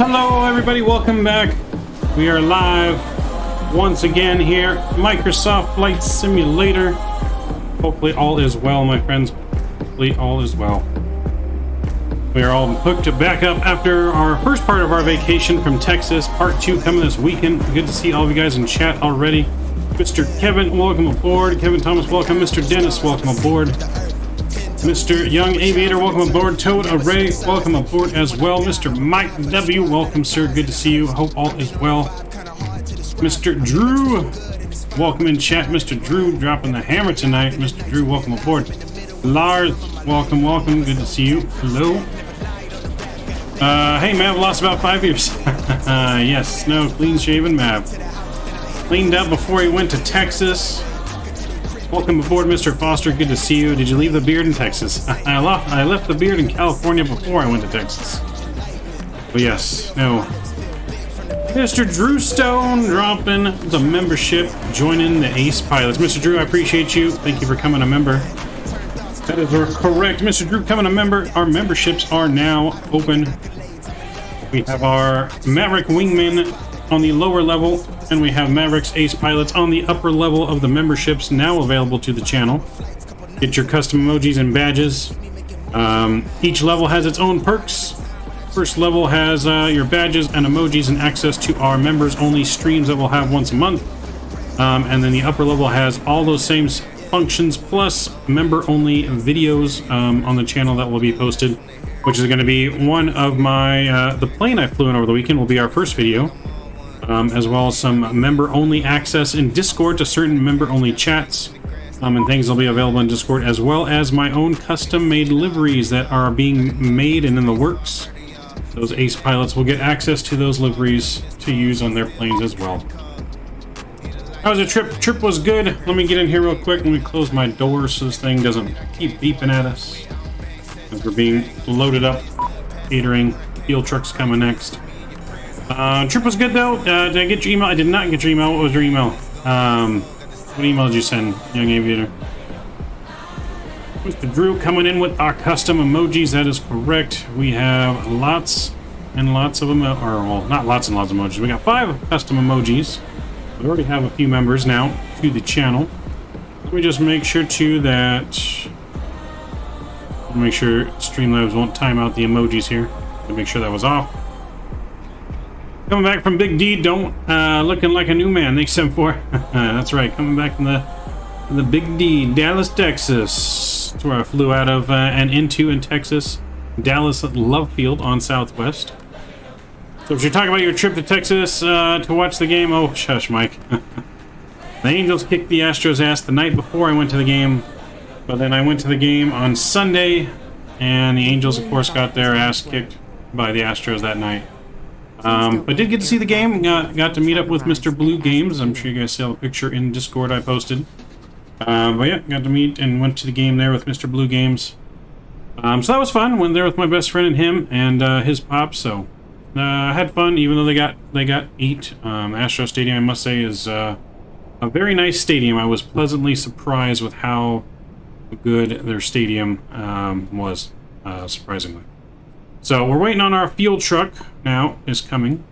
Hello everybody, welcome back. We are live once again here, Microsoft Flight Simulator. Hopefully all is well, my friends. Hopefully all is well. We are all hooked back up after our first part of our vacation from Texas. Part 2 coming this weekend. Good to see all of you guys in chat already. Mr. Kevin, welcome aboard. Kevin Thomas, welcome. Mr. Dennis, welcome aboard. Mr. Young Aviator, welcome aboard. Toad Array, welcome aboard as well. Mr. Mike W, welcome, sir. Good to see you. Hope all is well. Mr. Drew, welcome in chat. Mr. Drew dropping the hammer tonight. Mr. Drew, welcome aboard. Lars, welcome, welcome. Good to see you. Hello. Hey, Mav lost about 5 years. Yes, no, clean shaven Mav. Cleaned up before he went to Texas. Welcome aboard, Mr. Foster. Good to see you. Did you leave the beard in Texas? I left the beard in California before I went to Texas. But yes, no. Mr. Drew Stone dropping the membership, joining the Ace Pilots. Mr. Drew, I appreciate you. Thank you for coming a member. That is correct. Mr. Drew coming a member. Our memberships are now open. We have our Maverick Wingman on the lower level, and we have Mavericks Ace Pilots on the upper level of the memberships now available to the channel. Get your custom emojis and badges. Each level has its own perks. First level has your badges and emojis and access to our members only streams that we'll have once a month. And then the upper level has all those same functions plus member only videos on the channel that will be posted, which is going to be one of my the plane I flew in over the weekend will be our first video. As well as some member-only access in Discord to certain member-only chats and things will be available in Discord, as well as my own custom-made liveries that are being made and in the works. Those Ace Pilots will get access to those liveries to use on their planes as well. How was the trip? Trip was good. Let me get in here real quick. Let me close my door so this thing doesn't keep beeping at us as we're being loaded up, catering. Fuel trucks coming next. Trip was good though. Did I get your email? I did not get your email. What was your email? What email did you send, Young Aviator? Mr. Drew coming in with our custom emojis. That is correct. We have lots and lots of them, or well, not lots and lots of emojis. We got 5 custom emojis. We already have a few members now to the channel. Let me just make sure too that make sure Streamlabs won't time out the emojis here. To make sure that was off. Coming back from Big D, looking like a new man. Thanks, 74. That's right, coming back from the Big D, Dallas, Texas. That's where I flew out of and into in Texas. Dallas Love Field on Southwest. So if you're talking about your trip to Texas to watch the game, oh, shush, Mike. The Angels kicked the Astros' ass the night before I went to the game. But then I went to the game on Sunday, and the Angels, of course, got their ass kicked by the Astros that night. But did get to see the game. Got to meet up with Mr. Blue Games. I'm sure you guys saw the picture in Discord I posted. But yeah, got to meet and went to the game there with Mr. Blue Games. So that was fun. Went there with my best friend and him and his pop. So had fun, even though they got 8. Astro Stadium, I must say, is a very nice stadium. I was pleasantly surprised with how good their stadium was, surprisingly. So we're waiting on our fuel truck now is coming.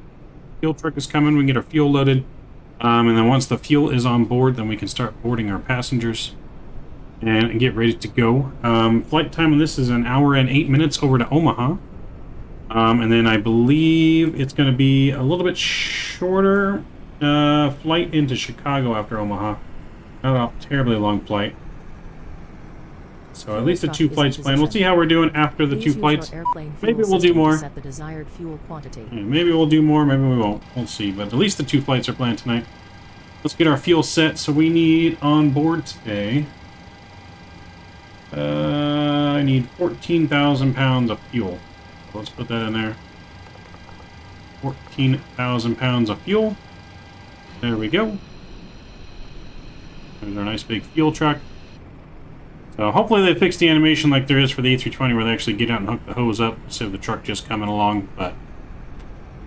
Fuel truck is coming. We can get our fuel loaded. And then once the fuel is on board, then we can start boarding our passengers and get ready to go. Flight time on this is 1 hour and 8 minutes over to Omaha. And then I believe it's going to be a little bit shorter flight into Chicago after Omaha. Not a terribly long flight. So at least the 2 flights planned. We'll see how we're doing after the 2 flights. Maybe we'll do more. Maybe we'll do more, maybe we won't. We'll see. But at least the 2 flights are planned tonight. Let's get our fuel set. So we need on board today. I need 14,000 pounds of fuel. So let's put that in there. 14,000 pounds of fuel. There we go. There's our nice big fuel truck. So hopefully they fix the animation like there is for the A320 where they actually get out and hook the hose up instead of the truck just coming along. But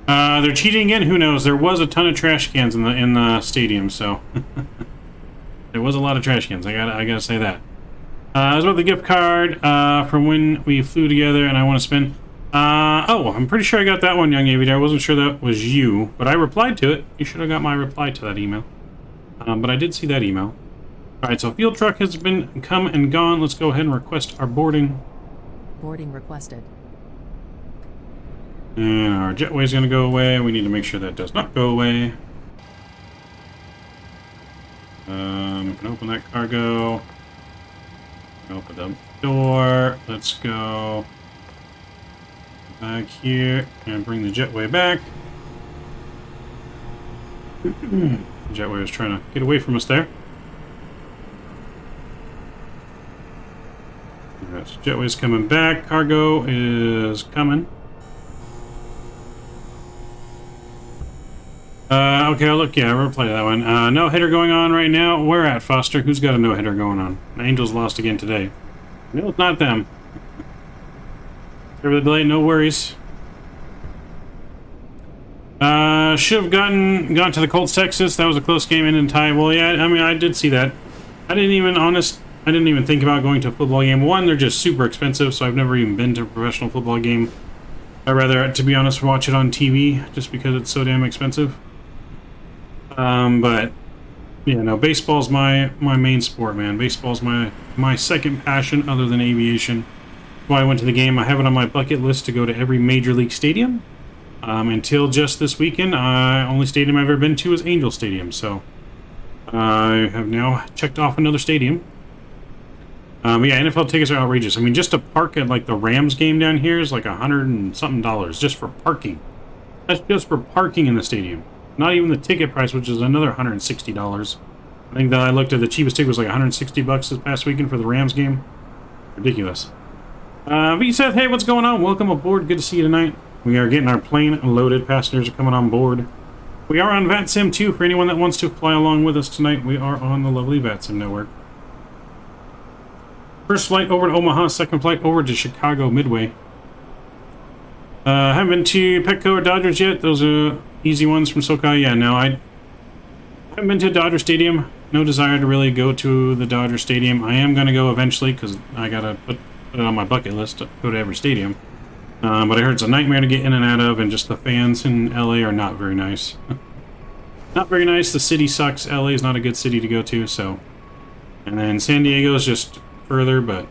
they're cheating again. Who knows? There was a ton of trash cans in the stadium, so there was a lot of trash cans. I gotta say that. I was about the gift card from when we flew together, and I want to spend. Oh, I'm pretty sure I got that one, young aviator. I wasn't sure that was you, but I replied to it. You should have got my reply to that email. But I did see that email. Alright, so field truck has been come and gone. Let's go ahead and request our boarding. Boarding requested. And our jetway is going to go away. We need to make sure that does not go away. We can open that cargo. Open the door. Let's go back here and bring the jetway back. Jetway was trying to get away from us there. Yes, jetway's coming back. Cargo is coming. Okay, I'll look. Yeah, I'll replay that one. No hitter going on right now. Where at, Foster? Who's got a no hitter going on? Angels lost again today. No, it's not them. Over the delay, no worries. Should have gone to the Colts, Texas. That was a close game, in tie. Well, yeah, I mean, I did see that. I didn't even think about going to a football game. One, they're just super expensive, so I've never even been to a professional football game. I'd rather, to be honest, watch it on TV, just because it's so damn expensive. But yeah, no, baseball's my main sport, man. Baseball's my second passion other than aviation. That's why I went to the game. I have it on my bucket list to go to every major league stadium. Until just this weekend, only stadium I've ever been to is Angel Stadium, so I have now checked off another stadium. But yeah, NFL tickets are outrageous. I mean, just to park at like the Rams game down here is like $100 and something just for parking. That's just for parking in the stadium. Not even the ticket price, which is another $160. I think that I looked at the cheapest ticket was like $160 this past weekend for the Rams game. Ridiculous. V Seth, hey, what's going on? Welcome aboard. Good to see you tonight. We are getting our plane loaded. Passengers are coming on board. We are on Vatsim too. For anyone that wants to fly along with us tonight, we are on the lovely Vatsim network. First flight over to Omaha, second flight over to Chicago Midway. Haven't been to Petco or Dodgers yet. Those are easy ones from SoCal. Yeah, no, I haven't been to Dodger Stadium. No desire to really go to the Dodger Stadium. I am going to go eventually because I got to put it on my bucket list to go to every stadium. But I heard it's a nightmare to get in and out of, and just the fans in LA are not very nice. Not very nice. The city sucks. LA is not a good city to go to, so. And then San Diego is just further, but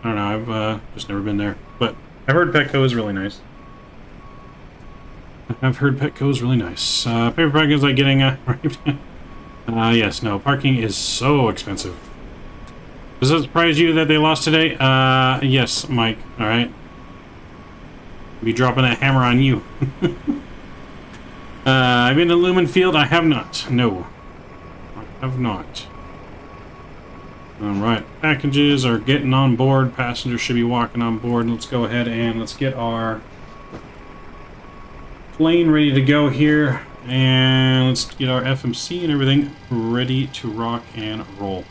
I don't know. I've just never been there. But I've heard Petco is really nice. Paper parking is like getting yes, no, parking is so expensive. Does it surprise you that they lost today? Yes, Mike. All right. Be dropping that hammer on you. I've been to Lumen Field. I have not. No, I have not. All right, packages are getting on board. Passengers should be walking on board. Let's go ahead and let's get our plane ready to go here, and let's get our FMC and everything ready to rock and roll.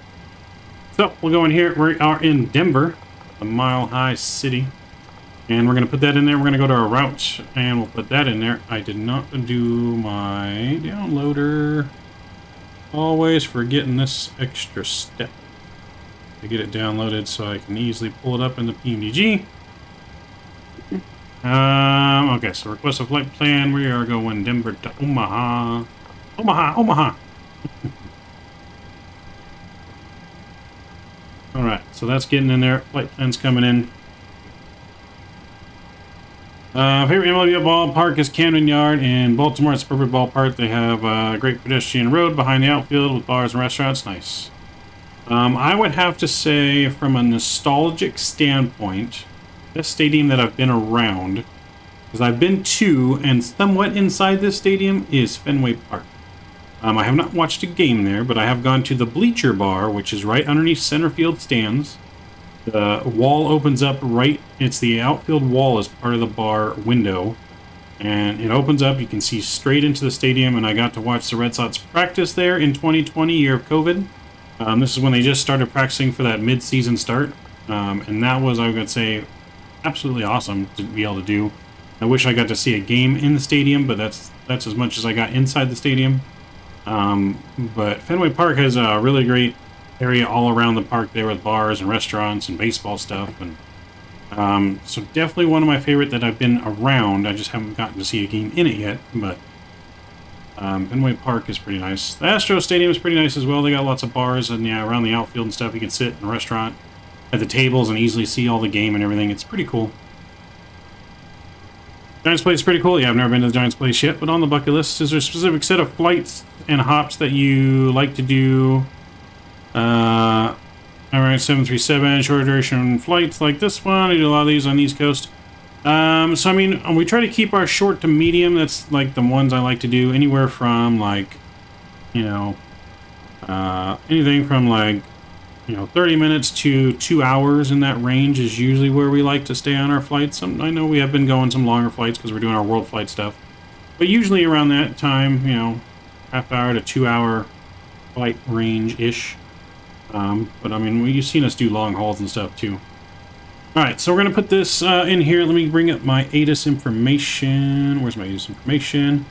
So we'll go in here. We are in Denver, the Mile High City. And we're going to put that in there. We're going to go to our route, and we'll put that in there. I did not do my downloader. Always forgetting this extra step to get it downloaded so I can easily pull it up in the PMDG. Okay, so request a flight plan. We are going Denver to Omaha. Omaha! Alright, so that's getting in there. Flight plan's coming in. Favorite MLB ballpark is Camden Yard in Baltimore. It's a perfect ballpark. They have a great pedestrian road behind the outfield with bars and restaurants. Nice. I would have to say, from a nostalgic standpoint, this stadium that I've been around, because I've been to and somewhat inside this stadium, is Fenway Park. I have not watched a game there, but I have gone to the bleacher bar, which is right underneath center field stands. The wall opens up right, it's the outfield wall as part of the bar window, and it opens up. You can see straight into the stadium, and I got to watch the Red Sox practice there in 2020, year of COVID. This is when they just started practicing for that mid-season start, and that was, I would say, absolutely awesome to be able to do. I wish I got to see a game in the stadium, but that's as much as I got inside the stadium. But Fenway Park has a really great area all around the park there with bars and restaurants and baseball stuff, and So definitely one of my favorite that I've been around. I just haven't gotten to see a game in it yet, but Fenway Park is pretty nice. The Astro Stadium is pretty nice as well. They got lots of bars and yeah, around the outfield and stuff. You can sit in a restaurant at the tables and easily see all the game and everything. It's pretty cool. Giants Place is pretty cool. Yeah, I've never been to the Giants Place yet, but on the bucket list, is there a specific set of flights and hops that you like to do? Alright, 737, shorter duration flights like this one. I do a lot of these on the East Coast. So, I mean, we try to keep our short to medium. That's, like, the ones I like to do. Anywhere from, like, you know, anything from, like, you know, 30 minutes to 2 hours in that range is usually where we like to stay on our flights. I know we have been going some longer flights because we're doing our world flight stuff. But usually around that time, you know, half hour to 2 hour flight range-ish. But I mean, you've seen us do long hauls and stuff too. Alright, so we're going to put this in here. Let me bring up my ATIS information. Where's my ATIS information?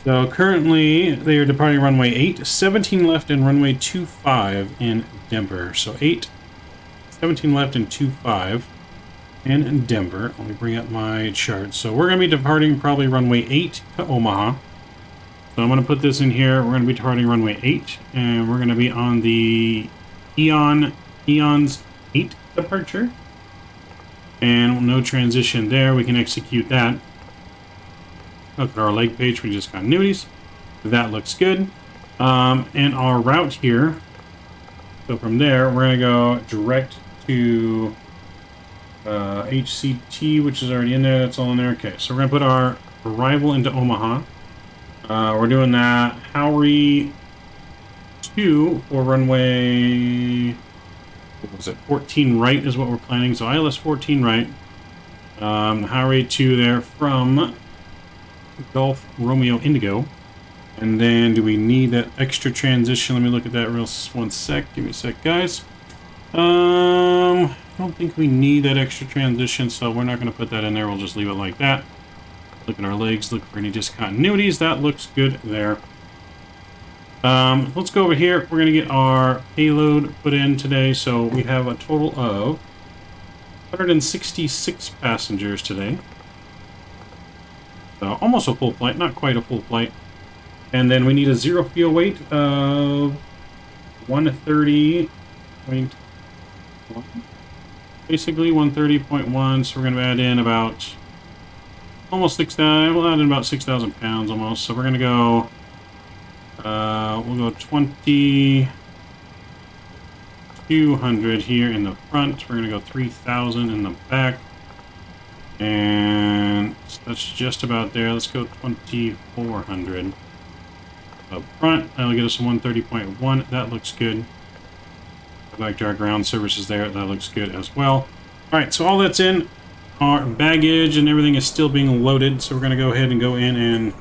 So currently, they are departing runway 8, 17 left in runway 25 in Denver. So 8, 17 left in 25 in Denver. Let me bring up my chart. So we're going to be departing probably runway 8 to Omaha. So I'm going to put this in here. We're going to be departing runway 8, and we're going to be on the Eon's 8 departure. And no transition there. We can execute that. Look at our leg page. We just got continuities. That looks good. And our route here. So from there, we're going to go direct to HCT, which is already in there. That's all in there. Okay, so we're going to put our arrival into Omaha. We're doing that Howry 2 for runway, what was it, 14 right is what we're planning. So ILS 14 right. Howry 2 there from Golf Romeo Indigo. And then do we need that extra transition? Let me look at that real one sec. Give me a sec, guys. I don't think we need that extra transition, so we're not going to put that in there. We'll just leave it like that. Look at our legs, look for any discontinuities. That looks good there. Let's go over here. We're going to get our payload put in today. So we have a total of 166 passengers today. So almost a full flight, not quite a full flight. And then we need a zero fuel weight of 130.1. Basically 130.1. So we're going to add in about almost 6,000. We'll add in about 6,000 pounds almost. So we're going to go. We'll go 2,200 here in the front. We're going to go 3,000 in the back. And that's just about there. Let's go 2,400 up front. That'll get us a 130.1. That looks good. Go back to our ground services there. That looks good as well. Alright, so all that's in. Our baggage and everything is still being loaded. So we're going to go ahead and go in and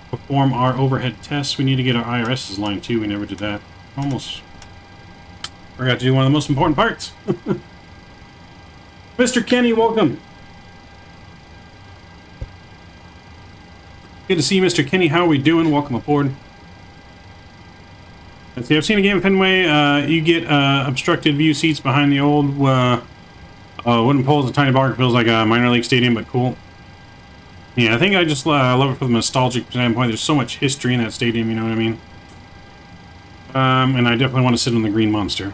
perform our overhead tests. We need to get our IRS's line too. We never did that. Almost forgot to do one of the most important parts. Mr. Kenny, welcome. Good to see you, Mr. Kenny. How are we doing? Welcome aboard. Let's see, I've seen a game of Fenway. You get obstructed view seats behind the old wooden poles. A tiny bar feels like a minor league stadium, but cool. Yeah, I think I just love it from the nostalgic standpoint. There's so much history in that stadium, you know what I mean? And I definitely want to sit on the Green Monster.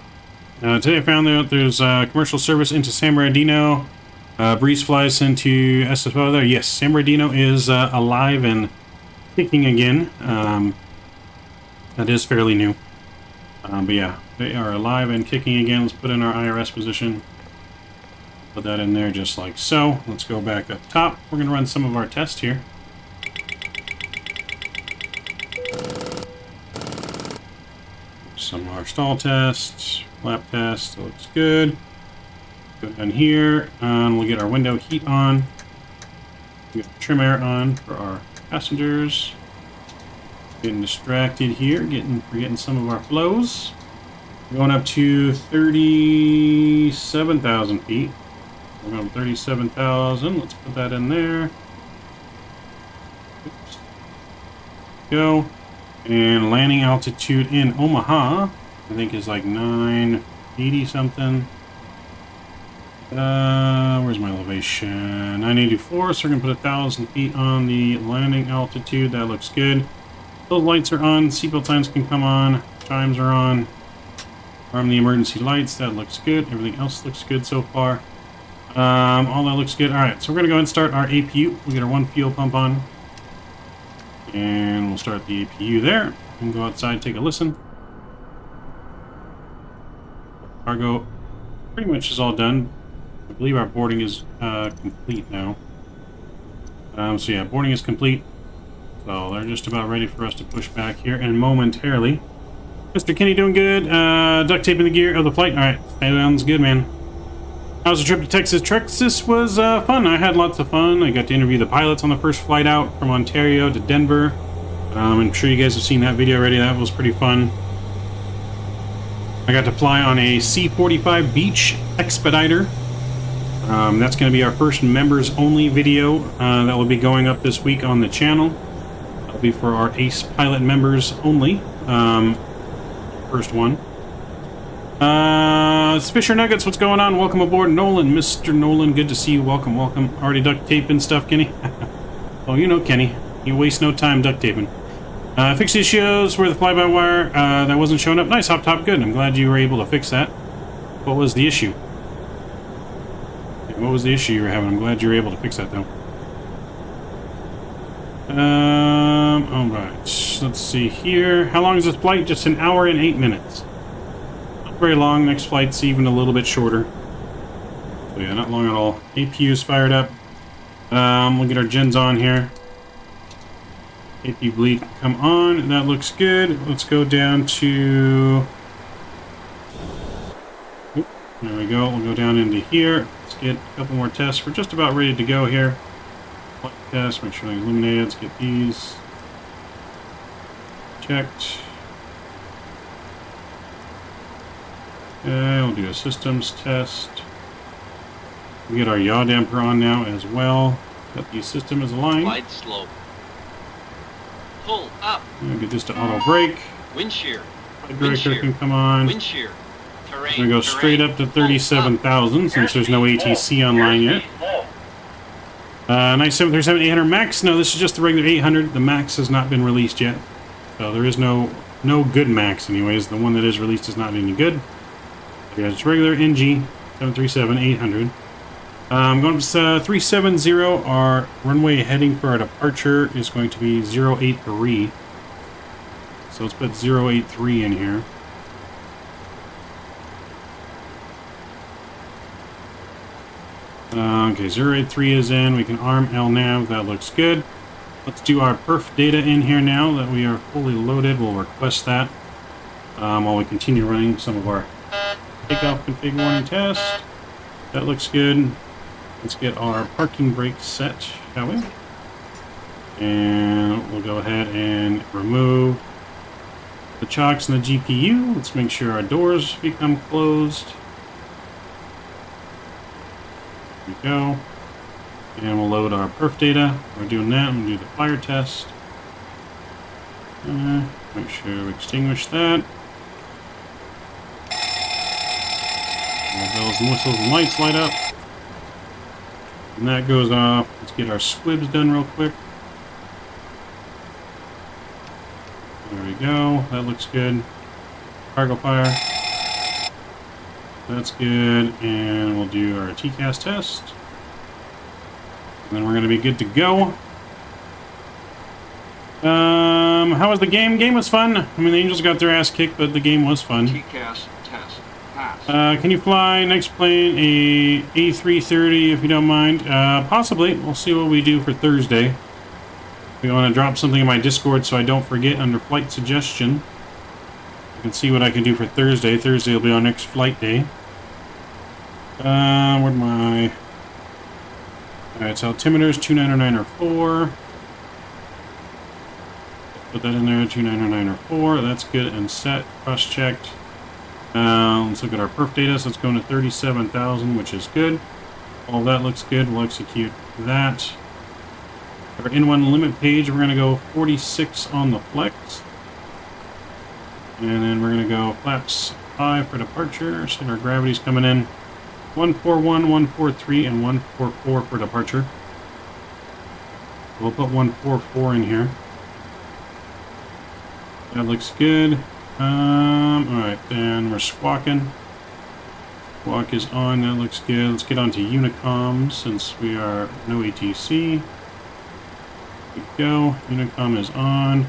Today I found that there's commercial service into San Bernardino. Breeze flies into SFO there. Yes, San Bernardino is alive and kicking again. That is fairly new. But yeah, they are alive and kicking again. Let's put in our IRS position. Put that in there just like so. Let's go back up top. We're going to run some of our tests here. Some of our stall tests, flap tests. That looks good. Go down here, and we'll get our window heat on. Get trim air on for our passengers. Getting distracted here, forgetting some of our flows. Going up to 37,000 feet. We're going 37,000. Let's put that in there. Oops. Go. And landing altitude in Omaha, I think is like 980 something. Where's my elevation? 984, so we're gonna put 1,000 feet on the landing altitude. That looks good. Those lights are on, seatbelt signs can come on, chimes are on. Arm the emergency lights, that looks good. Everything else looks good so far. All that looks good. Alright, so we're gonna go ahead and start our APU. We'll get our one fuel pump on. And we'll start the APU there. And go outside, take a listen. Cargo pretty much is all done. I believe our boarding is complete now. So yeah, boarding is complete. So they're just about ready for us to push back here and momentarily. Mr. Kenny doing good. Duct taping the gear of the flight. Alright, sounds good, man. How was the trip to Texas? Texas was fun. I had lots of fun. I got to interview the pilots on the first flight out from Ontario to Denver. I'm sure you guys have seen that video already. That was pretty fun. I got to fly on a C-45 Beach Expediter. That's going to be our first members-only video that will be going up this week on the channel. That'll be for our Ace Pilot members only. First one. It's Fisher Nuggets, what's going on? Welcome aboard, Nolan. Mr. Nolan, good to see you. Welcome, welcome. Already duct taping stuff, Kenny? Oh, you know Kenny. You waste no time duct taping. Fix the issues where the fly-by-wire that wasn't showing up. Nice, hop top, good. I'm glad you were able to fix that. What was the issue? What was the issue you were having? I'm glad you were able to fix that, though. Alright. Let's see here. How long is this flight? Just an hour and 8 minutes. Not very long. Next flight's even a little bit shorter. So yeah, not long at all. APU's fired up. We'll get our gens on here. APU bleed come on. That looks good. Let's go down to... Oop, there we go. We'll go down into here. Let's get a couple more tests. We're just about ready to go here. Flight test. Make sure everything's illuminated. Let's get these checked. Okay, we'll do a systems test. We get our yaw damper on now as well. Got the system is aligned. Glide slope. Pull up. We'll get this to auto brake. Wind shear. Flight director can come on. Wind shear. Terrain. We're gonna go straight up to 37,000 since there's no ATC online yet. Nice 737-800 Max. No, this is just the regular 800. The Max has not been released yet. So there is no good Max anyways. The one that is released is not any good. Yeah, it's regular NG 737-800. Going up to 370. Our runway heading for our departure is going to be 083. So let's put 083 in here. Okay, 083 is in. We can arm LNAV. That looks good. Let's do our perf data in here now that we are fully loaded. We'll request that while we continue running some of our takeoff config warning test. That looks good. Let's get our parking brake set, shall we? And we'll go ahead and remove the chocks and the GPU. Let's make sure our doors become closed. There we go. And we'll load our perf data. We're doing that. I'm going to do the fire test. Make sure we extinguish that. All bells and whistles and lights light up. And that goes off. Let's get our squibs done real quick. There we go. That looks good. Cargo fire. That's good. And we'll do our TCAS test. And then we're going to be good to go. How was the game? Game was fun. I mean, the Angels got their ass kicked, but the game was fun. TCAS test. Pass. Can you fly next plane a A330 if you don't mind? Possibly. We'll see what we do for Thursday. We want to drop something in my Discord so I don't forget under flight suggestion. I can see what I can do for Thursday. Thursday will be our next flight day. Where'd my... Alright, so altimeters 290904. Put that in there, 290904. That's good and set. Cross-checked. Let's look at our perf data. So it's going to 37,000, which is good. All that looks good. We'll execute that. Our N1 limit page, we're going to go 46 on the flex. And then we're going to go flaps 5 for departure. So our gravity's coming in. 141, 143, and 144 for departure. We'll put 144 in here. That looks good. Alright, then we're squawking. Squawk is on, that looks good. Let's get on to Unicom since we are no ATC. There we go. Unicom is on.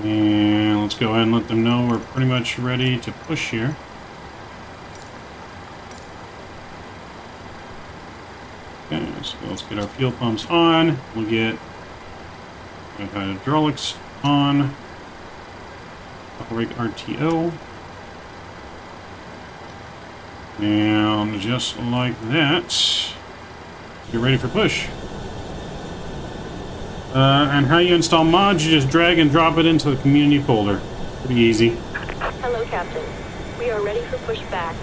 And let's go ahead and let them know we're pretty much ready to push here. Okay, so let's get our fuel pumps on. We'll get hydraulics on. Operate RTO. And just like that, get ready for push. And how you install mods, you just drag and drop it into the community folder. Pretty easy. Hello, Captain. We are ready for pushback.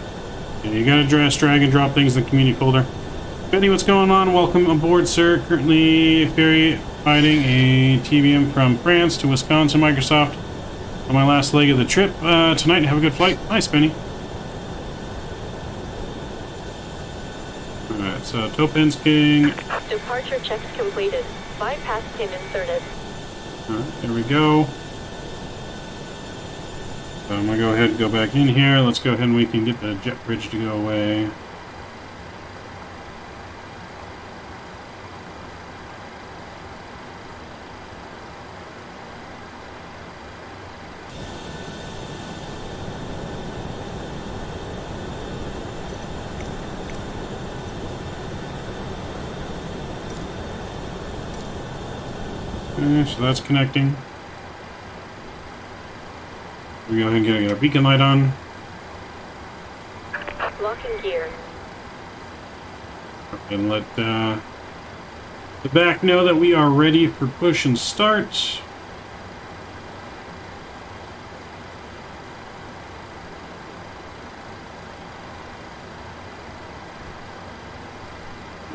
Yeah, you gotta just drag and drop things in the community folder. Benny, what's going on? Welcome aboard, sir. Currently ferry fighting a TBM from France to Wisconsin, Microsoft. On my last leg of the trip tonight. Have a good flight. Nice, Benny. Alright, so Topin's King. Departure checks completed. Bypass pin inserted. Alright, there we go. So I'm gonna go ahead and go back in here. Let's go ahead and we can get the jet bridge to go away. Okay, so that's connecting. We go ahead and get our beacon light on. Locking gear. And let the back know that we are ready for push and start.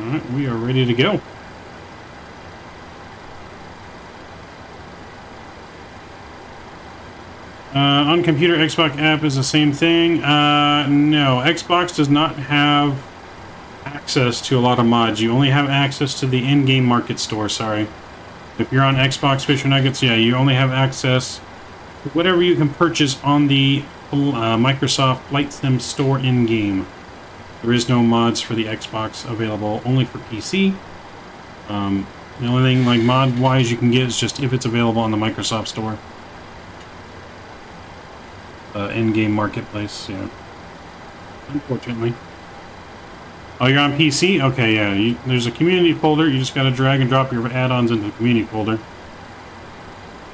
Alright, we are ready to go. On computer, Xbox app is the same thing. No, Xbox does not have access to a lot of mods. You only have access to the in-game market store, sorry. If you're on Xbox Fish or Nuggets, yeah, you only have access to whatever you can purchase on the Microsoft Flight Sim store in-game. There is no mods for the Xbox available, only for PC. The only thing like mod-wise you can get is just if it's available on the Microsoft store. In-game marketplace, yeah. Unfortunately. Oh, you're on PC? Okay, yeah. There's a community folder. You just gotta drag and drop your add-ons into the community folder.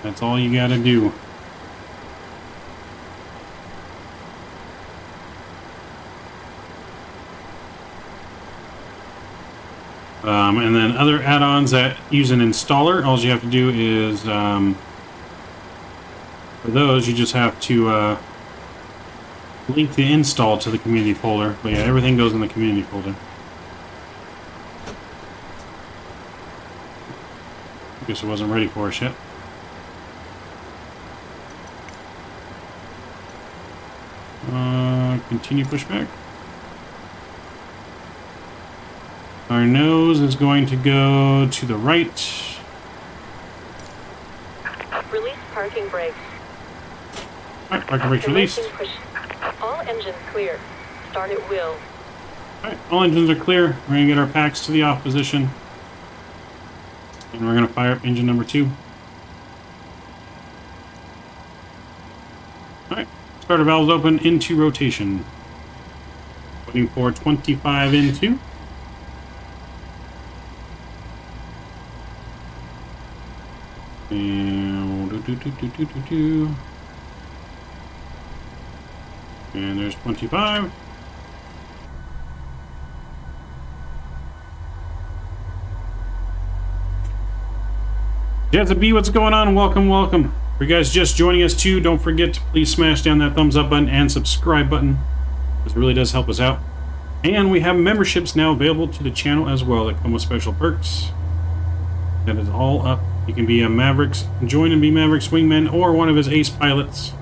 That's all you gotta do. And then other add-ons that use an installer, all you have to do is, for those, you just have to link the install to the community folder. But yeah, everything goes in the community folder. Guess it wasn't ready for us yet. Continue pushback. Our nose is going to go to the right. Release parking brakes. Alright, parking brakes released. All engines clear. Start at will. Alright, all engines are clear. We're going to get our packs to the off position. And we're going to fire up engine number 2. Alright, starter valves open into rotation. Waiting for 25 into. And and there's 25. Jazza B, what's going on? Welcome, welcome. For you guys just joining us too, don't forget to please smash down that thumbs up button and subscribe button. This really does help us out. And we have memberships now available to the channel as well that come with special perks. That is all up. You can be a Mavericks, join and be Mavericks wingman or one of his ace pilots.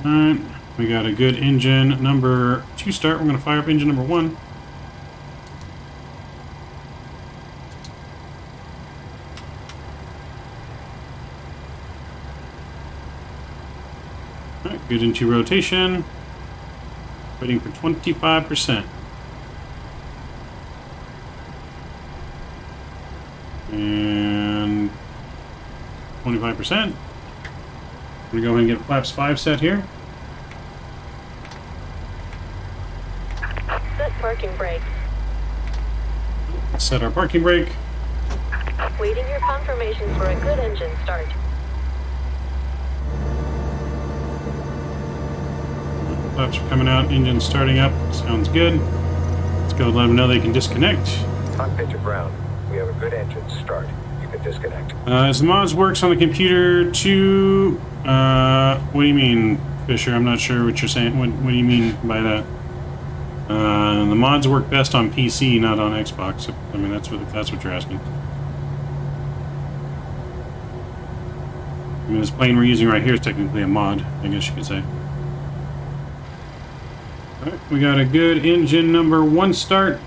Alright, we got a good engine number 2 start. We're going to fire up engine number 1. Alright, good into rotation. Waiting for 25%. And 25%. I'm going to go ahead and get flaps 5 set here. Set parking brake. Set our parking brake. Waiting your confirmation for a good engine start. Flaps are coming out, engine starting up. Sounds good. Let's go let them know they can disconnect. On picture ground, we have a good engine start. You can disconnect. As the mods works on the computer to... what do you mean, Fisher? I'm not sure what you're saying. What do you mean by that? The mods work best on PC, not on Xbox. I mean, that's what you're asking. I mean, this plane we're using right here is technically a mod, I guess you could say. Alright, we got a good engine number 1 start.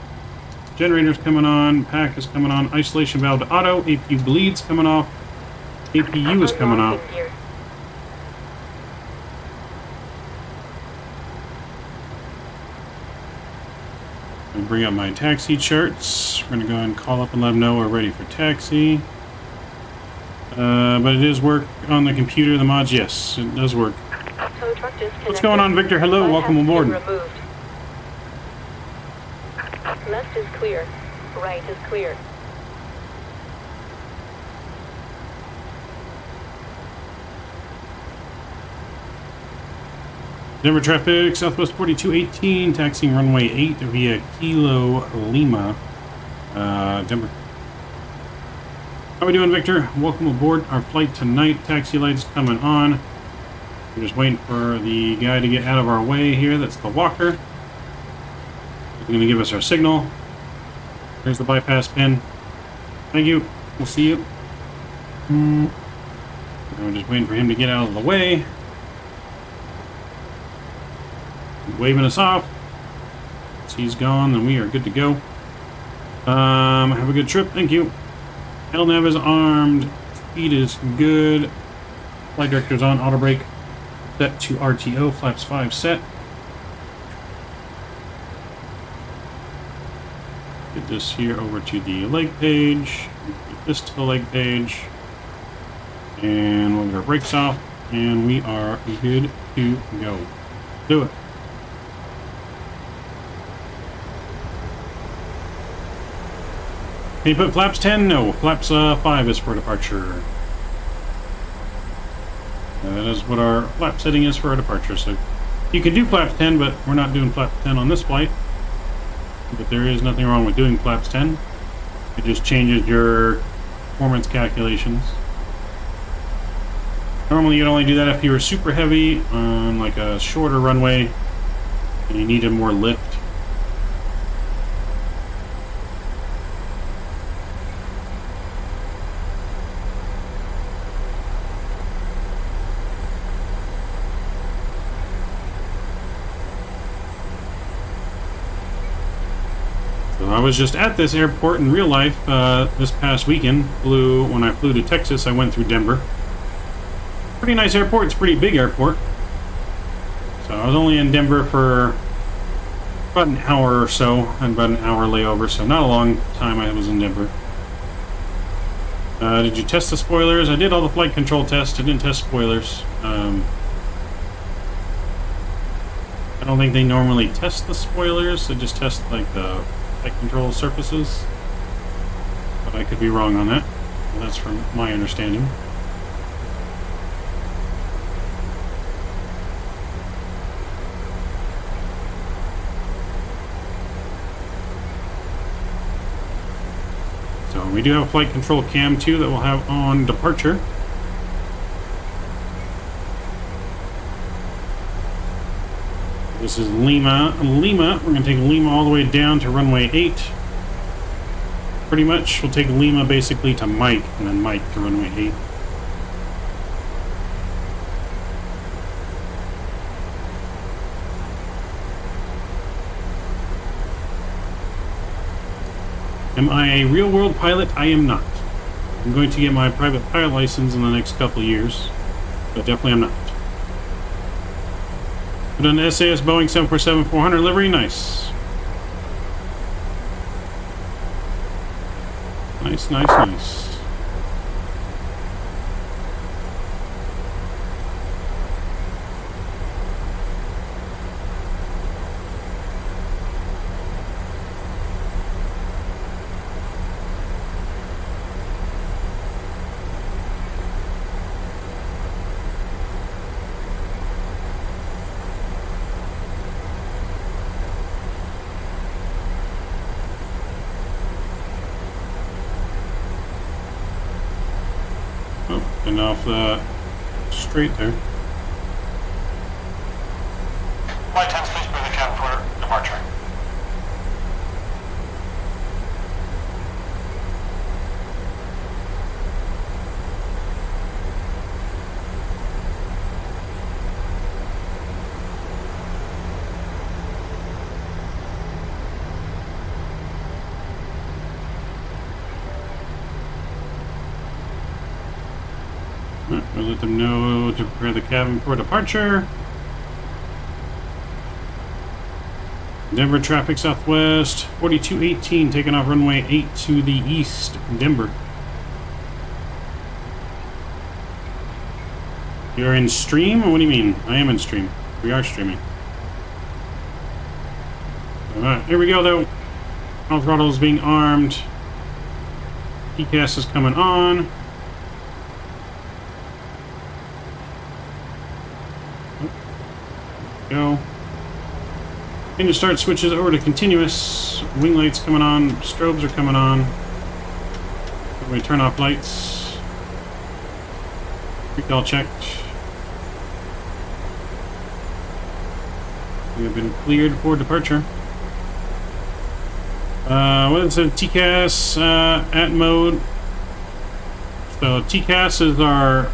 Generator's coming on, pack is coming on, isolation valve to auto, APU bleeds coming off, APU is coming off. Unlocking gear. I'm gonna bring up my taxi charts. We're gonna go and call up and let them know we're ready for taxi. But it is work on the computer, the mods, yes, it does work. Tow truck disconnected. What's going on, Victor? Hello, Bypass welcome pin aboard. removed. Left is clear. Right is clear. Denver traffic, Southwest 4218, taxiing runway 8 via Kilo Lima, Denver. How we doing, Victor? Welcome aboard our flight tonight. Taxi lights coming on. We're just waiting for the guy to get out of our way here. That's the walker. He's going to give us our signal. There's the bypass pin. Thank you. We'll see you. And we're just waiting for him to get out of the way. He's waving us off. Once he's gone, then we are good to go. Have a good trip. Thank you. LNAV is armed. Speed is good. Flight director's on. Auto brake set to RTO. Flaps 5 set. Get this here over to the leg page. Get this to the leg page. And we'll get our brakes off. And we are good to go. Do it. Can you put flaps 10? No. Flaps 5 is for departure. That is what our flap setting is for our departure. So you can do flaps 10, but we're not doing flaps 10 on this flight. But there is nothing wrong with doing flaps 10. It just changes your performance calculations. Normally you'd only do that if you were super heavy on like a shorter runway and you needed more lift. I was just at this airport in real life this past weekend. When I flew to Texas, I went through Denver. Pretty nice airport. It's a pretty big airport. So I was only in Denver for about an hour or so, and about an hour layover, so not a long time I was in Denver. Did you test the spoilers? I did all the flight control tests. I didn't test spoilers. I don't think they normally test the spoilers. They just test like the flight control surfaces, but I could be wrong on that. Well, that's from my understanding. So we do have a flight control cam too that we'll have on departure. This is Lima. We're going to take Lima all the way down to runway 8. Pretty much, we'll take Lima basically to Mike, and then Mike to runway 8. Am I a real-world pilot? I am not. I'm going to get my private pilot license in the next couple of years, but definitely I'm not. Put on the SAS Boeing 747-400 livery. Nice. Nice, nice, nice. And off the straight there. Flight 10, please clear the cabin for departure. We'll let them know to prepare the cabin for departure. Denver traffic southwest, 4218, taking off runway 8 to the east, Denver. You're in stream? What do you mean? I am in stream. We are streaming. Alright, here we go though. All throttles being armed. TCAS is coming on. Go. Engine start switches over to continuous. Wing lights coming on. Strobes are coming on. We turn off lights. Recall checked. We have been cleared for departure. What is it? TCAS at mode. So TCAS is our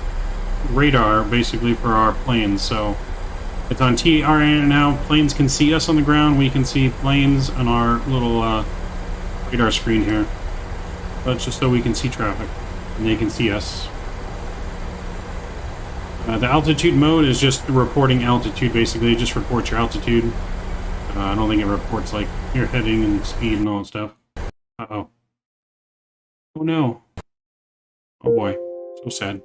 radar basically for our planes. So it's on TRA now. Planes can see us on the ground. We can see planes on our little radar screen here. That's just so we can see traffic and they can see us. The altitude mode is just reporting altitude. Basically, it just reports your altitude. I don't think it reports like your heading and speed and all that stuff. Uh-oh. Oh no. Oh boy. So sad.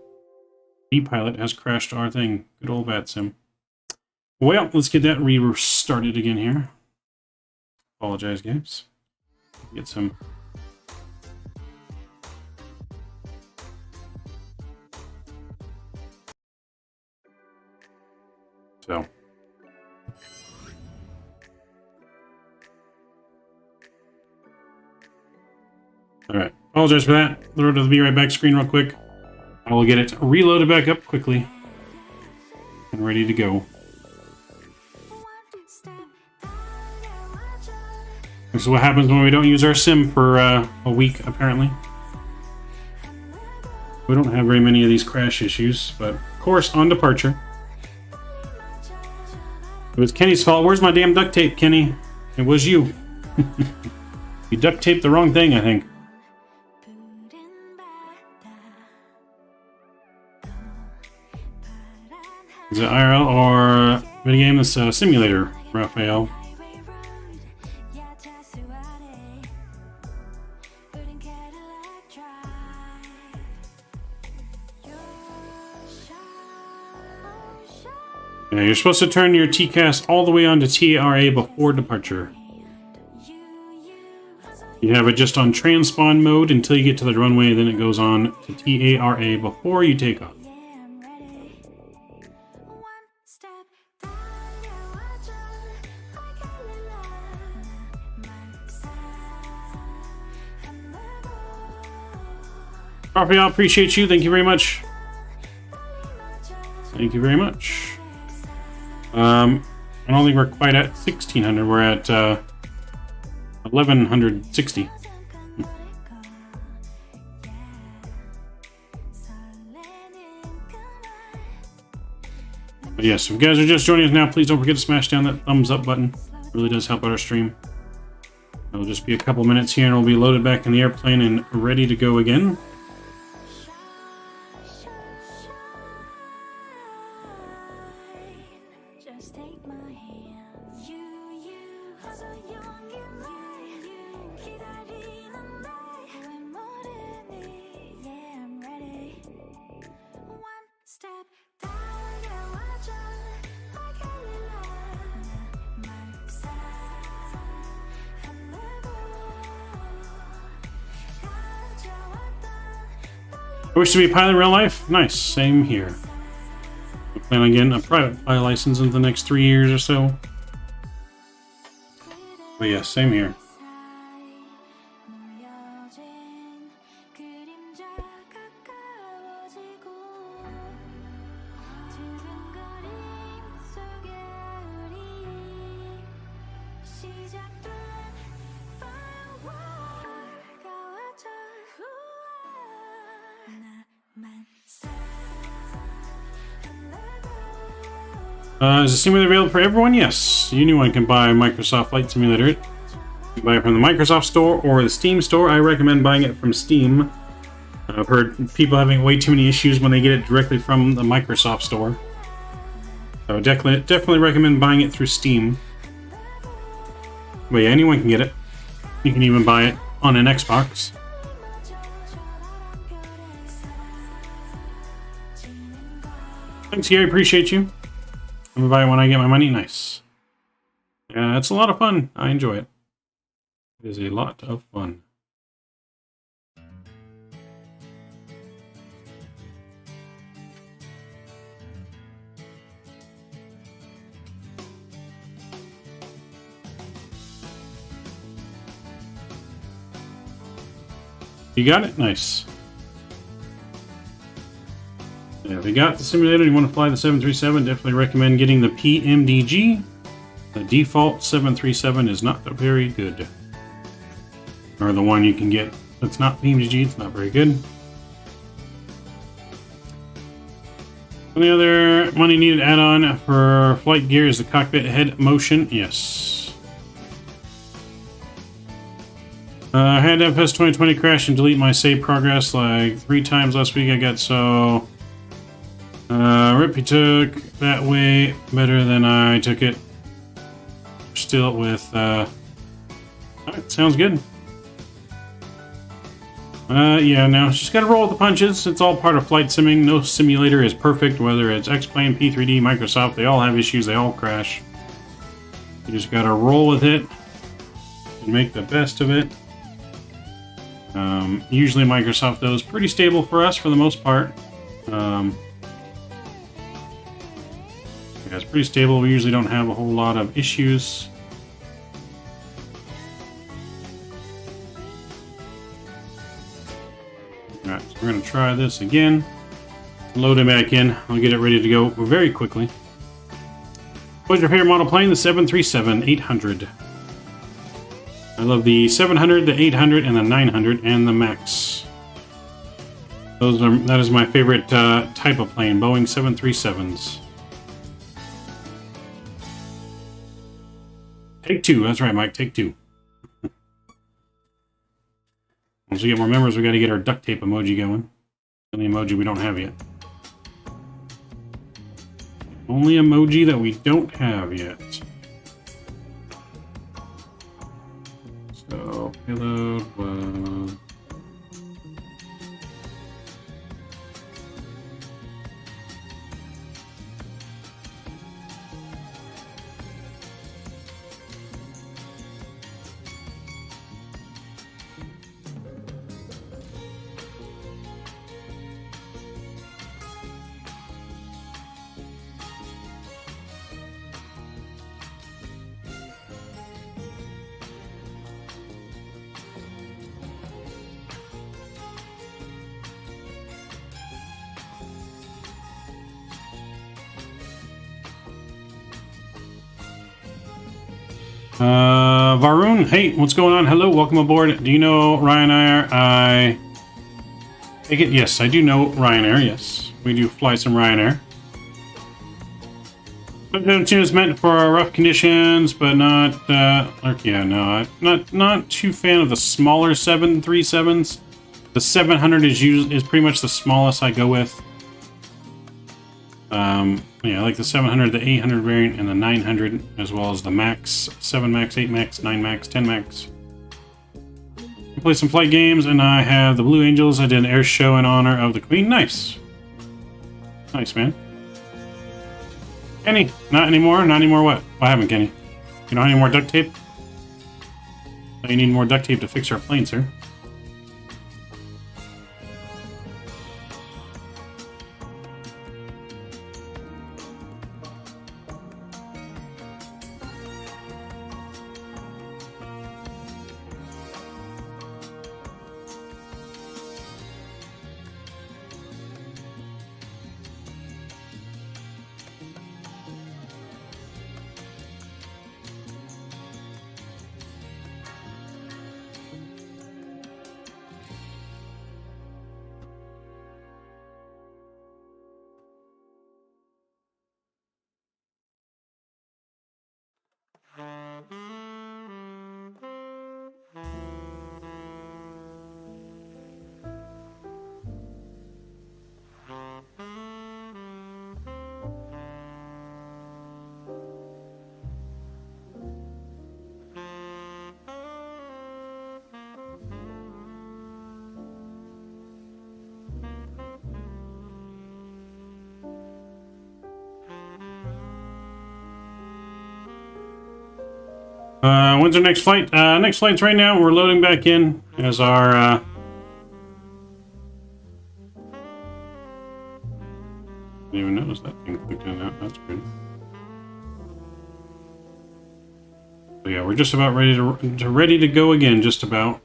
D-Pilot has crashed our thing. Good old Vatsim. Well, let's get that restarted again here. Apologize, guys. Get some. So. Alright. Apologize for that. Throw to the Be Right Back screen real quick. I will get it reloaded back up quickly. And ready to go. This is what happens when we don't use our sim for a week, apparently. We don't have very many of these crash issues, but of course, on departure. It was Kenny's fault. Where's my damn duct tape, Kenny? It was you. You duct taped the wrong thing, I think. Is it IRL or video game? It's a simulator, Raphael. Yeah, you're supposed to turn your TCAS all the way on to TARA before departure. You have it just on transpond mode until you get to the runway, then it goes on to TARA before you take off. Raphael, appreciate you. Thank you very much. Thank you very much. I don't think we're quite at 1600. We're at 1160. But yes, if you guys are just joining us now, please don't forget to smash down that thumbs up button. It really does help out our stream. It'll just be a couple minutes here and we'll be loaded back in the airplane and ready to go again. I wish to be a pilot in real life. Nice, same here. I plan on getting a private pilot license in the next 3 years or so. But yeah, same here. Is the simulator available for everyone? Yes. Anyone can buy Microsoft Flight Simulator. You can buy it from the Microsoft Store or the Steam Store. I recommend buying it from Steam. I've heard people having way too many issues when they get it directly from the Microsoft Store. So definitely recommend buying it through Steam. But yeah, anyone can get it. You can even buy it on an Xbox. Thanks, Gary. Appreciate you. I'm gonna buy it when I get my money. Nice. Yeah, it's a lot of fun. I enjoy it. It is a lot of fun. You got it? Nice. Yeah, if you got the simulator and you want to fly the 737, definitely recommend getting the PMDG. The default 737 is not very good. Or the one you can get that's not PMDG, it's not very good. Any other money needed add-on for flight gear is the cockpit head motion. Yes. I had FS 2020 crash and delete my save progress like 3 times last week. I got so... Rip, you took that way better than I took it. Still with, alright, sounds good. Yeah, no, just gotta roll with the punches. It's all part of flight simming. No simulator is perfect, whether it's X-Plane, P3D, Microsoft, they all have issues, they all crash. You just gotta roll with it and make the best of it. Usually Microsoft, though, is pretty stable for us for the most part. Yeah, it's pretty stable. We usually don't have a whole lot of issues. Alright, so we're going to try this again. Load it back in. I'll get it ready to go very quickly. What's your favorite model plane? The 737-800. I love the 700, the 800, and the 900, and the Max. That is my favorite type of plane, Boeing 737s. Take 2, that's right, Mike, take 2. Once we get more members, we got to get our duct tape emoji going. The emoji we don't have yet. Only emoji that we don't have yet. So, payload was... Varun, hey, what's going on? Hello, welcome aboard. Do you know Ryanair? I take it, yes, I do know Ryanair, yes. We do fly some Ryanair. It's meant for rough conditions, but not, not too fan of the smaller 737s. The 700 is pretty much the smallest I go with. Yeah, I like the 700, the 800 variant, and the 900, as well as the Max, 7 Max, 8 Max, 9 Max, 10 Max. I play some flight games, and I have the Blue Angels. I did an air show in honor of the Queen. Nice. Nice, man. Kenny, not anymore? Not anymore what? What happened, Kenny? You don't have any more duct tape? Oh, you need more duct tape to fix our plane, sir. When's our next flight? Next flight's right now. We're loading back in as our, didn't even notice that thing clicked in that. That's good. So yeah, we're just about ready to go again, just about.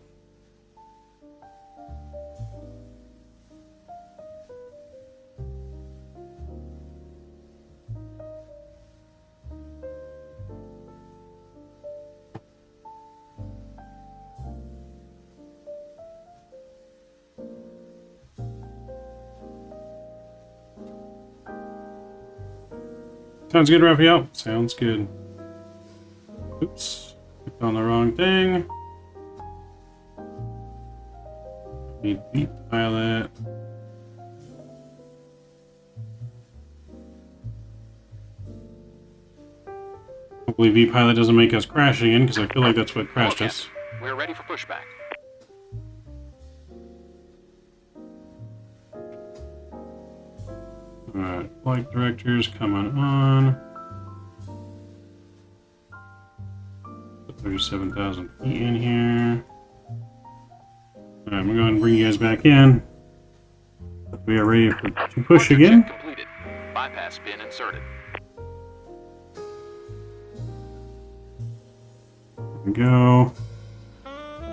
Sounds good, Raphael. Sounds good. Oops. Clicked on the wrong thing. Need Vpilot. Hopefully Vpilot doesn't make us crash again, because I feel like that's what crashed us. We're ready for pushback. Alright, flight directors coming on. 37,000 feet in here. Alright, I'm going to bring you guys back in. We are ready to push again. Completed. Bypass pin inserted. There we go.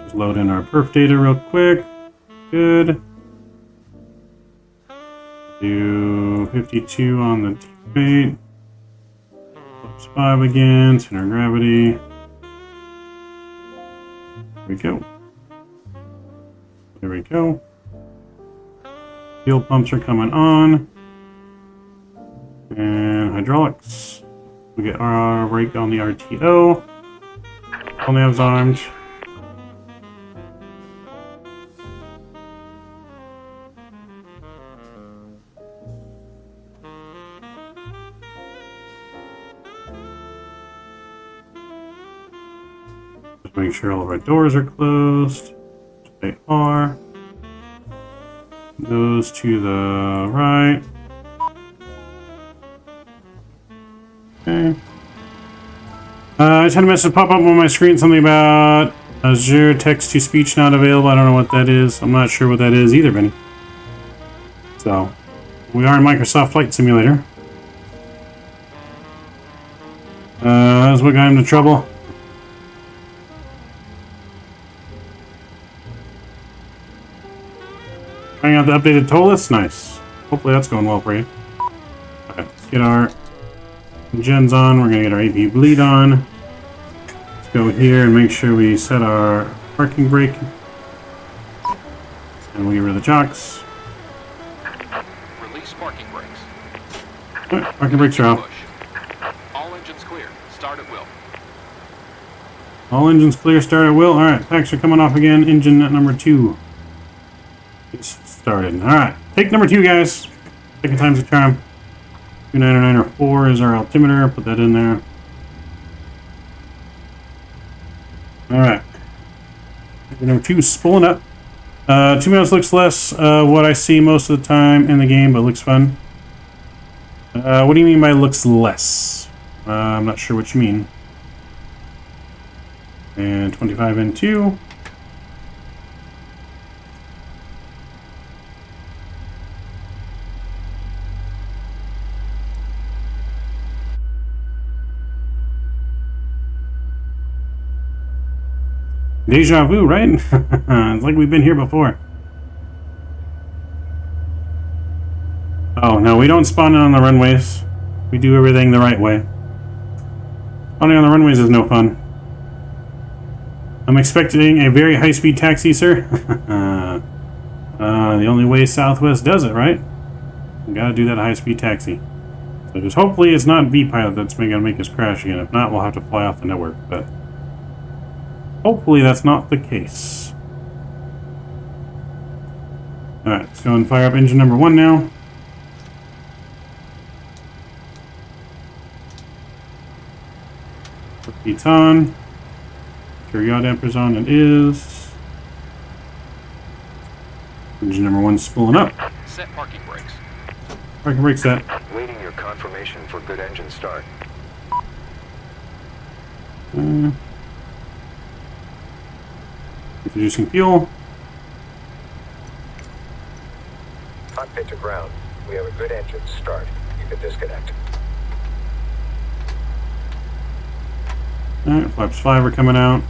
Just load in our perf data real quick. Good. Do 52 on the T-rate. Plus 5 again. Center of gravity. There we go. There we go. Fuel pumps are coming on. And hydraulics. We get our brake on the RTO. All navs armed. Just make sure all of our doors are closed. They are. Those to the right. Okay. I just had a message pop up on my screen, something about Azure text-to-speech not available. I don't know what that is. I'm not sure what that is either, Benny. So, we are in Microsoft Flight Simulator. That's what got him into trouble. Trying out the updated toll list? Nice. Hopefully that's going well for you. Alright, let's get our gens on. We're going to get our AP bleed on. Let's go here and make sure we set our parking brake. And we'll get rid of the chocks. Release parking brakes. Alright, parking brakes are off. Push. All engines clear, start at will. Alright, packs are coming off again. Engine number 2 is started. Alright, take number 2, guys. Second time's a charm. 29904 is our altimeter. Put that in there. Alright. Number 2 is pulling up. 2 minutes looks less what I see most of the time in the game, but looks fun. What do you mean by looks less? I'm not sure what you mean. And 25 and 2. Deja vu, right? It's like we've been here before. Oh, no, we don't spawn in on the runways. We do everything the right way. Spawning on the runways is no fun. I'm expecting a very high-speed taxi, sir. The only way Southwest does it, right? We gotta do that high-speed taxi. So just hopefully it's not V-Pilot that's gonna make us crash again. If not, we'll have to fly off the network, but hopefully that's not the case. Alright, let's go and fire up engine number 1 now. Put heats on. Sure, yaw dampers on. It is. Engine number 1's spooling up. Set parking brakes. Parking brake set. Waiting your confirmation for good engine start. Introducing fuel. Cockpit to ground. We have a good engine start. You can disconnect. Alright, flaps 5 are coming out.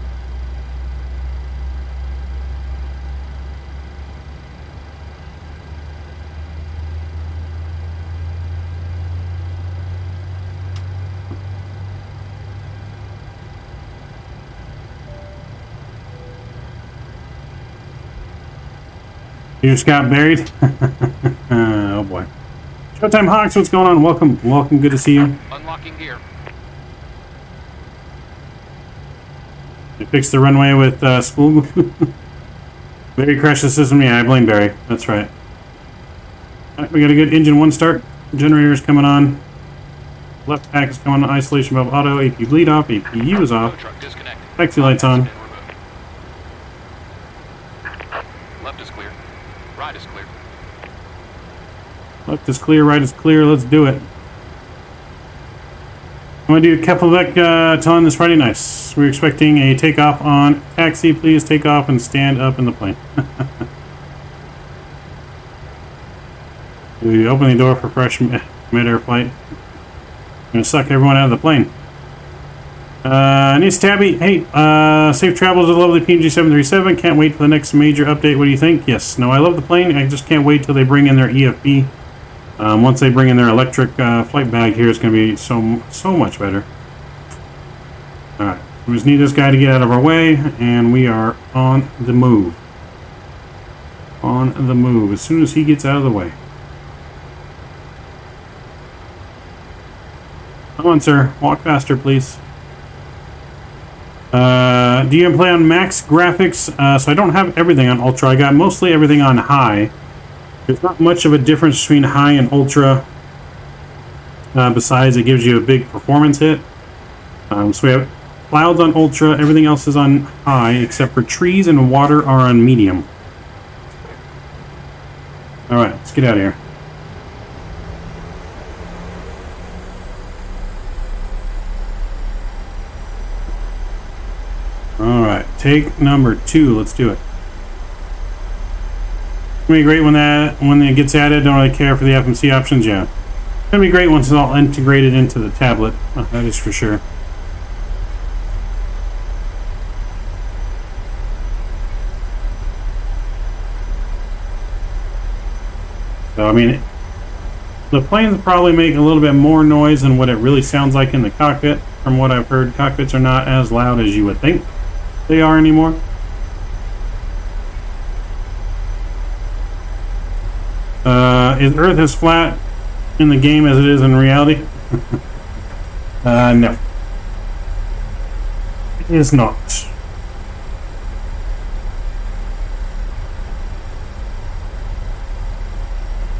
You just got buried? Oh boy. Showtime Hawks, what's going on? Welcome, good to see you. Unlocking gear. They fixed the runway with spool. Barry crashed the system. Yeah, I blame Barry. That's right. Alright, we got a good engine 1 start. Generator's coming on. Left pack is coming on. Isolation valve auto. AP bleed off. APU is off. Truck disconnected. Taxi lights on. Been removed. Left is clear. Right is clear. Left is clear. Right is clear. Let's do it. I'm going to do Keflavik telling this Friday. Nice. We're expecting a takeoff on taxi. Please take off and stand up in the plane. We open the door for fresh mid-air flight. I'm going to suck everyone out of the plane. Nice Tabby. Hey, safe travels to the lovely PMDG 737. Can't wait for the next major update. What do you think? Yes. No, I love the plane. I just can't wait till they bring in their EFB. Once they bring in their electric flight bag here, it's going to be so much better. Alright, we just need this guy to get out of our way, and we are on the move. On the move, as soon as he gets out of the way. Come on, sir. Walk faster, please. Do you play on max graphics? So I don't have everything on ultra. I got mostly everything on high. There's not much of a difference between high and ultra. Besides, it gives you a big performance hit. So we have clouds on ultra. Everything else is on high, except for trees and water are on medium. Alright, let's get out of here. Alright, take number 2. Let's do it. It's gonna be great when it gets added. Don't really care for the FMC options. Yeah, it's gonna be great once it's all integrated into the tablet. That is for sure. So I mean, the planes probably make a little bit more noise than what it really sounds like in the cockpit. From what I've heard, cockpits are not as loud as you would think they are anymore. Is Earth as flat in the game as it is in reality? No. is not.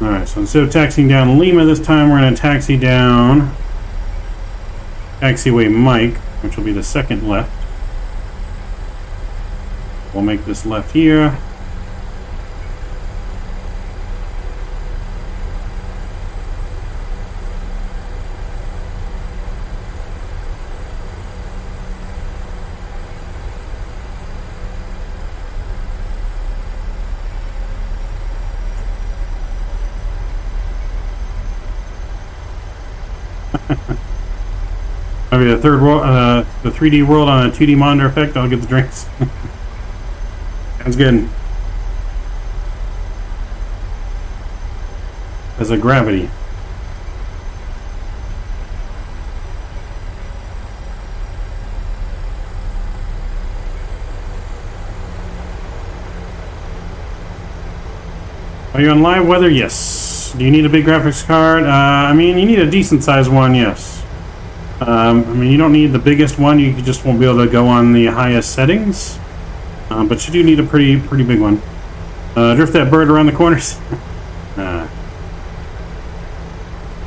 Alright, so instead of taxiing down Lima this time, we're going to taxi down taxiway Mike, which will be the second left. We'll make this left here. Maybe the third world, the 3D world on a 2D monitor effect. I'll get the drinks. Sounds good. As a gravity. Are you on live weather? Yes. Do you need a big graphics card? I mean, you need a decent sized one, yes. I mean, you don't need the biggest one. You just won't be able to go on the highest settings. But you do need a pretty big one. Drift that bird around the corners. Well,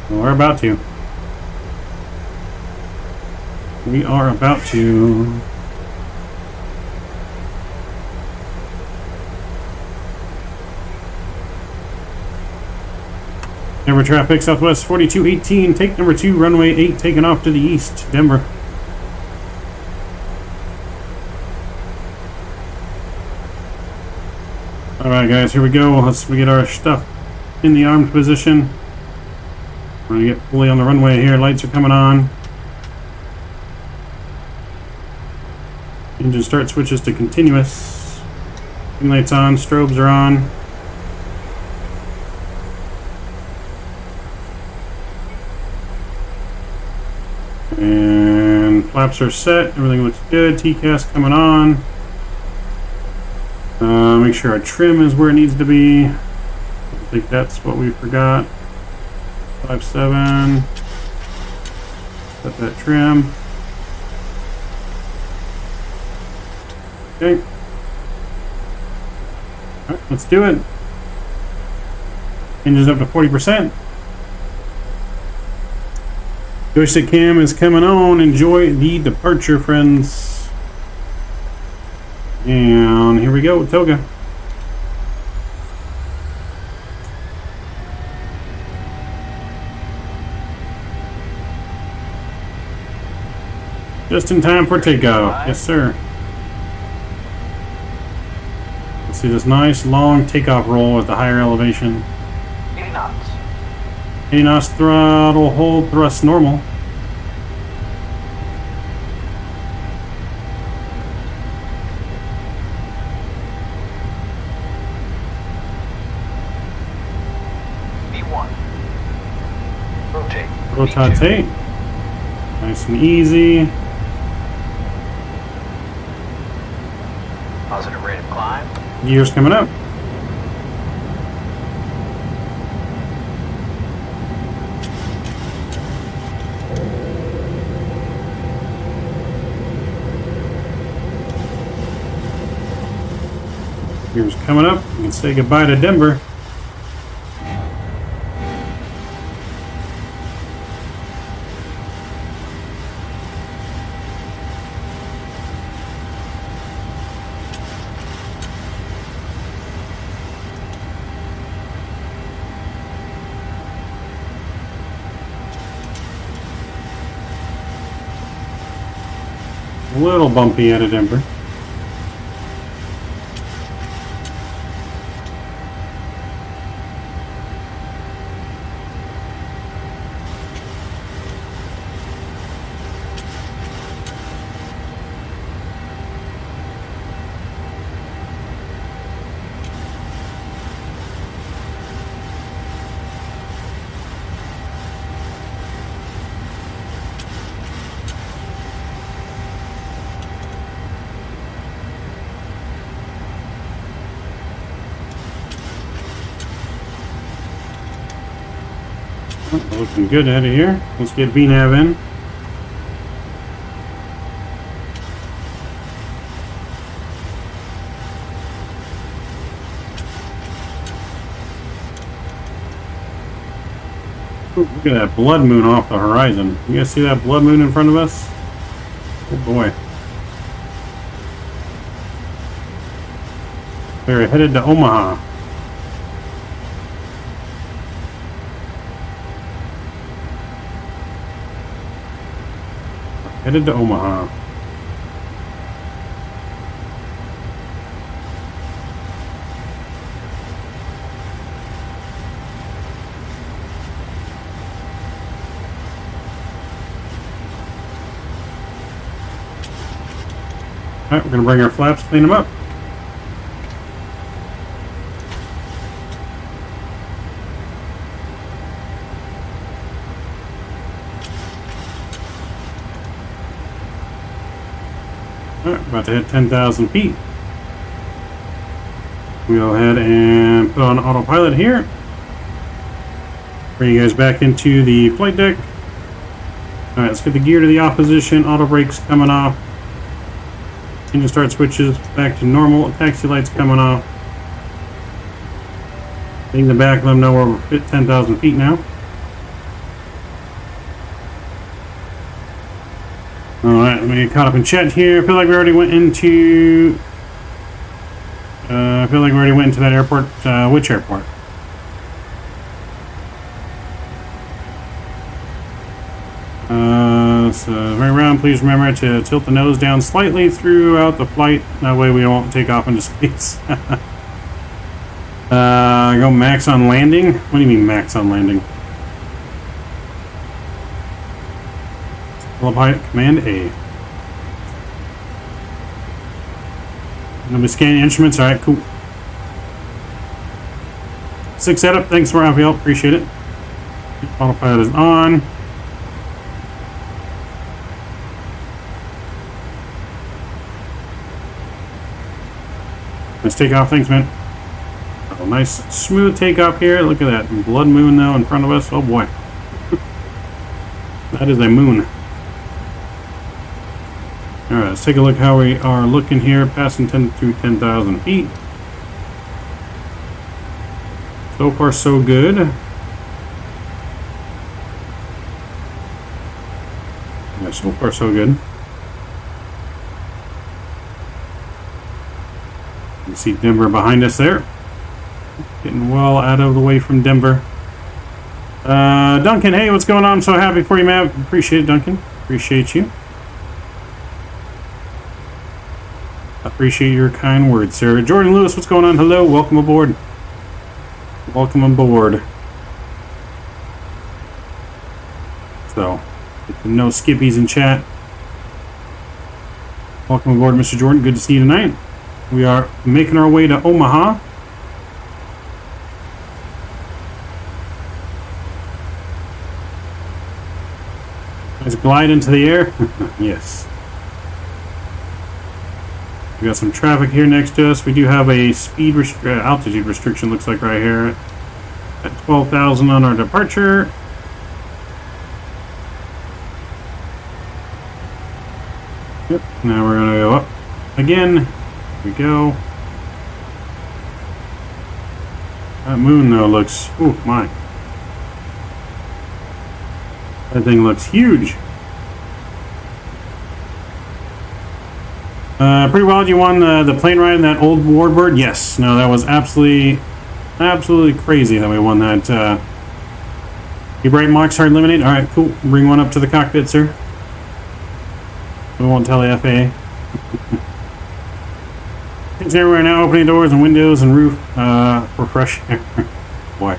we're about to. We are about to. Denver traffic, Southwest 4218, take number 2, runway 8, taking off to the east, Denver. Alright guys, here we go. Let's get our stuff in the armed position. We're going to get fully on the runway here. Lights are coming on. Engine start switches to continuous. Lights on, strobes are on. And flaps are set. Everything looks good. TCAS coming on. Make sure our trim is where it needs to be. I think that's what we forgot. 5.7. Set that trim. Okay. Alright, let's do it. Engine's up to 40%. Joystick cam is coming on. Enjoy the departure, friends. And here we go, Toga. Just in time for takeoff. Yes, sir. Let's see this nice long takeoff roll at the higher elevation. 80 knots. 80 knots throttle hold, thrust normal. V1. Rotate. Rotate. Nice and easy. Positive rate of climb. Gears coming up. Gears coming up. We can say goodbye to Denver. A little bumpy out of Denver. Looking good out of here. Let's get VNAV in. Ooh, look at that blood moon off the horizon. You guys see that blood moon in front of us? Oh boy. We're headed to Omaha. Headed to Omaha. Alright, we're going to bring our flaps, clean them up. Alright, about to hit 10,000 feet. We'll go ahead and put on autopilot here. Bring you guys back into the flight deck. Alright, let's get the gear to the off position. Auto brakes coming off. Engine start switches back to normal. Taxi lights coming off. Letting the back of them know we're at 10,000 feet now. Alright, let me get caught up in chat here. I feel like we already went into... that airport. Which airport? So very round, please remember to tilt the nose down slightly throughout the flight. That way we won't take off into space. Go max on landing? What do you mean max on landing? Pilot Command A. Gonna be scanning instruments. Alright, cool. 6 setup. Thanks for Raphael. Appreciate it. Autopilot is on. Nice takeoff. Thanks, man. Oh, nice smooth takeoff here. Look at that blood moon though in front of us. Oh boy. That is a moon. Alright, let's take a look how we are looking here, passing 10,000 feet. So far, so good. Yeah, so far, so good. You see Denver behind us there. Getting well out of the way from Denver. Duncan, hey, what's going on? I'm so happy for you, man. Appreciate it, Duncan. Appreciate you. Appreciate your kind words, sir. Jordan Lewis, what's going on? Hello, welcome aboard. Welcome aboard. So, no skippies in chat. Welcome aboard, Mr. Jordan. Good to see you tonight. We are making our way to Omaha. Let's glide into the air. Yes. We got some traffic here next to us. We do have a speed altitude restriction, looks like right here at 12,000 on our departure. Yep. Now we're gonna go up again. Here we go. That moon though looks, oh my. That thing looks huge. Pretty wild. You won the plane ride in that old Warbird? Yes. No, that was absolutely crazy that we won that. You bright marks hard eliminate. All right, cool. Bring one up to the cockpit, sir. We won't tell the FAA. Things everywhere now. Opening doors and windows and roof for fresh air. Boy.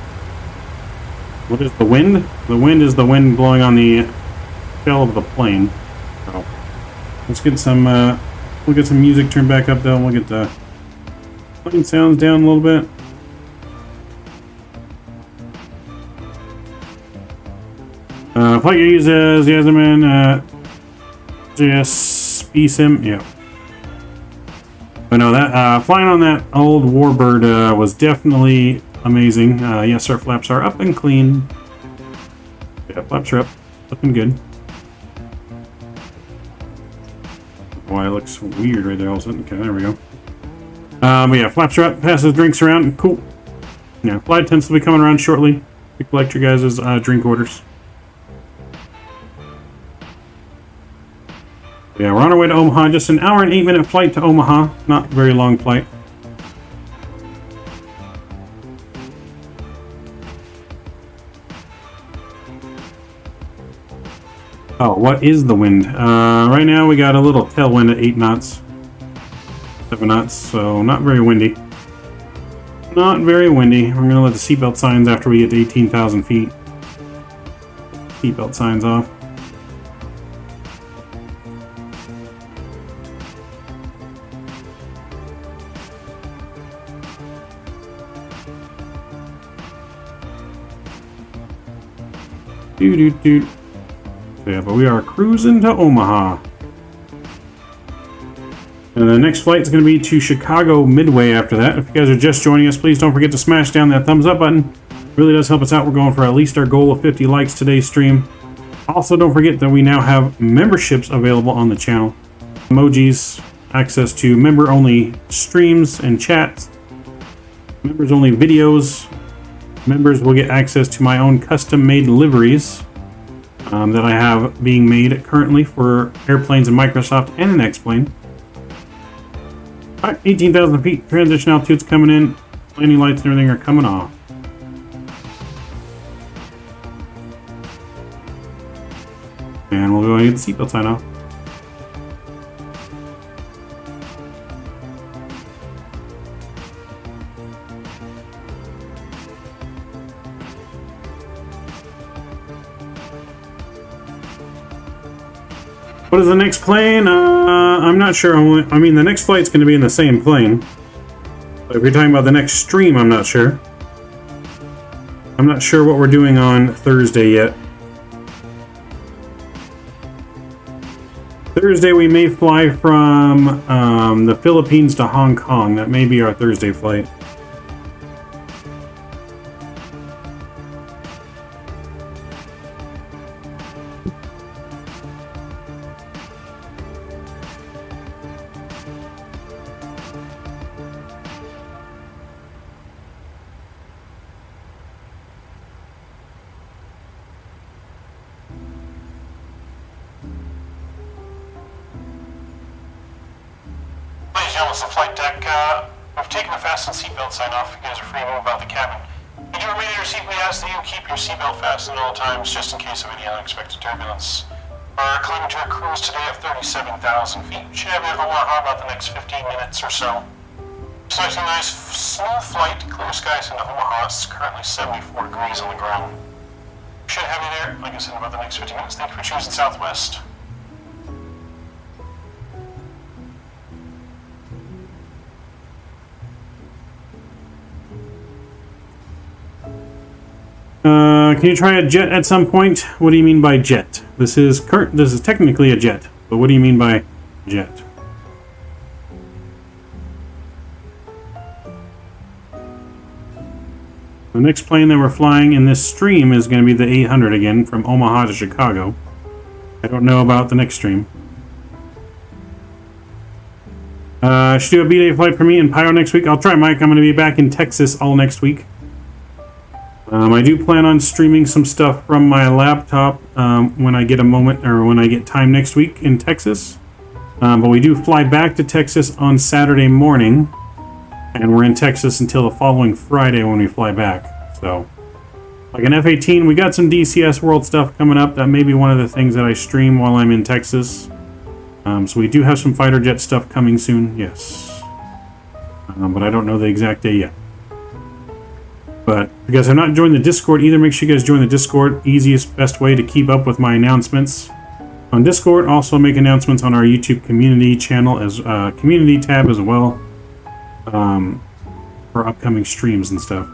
What is the wind? The wind is the wind blowing on the shell of the plane. So let's get some. We'll get some music turned back up though, and we'll get the plane sounds down a little bit. Flight uses Yasmin GSX sim, yeah. But no, that flying on that old Warbird was definitely amazing. Yes, our flaps are up and clean. Yeah, flaps are up, looking good. Why it looks weird right there all of a sudden. Okay, there we go. But yeah, flaps are up, passes drinks around, cool. Yeah, flight attendants will be coming around shortly. to collect your guys' drink orders. Yeah, we're on our way to Omaha. Just an hour and 8-minute flight to Omaha. Not a very long flight. Oh, what is the wind? Right now we got a little tailwind at 8 knots. 7 knots, so not very windy. Not very windy. We're going to let the seatbelt signs after we get to 18,000 feet. Seatbelt signs off. Doo-doo-doo. Yeah, but we are cruising to Omaha. And the next flight is going to be to Chicago Midway after that. If you guys are just joining us, please don't forget to smash down that thumbs up button. It really does help us out. We're going for at least our goal of 50 likes today's stream. Also, don't forget that we now have memberships available on the channel. Emojis, access to member-only streams and chats, members-only videos. Members will get access to my own custom-made liveries that I have being made currently for airplanes and Microsoft and an X-Plane. Alright, 18,000 feet, transition altitude's coming in, landing lights and everything are coming off. And we'll go ahead and get the seatbelt sign off. What is the next plane? I'm not sure. I mean, the next flight's going to be in the same plane. But if you're talking about the next stream, I'm not sure. I'm not sure what we're doing on Thursday yet. Thursday we may fly from the Philippines to Hong Kong. That may be our Thursday flight. It's the flight deck. We've taken the fasten seatbelt sign off. You guys are free to move about the cabin. You do remain in your seat. We ask that you keep your seatbelt fastened at all times, just in case of any unexpected turbulence. We're climbing to a cruise today of 37,000 feet. Should have you at Omaha about the next 15 minutes or so. Expecting a nice, smooth flight, clear skies into Omaha. It's currently 74 degrees on the ground. Should have you there, like I said, in about the next 15 minutes. Thank you for choosing Southwest. Can you try a jet at some point? What do you mean by jet? This is technically a jet, but what do you mean by jet? The next plane that we're flying in this stream is going to be the 800 again from Omaha to Chicago. I don't know about the next stream. Should do a B-Day flight for me in Pyro next week. I'll try, Mike. I'm going to be back in Texas all next week. I do plan on streaming some stuff from my laptop when I get a moment or when I get time next week in Texas. But we do fly back to Texas on Saturday morning, and we're in Texas until the following Friday when we fly back. So, like an F-18, we got some DCS World stuff coming up. That may be one of the things that I stream while I'm in Texas. So we do have some fighter jet stuff coming soon, yes. But I don't know the exact day yet. But if you guys have not joined the Discord either, make sure you guys join the Discord. Easiest, best way to keep up with my announcements on Discord. Also make announcements on our YouTube community channel as community tab as well for upcoming streams and stuff.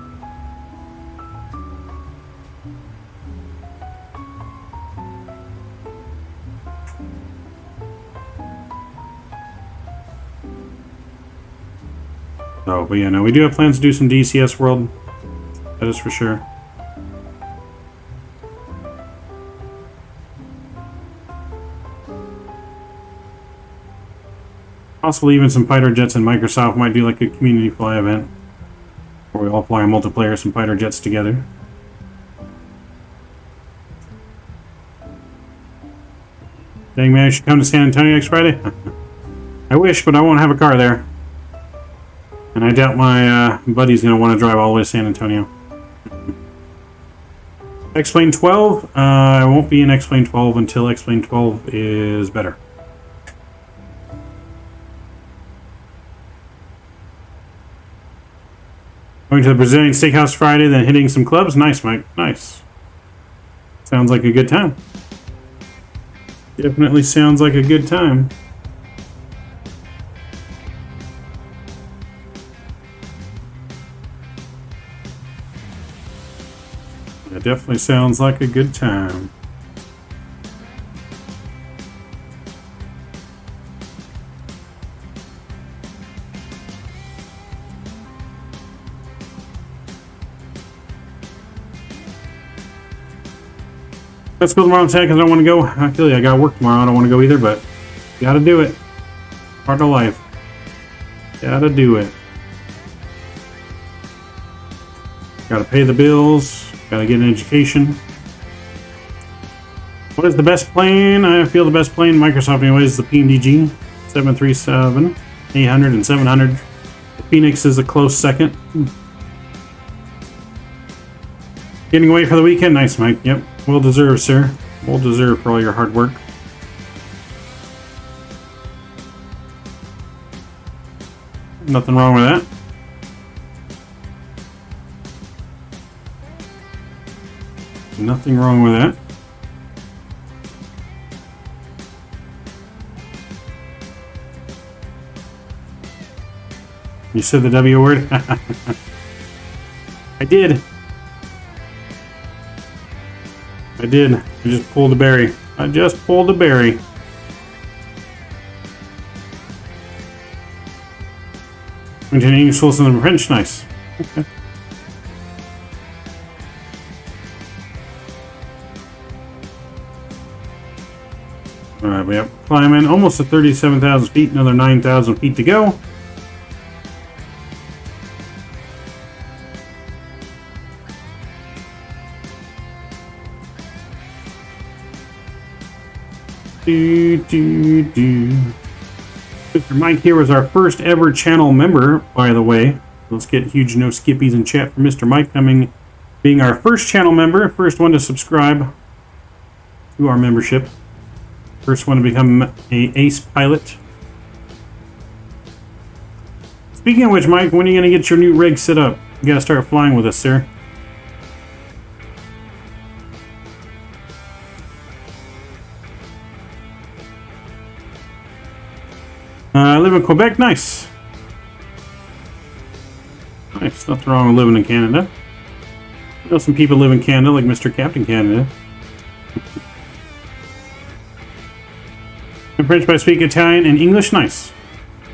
Oh, but yeah, no, we do have plans to do some DCS World. That is for sure. Possibly even some fighter jets, and Microsoft might do like a community fly event where we all fly a multiplayer, some fighter jets together. Dang man, I should come to San Antonio next Friday. I wish, but I won't have a car there. And I doubt my buddy's going to want to drive all the way to San Antonio. X-Plane 12, I won't be in X-Plane 12 until X-Plane 12 is better. Going to the Brazilian Steakhouse Friday, then hitting some clubs. Nice, Mike. Nice. Sounds like a good time. Definitely sounds like a good time. It definitely sounds like a good time. Let's go tomorrow, Tech, because I don't want to go. I feel like I got work tomorrow. I don't want to go either, but gotta do it. Part of life. Gotta do it. Gotta pay the bills. Gotta get an education. What is the best plane? I feel the best plane, Microsoft anyways, is the PMDG 737, 800, and 700. The Phoenix is a close second. Getting away for the weekend? Nice, Mike. Yep. Well deserved, sir. Well deserved for all your hard work. Nothing wrong with that. Nothing wrong with that. You said the W word? I did. I did. I just pulled a berry. I just pulled a berry. Continue English, Wilson, and French. Nice. Okay. Alright, we have climbing almost to 37,000 feet. Another 9,000 feet to go. Mr. Mike here was our first ever channel member, by the way. Let's get huge no skippies in chat for Mr. Mike being our first channel member, first one to subscribe to our membership, first one to become a ace pilot. Speaking of which, Mike, when are you going to get your new rig set up? You got to start flying with us, sir. I live in Quebec. Nice. Nice. Nothing wrong with living in Canada. I know some people live in Canada, like Mr. Captain Canada. In French, but I speak Italian and English. Nice.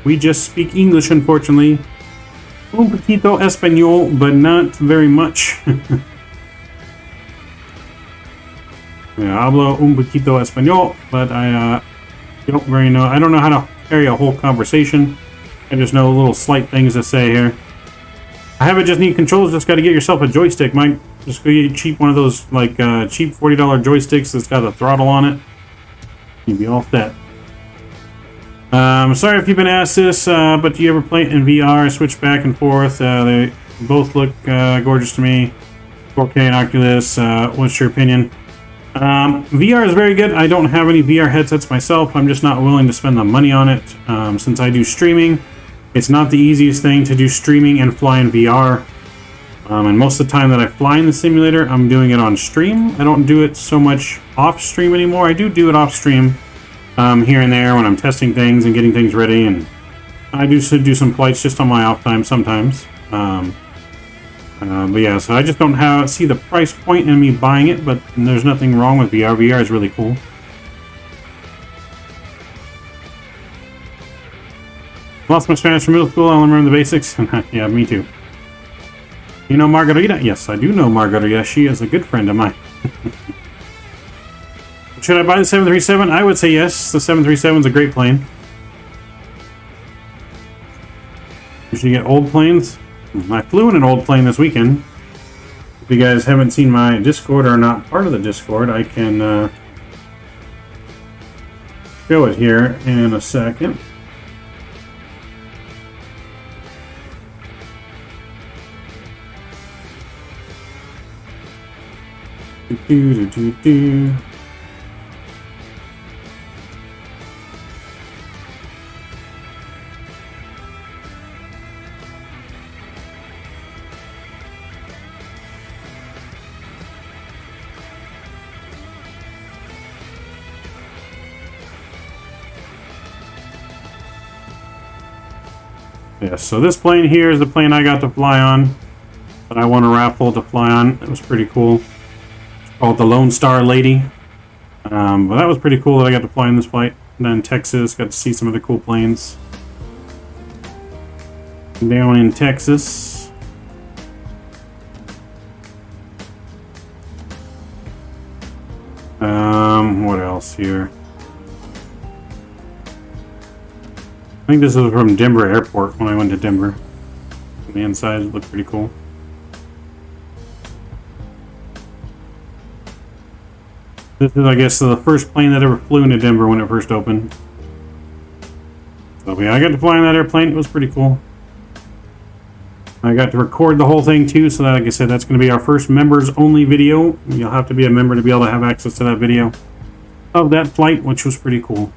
We just speak English, unfortunately. Un poquito español, but not very much. Hablo un poquito español, but I don't very know. I don't know how to carry a whole conversation. I just know little slight things to say here. I haven't just need controls. Just got to get yourself a joystick, Mike. Just go get cheap one of those like cheap $40 joysticks that's got a throttle on it. You'll be all set. Sorry if you've been asked this, but do you ever play in VR? Switch back and forth. They both look gorgeous to me. 4K and Oculus. What's your opinion? VR is very good. I don't have any VR headsets myself. I'm just not willing to spend the money on it. Since I do streaming, it's not the easiest thing to do streaming and fly in VR. And most of the time that I fly in the simulator, I'm doing it on stream. I don't do it so much off stream anymore. I do it off stream here and there when I'm testing things and getting things ready. And I do some flights just on my off time sometimes. But yeah, so I just don't see the price point in me buying it, but there's nothing wrong with VR. VR is really cool. Lost my Spanish from middle school. I only remember the basics. Yeah, me too. You know Margarita? Yes, I do know Margarita. She is a good friend of mine. Should I buy the 737? I would say yes. The 737 is a great plane. You should get old planes. I flew in an old plane this weekend. If you guys haven't seen my Discord or are not part of the Discord, I can show it here in a second. Do. Yeah, so this plane here is the plane I got to fly on, that I won a raffle to fly on. It was pretty cool. It's called the Lone Star Lady. But that was pretty cool that I got to fly in this flight. And then Texas, got to see some of the cool planes. Down in Texas. What else here? I think this is from Denver Airport when I went to Denver. On the inside, it looked pretty cool. This is, I guess, the first plane that ever flew into Denver when it first opened. So yeah, I got to fly in that airplane. It was pretty cool. I got to record the whole thing too, so that, like I said, that's going to be our first members-only video. You'll have to be a member to be able to have access to that video of that flight, which was pretty cool.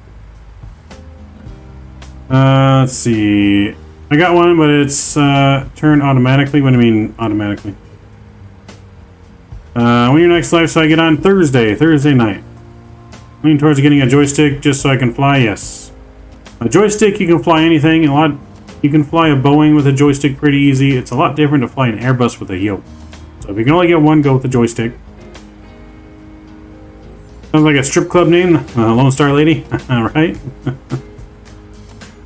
Let's see. I got one, but it's turned automatically. What do you mean automatically? When your next live, so I get on Thursday night. Leaning towards getting a joystick just so I can fly. Yes, a joystick, you can fly anything. You can fly a Boeing with a joystick pretty easy. It's a lot different to fly an Airbus with a yoke. So if you can only get one, go with the joystick. Sounds like a strip club name, Lone Star Lady, right?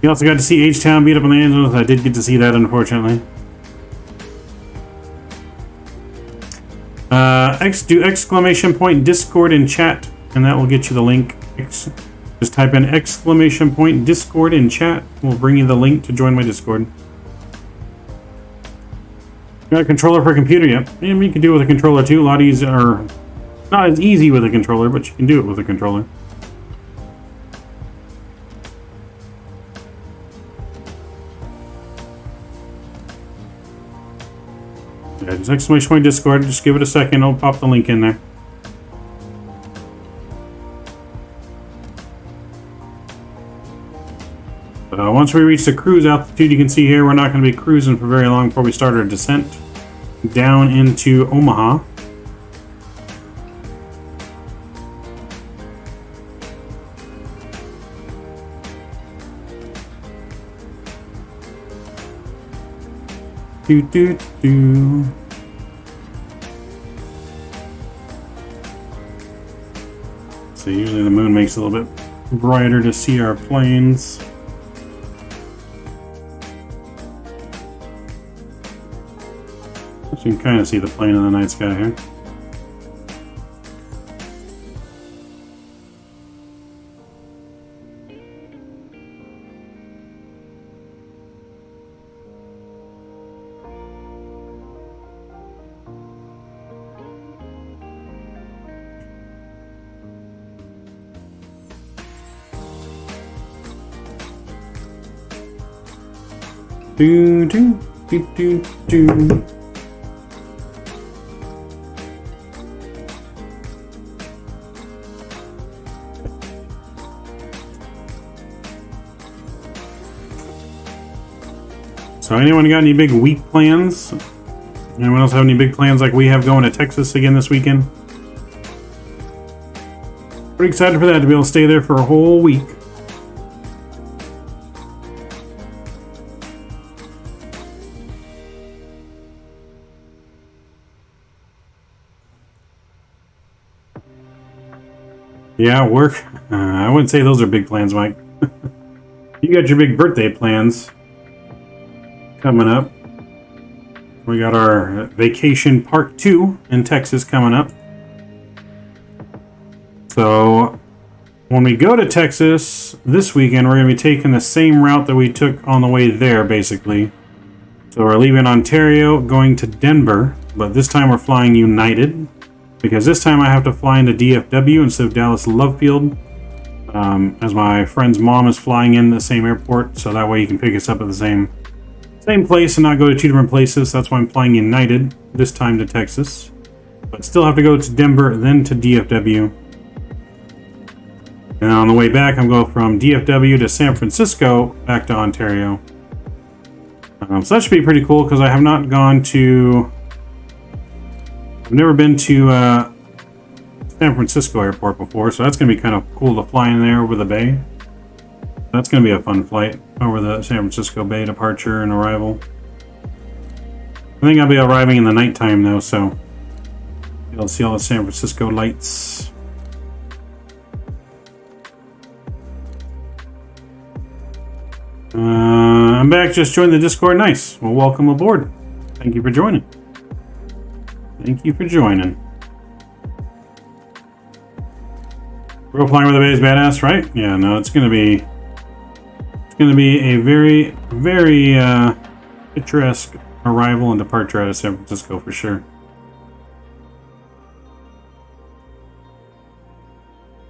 You also got to see H-Town beat up on the Angels. I did get to see that, unfortunately. Do exclamation point Discord in chat, and that will get you the link. Just type in exclamation point Discord in chat. We'll bring you the link to join my Discord. Got a controller for a computer yet? Yeah, you can do it with a controller too. A lot easier, or not as easy with a controller, but you can do it with a controller. Yeah, just exclamation point Discord. Just give it a second. I'll pop the link in there. Once we reach the cruise altitude, you can see here we're not going to be cruising for very long before we start our descent down into Omaha. So usually the moon makes it a little bit brighter to see our planes. You can kind of see the plane in the night sky here. Do do do do do. So anyone got any big week plans? Anyone else have any big plans like we have going to Texas again this weekend? Pretty excited for that, to be able to stay there for a whole week. Yeah, work. I wouldn't say those are big plans, Mike. You got your big birthday plans coming up. We got our vacation part 2 in Texas coming up. So when we go to Texas this weekend, we're going to be taking the same route that we took on the way there, basically. So we're leaving Ontario, going to Denver, but this time we're flying United, because this time I have to fly into DFW instead of Dallas Love Field. as my friend's mom is flying in the same airport, so that way you can pick us up at the same place and not go to 2 different places. That's why I'm flying United this time to Texas, but still have to go to Denver, then to DFW. And on the way back, I'm going from DFW to San Francisco, back to Ontario. So that should be pretty cool, because I have not gone to... I've never been to San Francisco airport before, so that's going to be kind of cool to fly in there over the bay. That's going to be a fun flight over the San Francisco Bay departure and arrival. I think I'll be arriving in the nighttime, though, so you'll see all the San Francisco lights. I'm back. Just joined the Discord. Nice. Well, welcome aboard. Thank you for joining. Thank you for joining. Bro, flying with the bay is badass, right? Yeah, no, it's gonna be a very, very picturesque arrival and departure out of San Francisco for sure.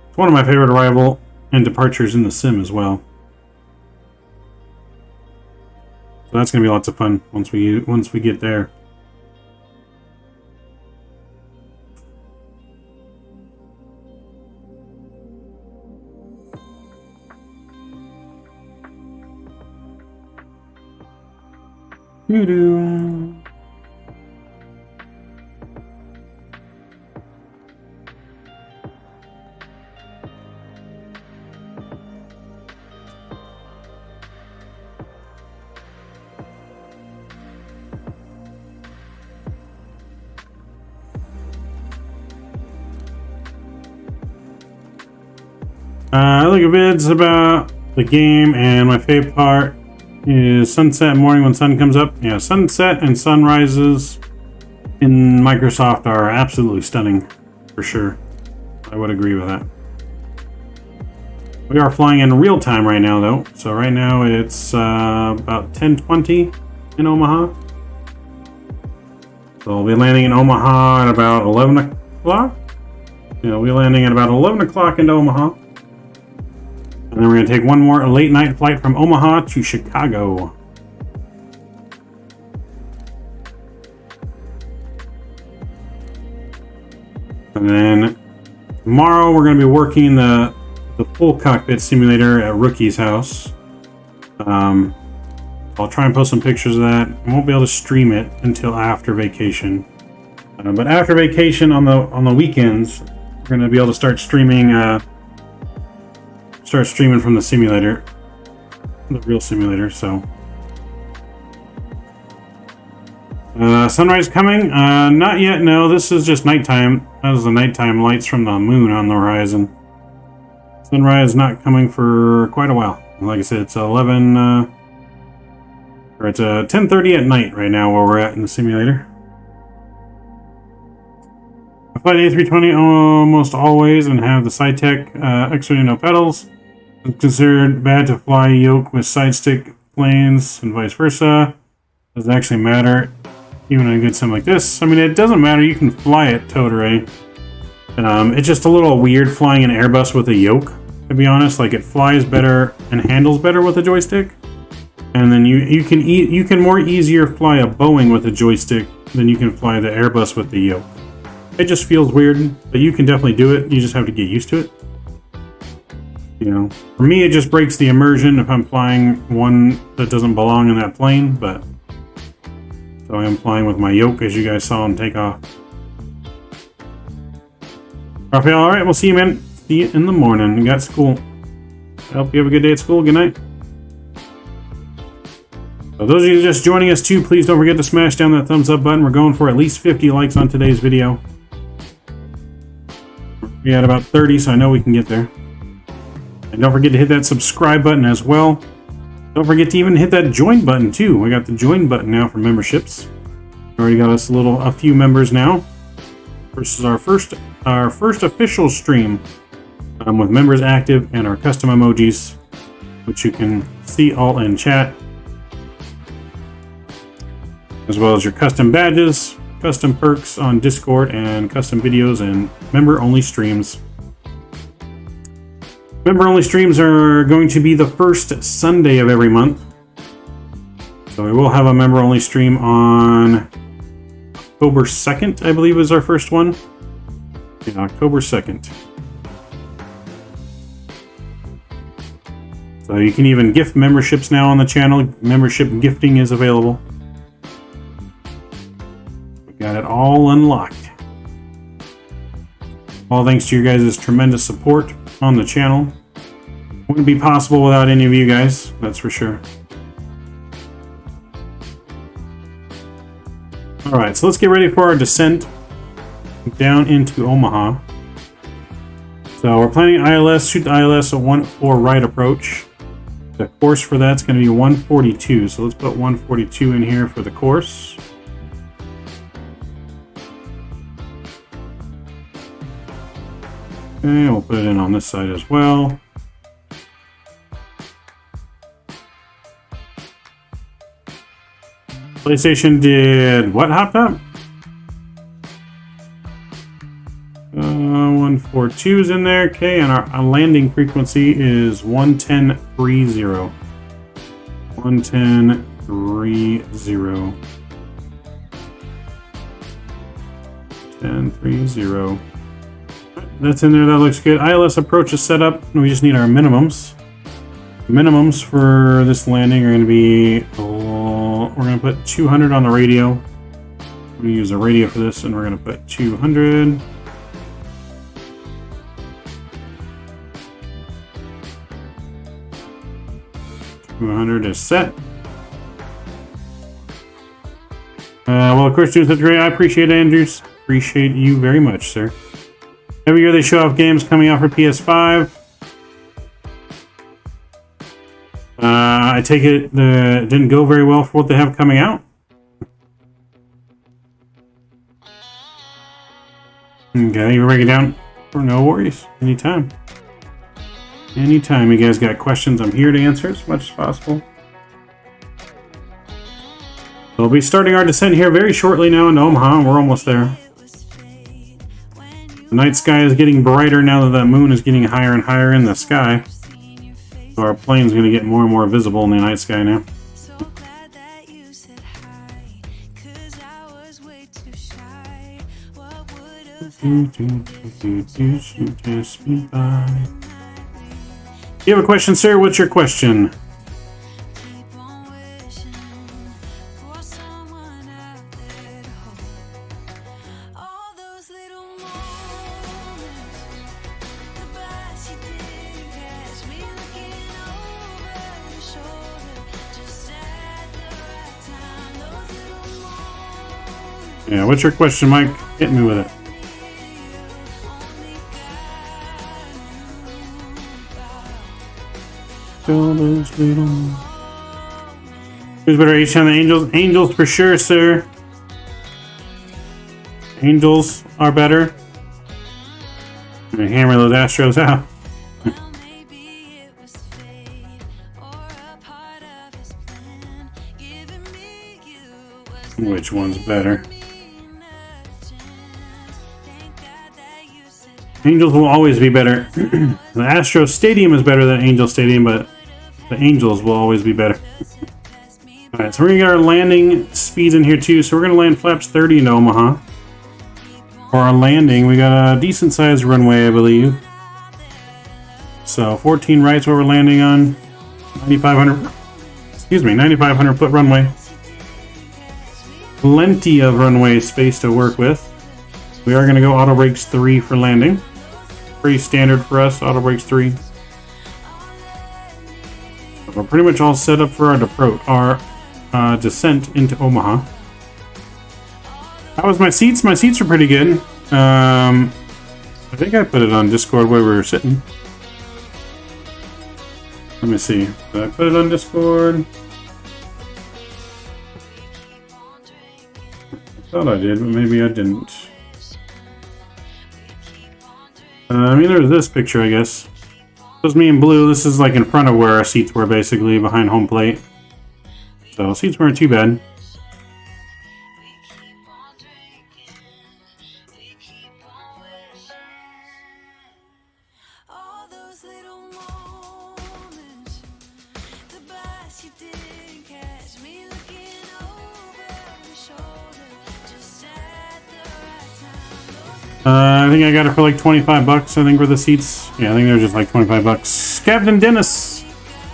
It's one of my favorite arrival and departures in the sim as well. So that's gonna be lots of fun once we get there. Doo-doo. I look at vids about the game, and my favorite part is sunset and morning when sun comes up. Yeah, sunset and sunrises in Microsoft are absolutely stunning, for sure. I would agree with that. We are flying in real time right now, though. So right now it's about 10:20 in Omaha. So we'll be landing in Omaha at about 11 o'clock. Yeah, we'll be landing at about 11 o'clock into Omaha. And then we're going to take one more late night flight from Omaha to Chicago. And then tomorrow we're going to be working the full cockpit simulator at Rookie's house. I'll try and post some pictures of that. I won't be able to stream it until after vacation. But after vacation on the weekends, we're going to be able to start streaming from the simulator, the real simulator. So sunrise coming? Not yet. No, this is just nighttime. That is the nighttime lights from the moon on the horizon. Sunrise not coming for quite a while. Like I said, it's 10:30 at night right now where we're at in the simulator. I fly the A320 almost always and have the SciTech X-ray no pedals. It's considered bad to fly yoke with side stick planes and vice versa. Doesn't actually matter, even in a good sim like this. I mean, it doesn't matter. You can fly it towed array. It's just a little weird flying an Airbus with a yoke, to be honest. Like, it flies better and handles better with a joystick. And then you can more easier fly a Boeing with a joystick than you can fly the Airbus with the yoke. It just feels weird, but you can definitely do it. You just have to get used to it. You know, for me, it just breaks the immersion if I'm flying one that doesn't belong in that plane, but so I am flying with my yoke, as you guys saw on takeoff. Raphael, all right, we'll see you, man. See you in the morning. You got school. I hope you have a good day at school. Good night. So those of you just joining us too, please don't forget to smash down that thumbs up button. We're going for at least 50 likes on today's video. We had about 30, so I know we can get there. And don't forget to hit that subscribe button as well. Don't forget to even hit that join button too. We got the join button now for memberships. We already got us a few members now. This is our first official stream with members active and our custom emojis, which you can see all in chat, as well as your custom badges, custom perks on Discord, and custom videos and member-only streams. Member-only streams are going to be the first Sunday of every month. So we will have a member-only stream on October 2nd, I believe is our first one. Yeah, October 2nd. So you can even gift memberships now on the channel. Membership gifting is available. We got it all unlocked. All thanks to your guys' tremendous support on the channel. Wouldn't be possible without any of you guys, that's for sure. Alright, so let's get ready for our descent down into Omaha. So we're planning ILS, shoot the ILS at 1-4 right approach. The course for that's going to be 142, so let's put 142 in here for the course. Okay, we'll put it in on this side as well. PlayStation did what, Hop Top? 142 is in there, okay, and our landing frequency is 110.30. 110.30. 10.30. That's in there, that looks good. ILS approach is set up, and we just need our minimums. Minimums for this landing are going to be, we're going to put 200 on the radio. We're going to use a radio for this, and we're going to put 200. $200 is set. Well, of course, doing such great. I appreciate it, Andrews. Appreciate you very much, sir. Every year they show off games coming out for PS5. I take it didn't go very well for what they have coming out. Okay, you break it down. No worries. Anytime. Anytime you guys got questions, I'm here to answer as much as possible. We'll be starting our descent here very shortly now into Omaha. We're almost there. The night sky is getting brighter now that the moon is getting higher and higher in the sky. So our plane's going to get more and more visible in the night sky now. You have a question, sir? What's your question? Yeah, what's your question, Mike? Hit me with it. Who's better, H on the Angels? Angels for sure, sir. Angels are better. I'm gonna hammer those Astros out. Which one's better? Angels will always be better. The Astros Stadium is better than Angel Stadium, but the Angels will always be better. Alright, so we're going to get our landing speeds in here too. So we're going to land flaps 30 into Omaha. For our landing, we got a decent sized runway, I believe. So 14 right's what we're landing on. 9,500 foot runway. Plenty of runway space to work with. We are going to go auto brakes 3 for landing. Pretty standard for us, auto brakes 3. We're pretty much all set up for our descent into Omaha. How was my seats? My seats are pretty good. I think I put it on Discord where we were sitting. Let me see. Did I put it on Discord? I thought I did, but maybe I didn't. I mean, there's this picture, I guess. This is me in blue. This is like in front of where our seats were, basically, behind home plate. So, seats weren't too bad. I think I got it for like 25 bucks, I think, for the seats. Yeah, I think they're just like 25 bucks. Captain Dennis!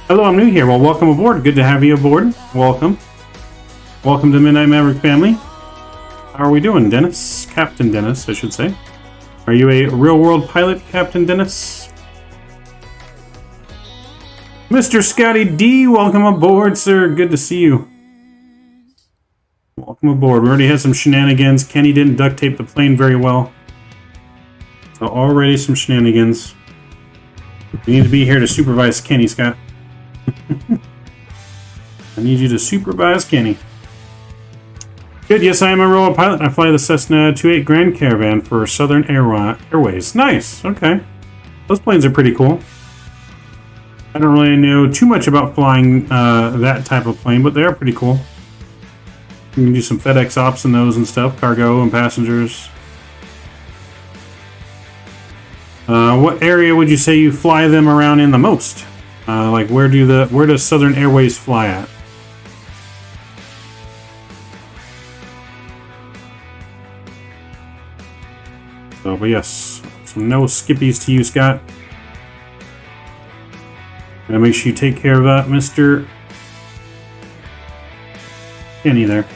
Hello, I'm new here. Well, welcome aboard. Good to have you aboard. Welcome. Welcome to Midnight Maverick family. How are we doing, Dennis? Captain Dennis, I should say. Are you a real-world pilot, Captain Dennis? Mr. Scotty D, welcome aboard, sir. Good to see you. Welcome aboard. We already had some shenanigans. Kenny didn't duct tape the plane very well. So already some shenanigans. You need to be here to supervise Kenny, Scott. I need you to supervise Kenny. Good, yes, I am a robot pilot. I fly the Cessna 28 Grand Caravan for Southern Airways. Nice, okay. Those planes are pretty cool. I don't really know too much about flying that type of plane, but they are pretty cool. You can do some FedEx ops in those and stuff, cargo and passengers. What area would you say you fly them around in the most? Like where does Southern Airways fly at? So, but yes, some no skippies to you, Scott. Gotta make sure you take care of that, Mr. Kenny there.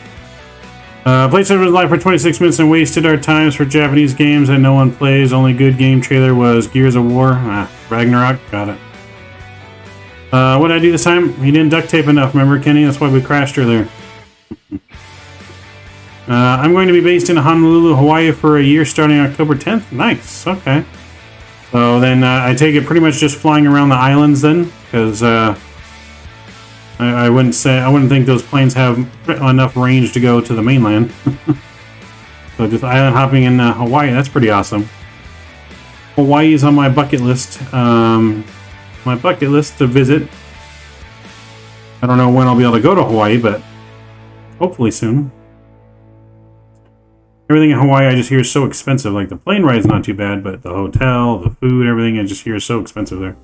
Played Server's Live for 26 minutes and wasted our times for Japanese games that no one plays. Only good game trailer was Gears of War. Ragnarok. Got it. What did I do this time? He didn't duct tape enough, remember, Kenny? That's why we crashed earlier. I'm going to be based in Honolulu, Hawaii for a year starting October 10th. Nice. Okay. So then I take it pretty much just flying around the islands then, because I wouldn't think those planes have enough range to go to the mainland. So just island hopping in Hawaii, that's pretty awesome. Hawaii is on my bucket list. My bucket list to visit. I don't know when I'll be able to go to Hawaii, but hopefully soon. Everything in Hawaii I just hear is so expensive. Like the plane ride's not too bad, but the hotel, the food, everything I just hear is so expensive there.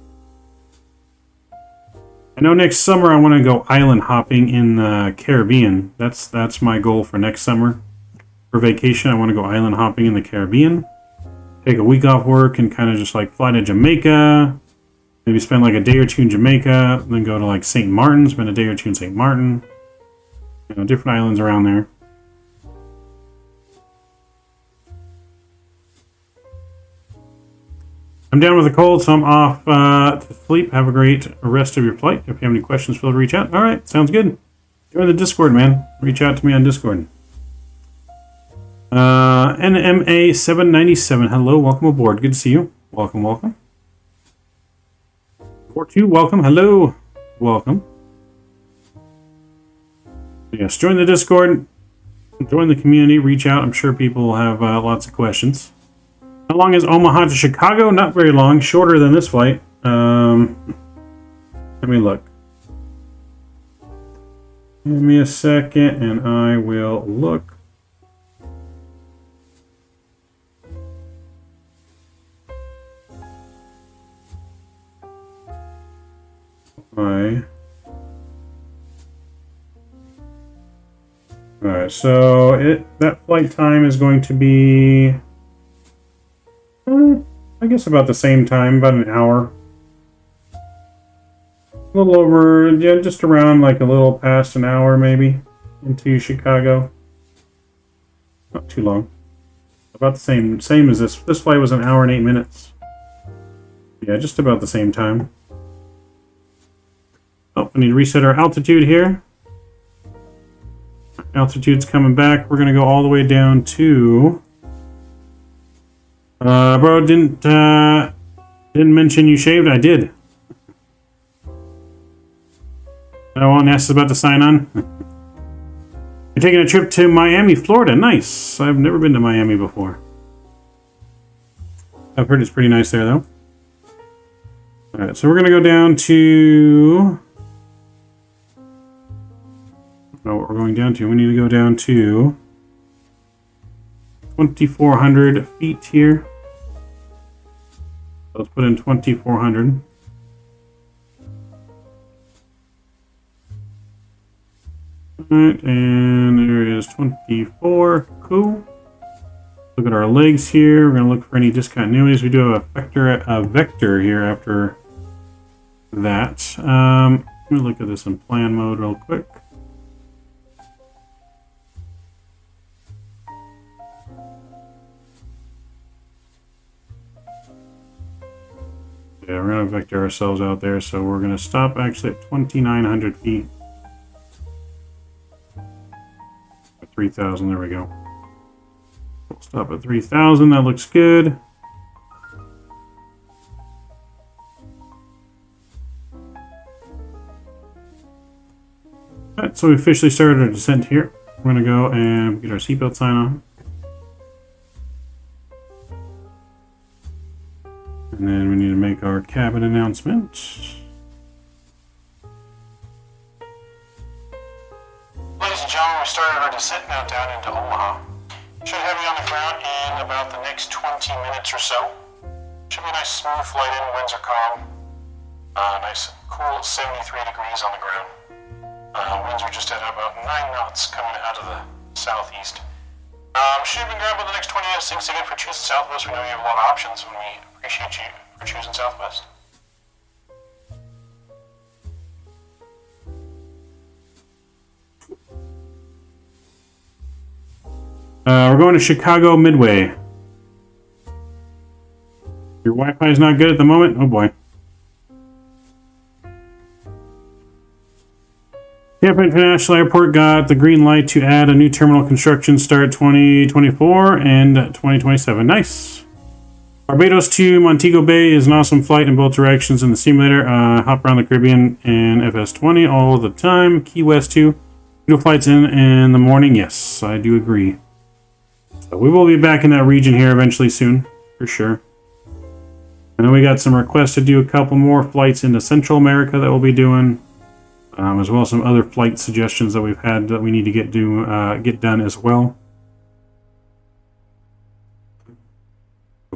I know next summer I want to go island hopping in the Caribbean. That's my goal for next summer. For vacation, I want to go island hopping in the Caribbean. Take a week off work and kind of just like fly to Jamaica. Maybe spend like a day or two in Jamaica. Then go to like St. Martin, spend a day or two in St. Martin. You know, different islands around there. I'm down with a cold, so I'm off to sleep. Have a great rest of your flight. If you have any questions, feel free to reach out. All right, sounds good. Join the Discord, man. Reach out to me on Discord. NMA797. Hello, welcome aboard. Good to see you. Welcome, welcome. 42, welcome. Hello, welcome. Yes, join the Discord. Join the community. Reach out. I'm sure people will have lots of questions. How long is Omaha to Chicago? Not very long. Shorter than this flight. Let me look. Give me a second and I will look. Alright, so that flight time is going to be... I guess about the same time, about an hour. A little over, yeah, just around like a little past an hour maybe into Chicago. Not too long. About the same as this. This flight was an hour and 8 minutes. Yeah, just about the same time. Oh, we need to reset our altitude here. Altitude's coming back. We're gonna go all the way down to... bro, didn't mention you shaved? I did. No one asked about to sign on. You're taking a trip to Miami, Florida. Nice. I've never been to Miami before. I've heard it's pretty nice there, though. Alright, so we're going to go down to... I don't know what we're going down to. We need to go down to 2,400 feet here. Let's put in 2,400. Alright, and there is 24. Cool. Look at our legs here. We're going to look for any discontinuities. We do have a vector here after that. Let me look at this in plan mode real quick. Yeah, we're going to vector ourselves out there, so we're going to stop actually at 2,900 feet. 3,000, there we go. We'll stop at 3,000, that looks good. Alright, so we officially started our descent here. We're going to go and get our seatbelt sign on. And then we need to make our cabin announcement. Ladies and gentlemen, we started our descent now down into Omaha. Should have you on the ground in about the next 20 minutes or so. Should be a nice smooth flight in, winds are calm. Nice cool 73 degrees on the ground. Winds are just at about 9 knots coming out of the southeast. Should have been grabbed with the next 20 minutes. Thanks again for choosing Southwest. We know you have a lot of options, and we appreciate you for choosing Southwest. We're going to Chicago Midway. Your Wi-Fi is not good at the moment? Oh boy. Tampa International Airport got the green light to add a new terminal construction start 2024 and 2027. Nice. Barbados to Montego Bay is an awesome flight in both directions in the simulator. Hop around the Caribbean and FS20 all the time. Key West too. New flights in the morning. Yes, I do agree. So we will be back in that region here eventually soon, for sure. I know we got some requests to do a couple more flights into Central America that we'll be doing. As well as some other flight suggestions that we've had that we need to get done as well.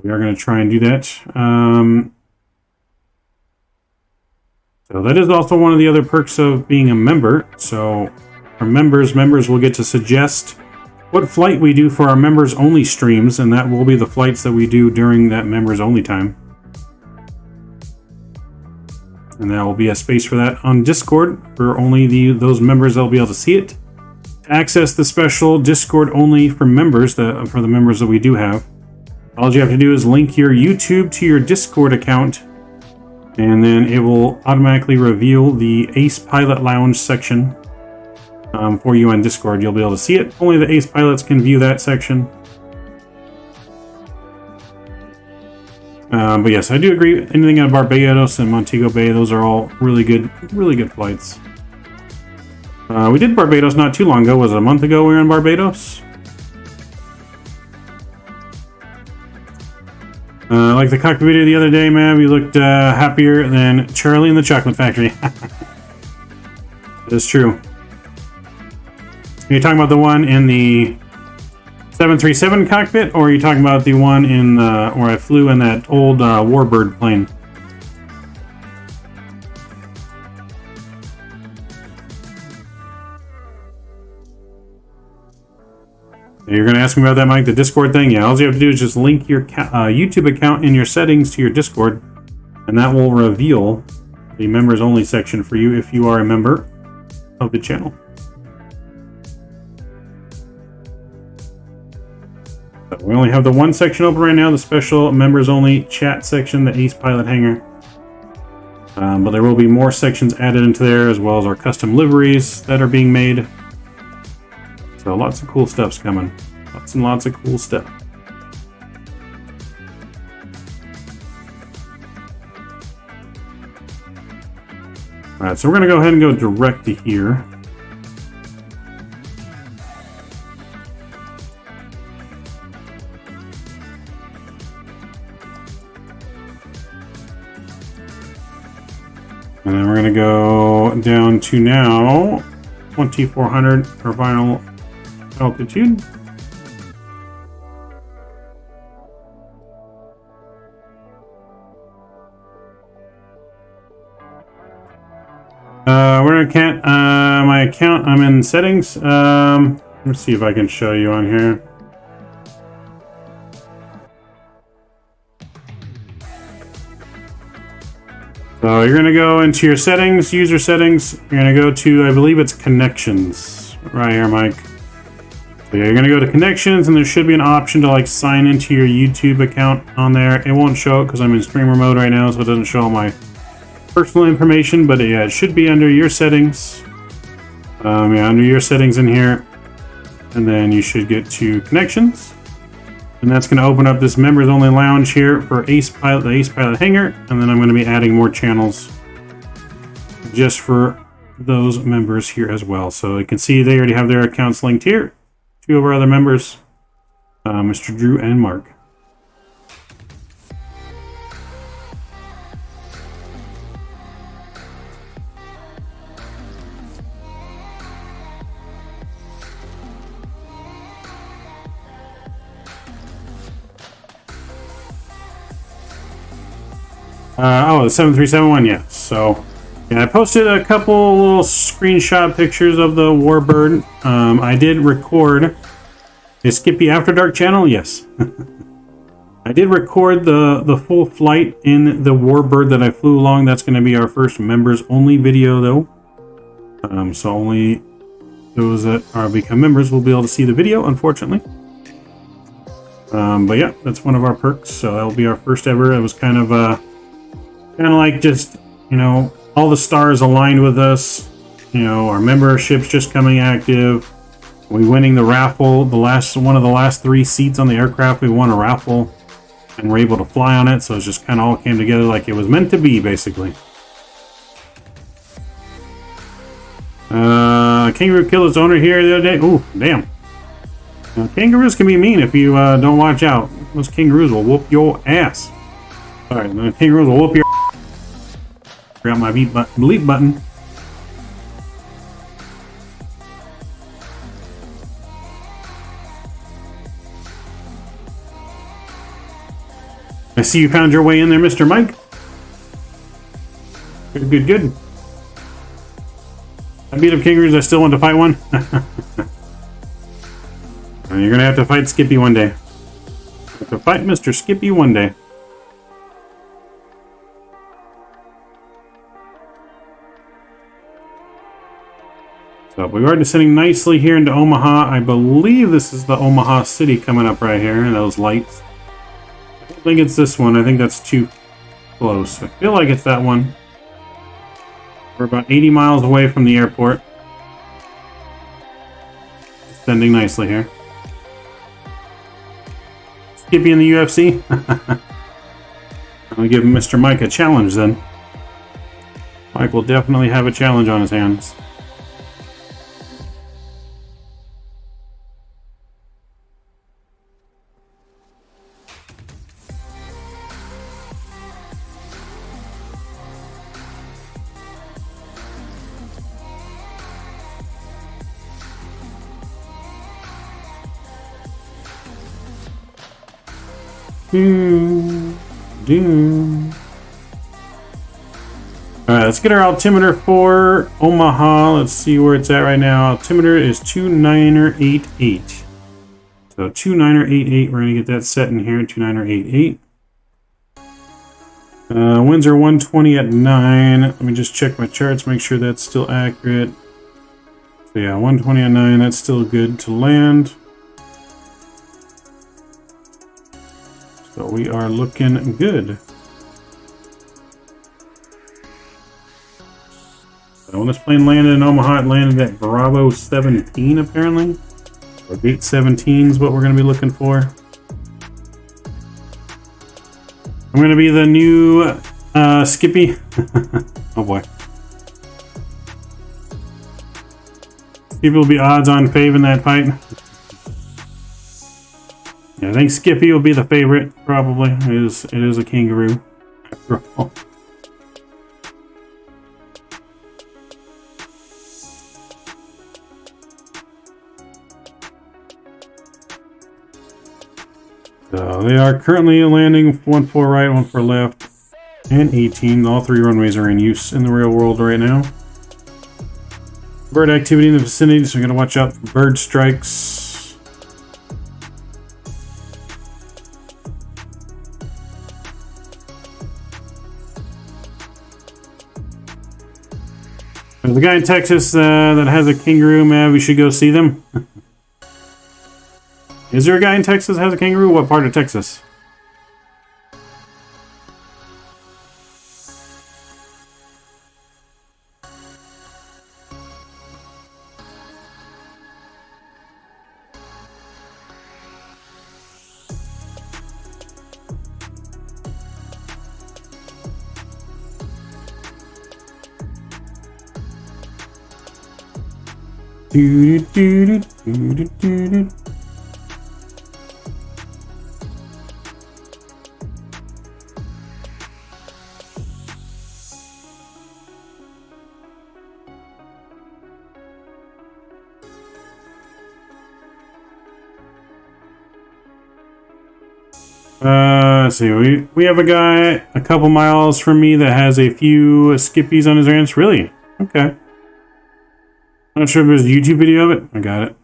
We are going to try and do that. So that is also one of the other perks of being a member. So our members will get to suggest what flight we do for our members only streams, and that will be the flights that we do during that members only time. And there will be a space for that on Discord for only those members that will be able to see it. To access the special Discord only for members, for the members that we do have, all you have to do is link your YouTube to your Discord account, and then it will automatically reveal the Ace Pilot Lounge section for you on Discord. You'll be able to see it. Only the Ace Pilots can view that section. But yes, I do agree. Anything out of Barbados and Montego Bay, those are all really good flights. We did Barbados not too long ago. Was it a month ago we were in Barbados? Like the cockpit video the other day, man, we looked happier than Charlie in the Chocolate Factory. It's true. Are you talking about the one in the 737 cockpit, or are you talking about the one in where I flew in that old Warbird plane? You're going to ask me about that, Mike, the Discord thing? Yeah, all you have to do is just link your YouTube account in your settings to your Discord, and that will reveal the members only section for you if you are a member of the channel. We only have the one section open right now, the special members only chat section, the Ace Pilot Hangar. But there will be more sections added into there, as well as our custom liveries that are being made. So lots of cool stuff's coming. Lots and lots of cool stuff. Alright, so we're going to go ahead and go direct to here. And then we're going to go down to now 2,400 for final altitude. We're going to my account. I'm in settings. Let's see if I can show you on here. So you're going to go into your settings, user settings. You're going to go to, I believe it's connections. Right here, Mike. So yeah, you're going to go to connections, and there should be an option to like sign into your YouTube account on there. It won't show it because I'm in streamer mode right now, so it doesn't show all my personal information. But yeah, it should be under your settings. Yeah, under your settings in here. And then you should get to connections. And that's going to open up this members only lounge here for Ace Pilot, the Ace Pilot hangar. And then I'm going to be adding more channels just for those members here as well. So you can see they already have their accounts linked here. Two of our other members, Mr. Drew and Mark. Oh, the 7371, yeah. So, yeah, I posted a couple little screenshot pictures of the Warbird. I did record a Skippy After Dark channel, yes. I did record the full flight in the Warbird that I flew along. That's going to be our first members only video, though. So only those that are become members will be able to see the video, unfortunately. But yeah, that's one of our perks. So that'll be our first ever. It was kind of like just, you know, all the stars aligned with us. You know, our membership's just coming active. We winning the raffle, one of the last 3 seats on the aircraft. We won a raffle and were able to fly on it. So it just kind of all came together like it was meant to be, basically. Kangaroo killed its owner here the other day. Ooh, damn. Kangaroos can be mean if you don't watch out. Those kangaroos will whoop your ass. Alright, the kangaroos will whoop your ass. Grab my delete button. I see you found your way in there, Mr. Mike. Good, good, good. I beat up kangaroos. I still want to fight one. You're gonna have to fight Skippy one day. Have to fight Mr. Skippy one day. So we are descending nicely here into Omaha. I believe this is the Omaha city coming up right here, and those lights. I don't think it's this one. I think that's too close. I feel like it's that one. We're about 80 miles away from the airport. Descending nicely here. Skippy in the UFC. I'm gonna give Mr. Mike a challenge then. Mike will definitely have a challenge on his hands. Alright, let's get our altimeter for Omaha. Let's see where it's at right now. Altimeter is 2988. So 2988, we're going to get that set in here, 2988. Winds are 120 at 9. Let me just check my charts, make sure that's still accurate. So yeah, 120 at 9, that's still good to land. So we are looking good. So when this plane landed in Omaha, it landed at Bravo 17 apparently. Or Gate 17 is what we're going to be looking for. I'm going to be the new Skippy. Oh boy. Skippy will be odds on fave in that fight. Yeah, I think Skippy will be the favorite, probably. It is a kangaroo, after all. So they are currently landing 1-4 right, 1-4 left, and 18. All 3 runways are in use in the real world right now. Bird activity in the vicinity, so we're going to watch out for bird strikes. There's a guy in Texas that has a kangaroo. Man, we should go see them. Is there a guy in Texas that has a kangaroo? What part of Texas? Do do do do do do do. Let's see. We have a guy a couple miles from me that has a few skippies on his ranch. Really? Okay. Not sure if there's a YouTube video of it. I got it.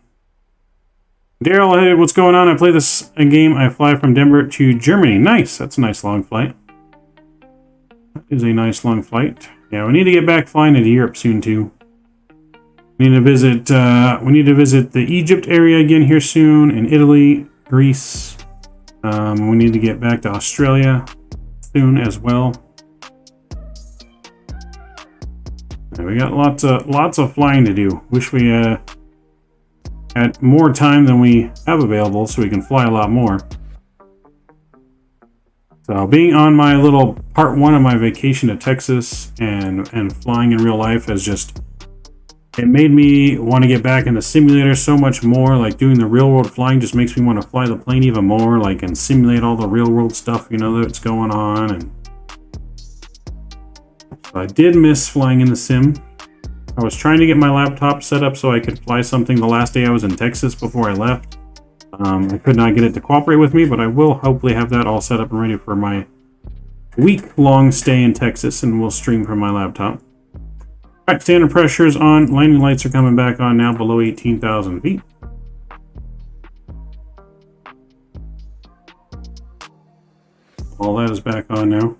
Daryl, hey, what's going on? I play this game. I fly from Denver to Germany. Nice. That's a nice long flight. That is a nice long flight. Yeah, we need to get back flying into Europe soon too. We need to visit. We need to visit the Egypt area again here soon, and Italy, Greece. We need to get back to Australia soon as well. And we got lots of flying to do. Wish we had more time than we have available so we can fly a lot more. So being on my little part 1 of my vacation to Texas and flying in real life has just, it made me want to get back in the simulator so much more. Like doing the real world flying just makes me want to fly the plane even more, like, and simulate all the real world stuff, you know, that's going on. And so I did miss flying in the sim. I was trying to get my laptop set up so I could fly something the last day I was in Texas before I left. I could not get it to cooperate with me, but I will hopefully have that all set up and ready for my week-long stay in Texas, and we'll stream from my laptop. Alright, standard pressures on. Landing lights are coming back on now below 18,000 feet. All that is back on now.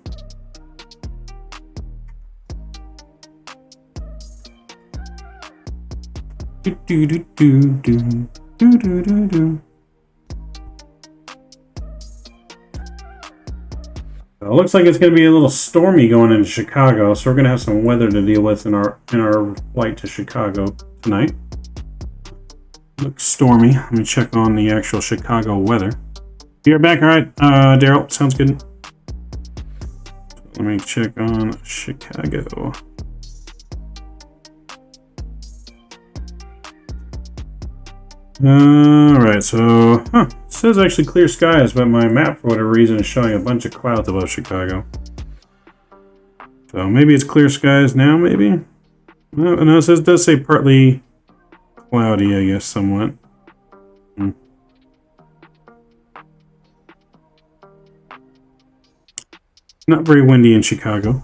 Do do do do do do do do do. So it looks like it's going to be a little stormy going into Chicago, so we're going to have some weather to deal with in our flight to Chicago tonight. Looks stormy. Let me check on the actual Chicago weather. You're back, all right, Daryl. Sounds good. Let me check on Chicago. Alright, so, it says actually clear skies, but my map, for whatever reason, is showing a bunch of clouds above Chicago. So maybe it's clear skies now, maybe? No, it does say partly cloudy, I guess, somewhat. Not very windy in Chicago.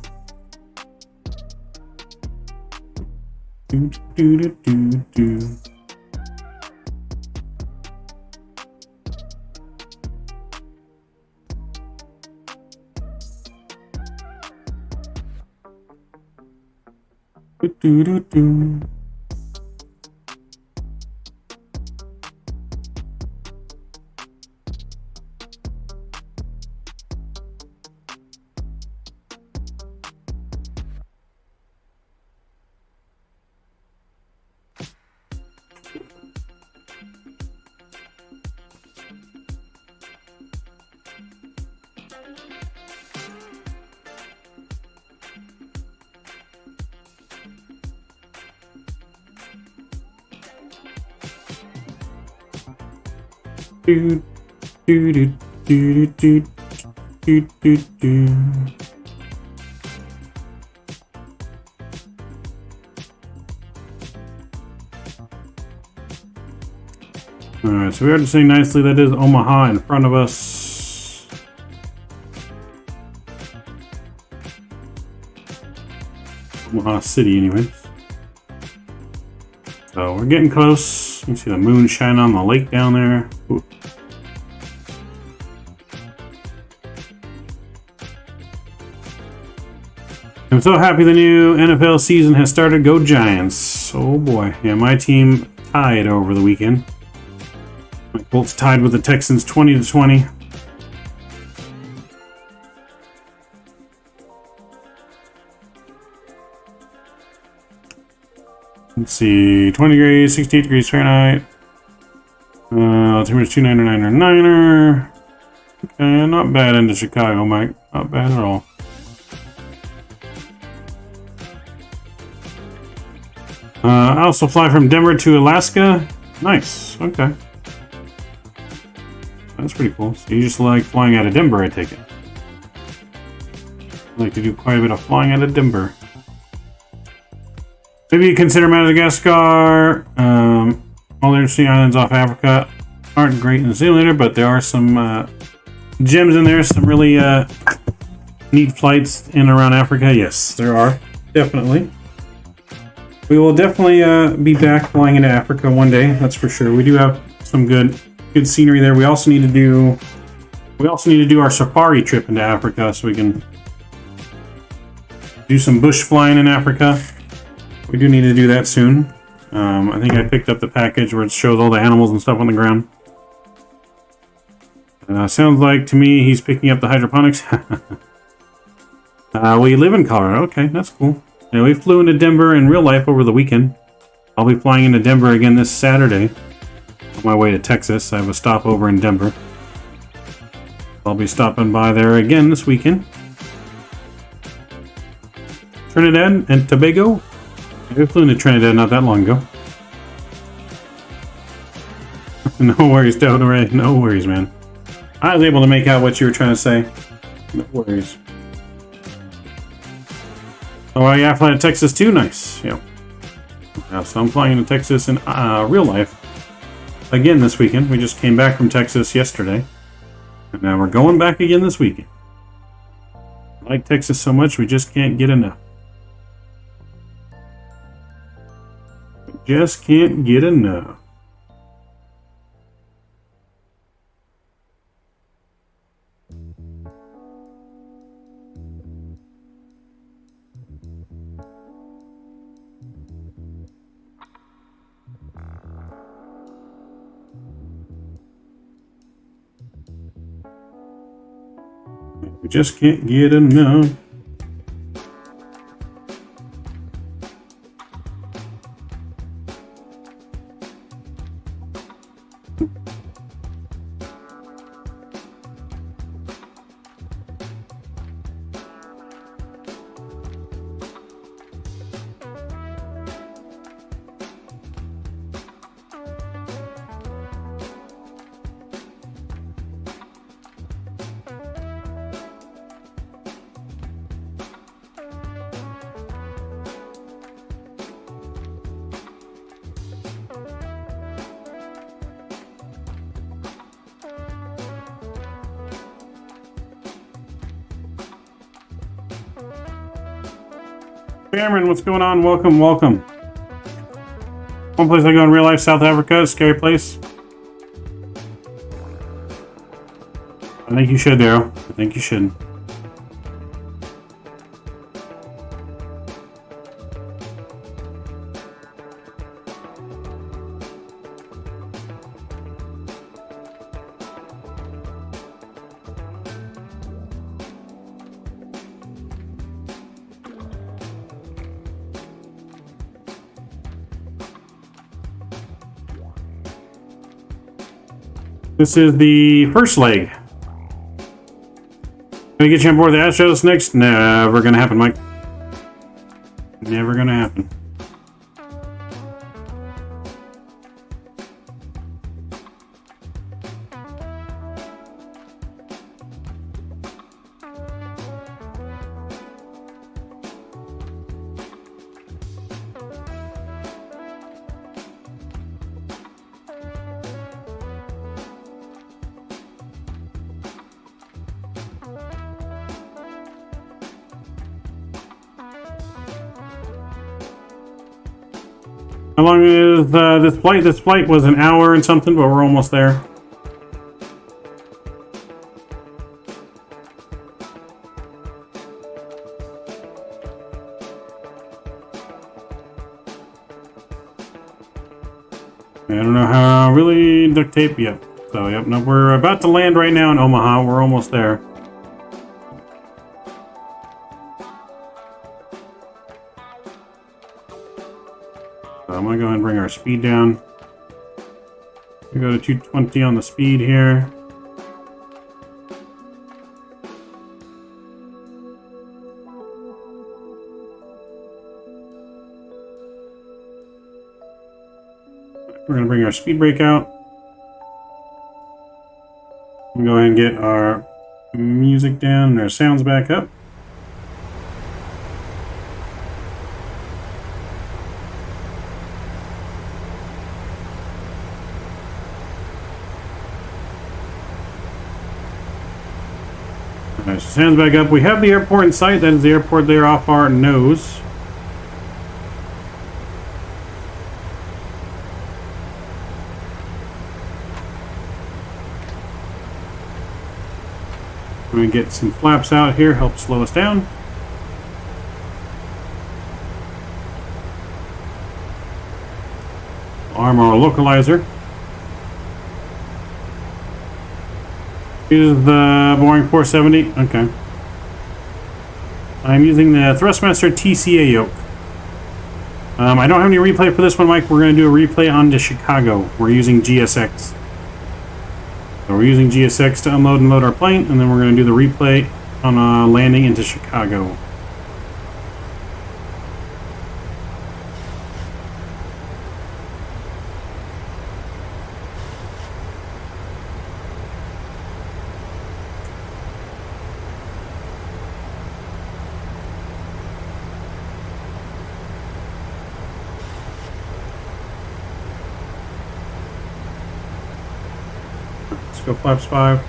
Do, do, do, do, do. Do, do, do. Do do do do do do do do. Alright, so we already saying nicely that is Omaha in front of us. Omaha City, anyways. So we're getting close. You can see the moon shining on the lake down there. Ooh. I'm so happy the new NFL season has started. Go Giants. Oh boy. Yeah, my team tied over the weekend. My Colts tied with the Texans 20-20. Let's see, 20 degrees, 68 degrees Fahrenheit. Temperature's 299er. Okay, not bad into Chicago, Mike. Not bad at all. I also fly from Denver to Alaska. Nice. Okay. That's pretty cool. So you just like flying out of Denver, I take it. I like to do quite a bit of flying out of Denver. Maybe you consider Madagascar. All the interesting islands off Africa aren't great in the simulator, but there are some gems in there. Some really neat flights in and around Africa. Yes, there are. Definitely. We will definitely be back flying into Africa one day. That's for sure. We do have some good scenery there. We also need to do our safari trip into Africa so we can do some bush flying in Africa. We do need to do that soon. I think I picked up the package where it shows all the animals and stuff on the ground. Sounds like to me he's picking up the hydroponics. We live in Colorado. Okay, that's cool. Yeah, we flew into Denver in real life over the weekend. I'll be flying into Denver again this Saturday. On my way to Texas. I have a stopover in Denver. I'll be stopping by there again this weekend. Trinidad and Tobago. We flew into Trinidad not that long ago. No worries, don't worry. No worries, man. I was able to make out what you were trying to say. No worries. Oh, yeah, I fly to Texas too? Nice. Yeah. So I'm flying to Texas in real life again this weekend. We just came back from Texas yesterday. And now we're going back again this weekend. I like Texas so much, we just can't get enough. Just can't get enough. We just can't get enough. Cameron, what's going on? Welcome, welcome. One place I go in real life, South Africa, a scary place. I think you should, Daryl. I think you should. This is the first leg. Gonna get you on board the Astros next? Never gonna happen, Mike. Never gonna happen. How long is this flight? This flight was an hour and something, but we're almost there. I don't know how really duct tape. Yep. So yep. No, we're about to land right now in Omaha. We're almost there. So I'm gonna go ahead and bring our speed down. We go to 220 on the speed here. We're going to bring our speed brake out. We'll go ahead and get our music down and our sounds back up. Alright, so sounds back up. We have the airport in sight. That is the airport there off our nose. We're going to get some flaps out here, help slow us down. Arm our localizer. Here's the Boeing 470. Okay. I'm using the Thrustmaster TCA yoke. I don't have any replay for this one, Mike. We're going to do a replay on to Chicago. We're using GSX. So we're using GSX to unload and load our plane, and then we're going to do the replay on landing into Chicago. Let's go flaps 5.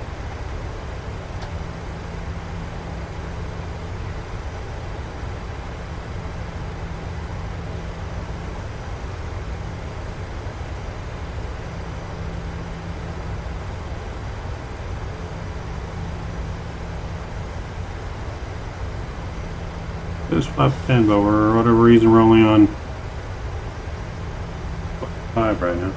This is flap 10, but for whatever reason we're only on 5 right now.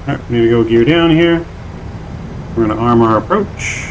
Alright, we need to go gear down here. We're going to arm our approach.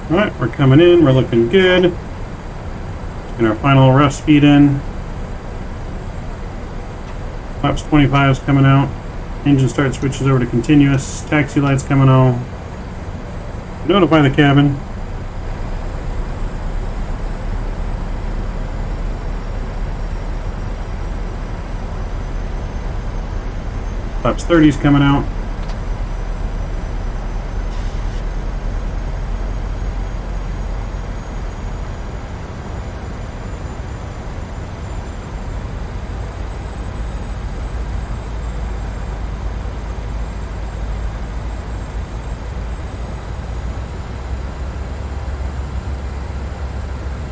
Alright, we're coming in, we're looking good. Get our final rough speed in. Flaps 25 is coming out. Engine start switches over to continuous. Taxi lights coming on. Notify the cabin. Flaps 30 is coming out.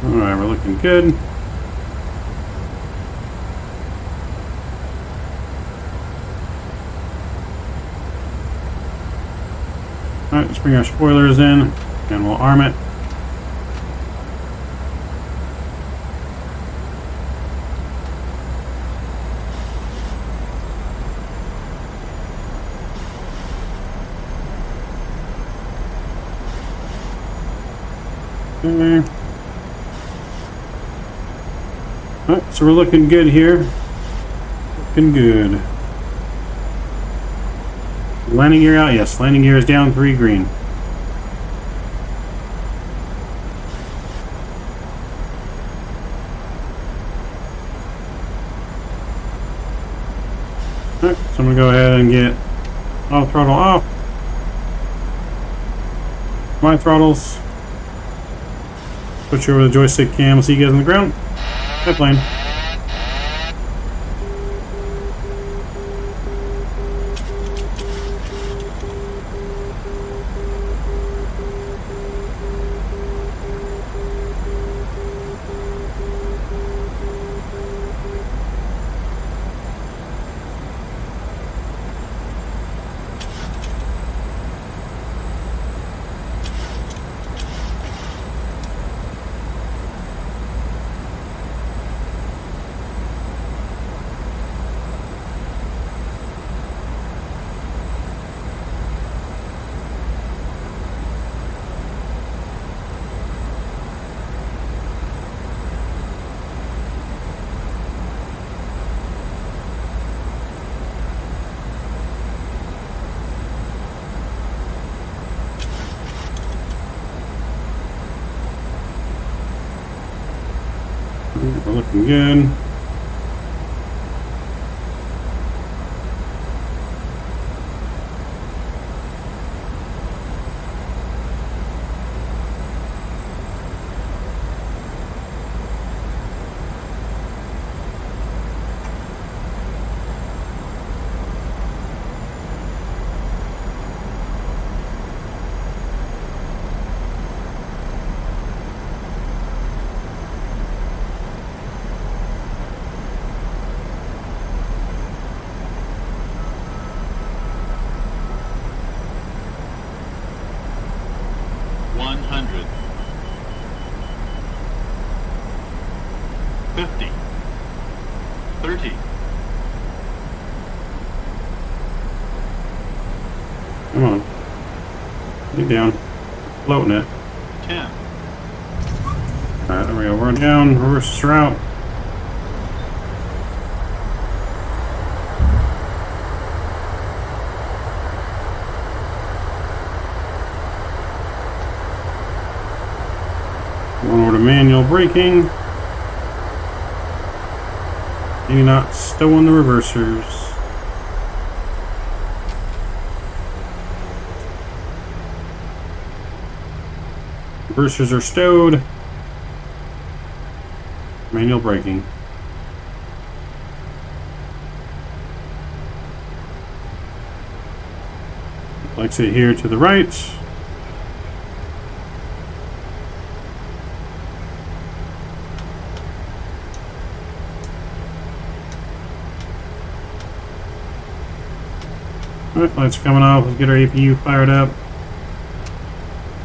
Alright, we're looking good. Alright, let's bring our spoilers in and we'll arm it. Okay. Alright, so we're looking good here. Looking good. Landing gear out? Yes, landing gear is down 3 green. Alright, so I'm going to go ahead and get all throttle off. my throttles. Switch over to the joystick cam. See you guys on the ground. Hi, plane. We're looking good. Come on. Get down. Floating it. 10. Alright, there we go. We're down. Reverse route. Going over to manual braking. Maybe not stowing the reversers. Reversers are stowed. Manual braking. Exit here to the right. Alright, lights are coming off. Let's get our APU fired up.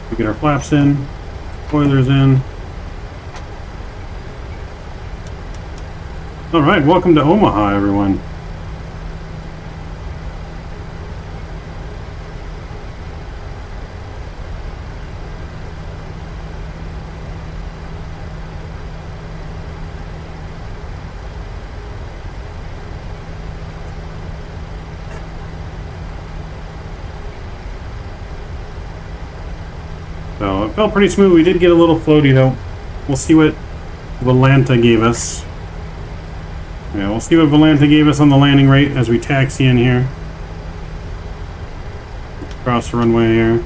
We get our flaps in. Spoilers in. Alright, welcome to Omaha, everyone. So it felt pretty smooth. We did get a little floaty though. We'll see what Volanta gave us. Yeah, we'll see what Volanta gave us on the landing rate as we taxi in here. Across the runway here.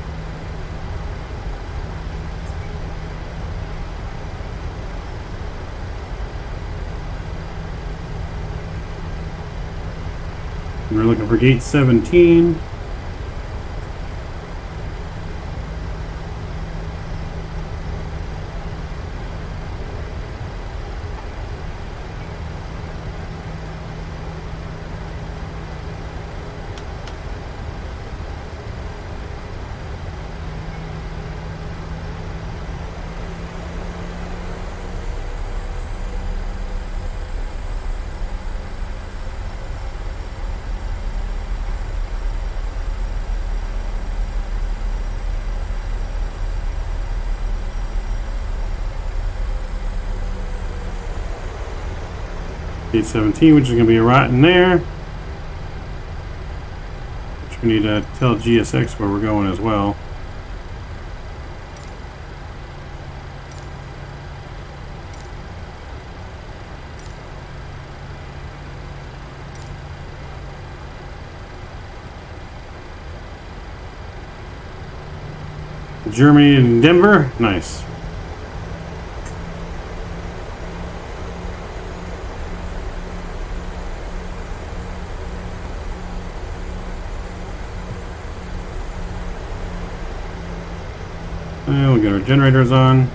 We're looking for gate 17. Gate 17, which is going to be right in there. Which we need to tell GSX where we're going as well. Germany and Denver. Nice. We'll get our generators on.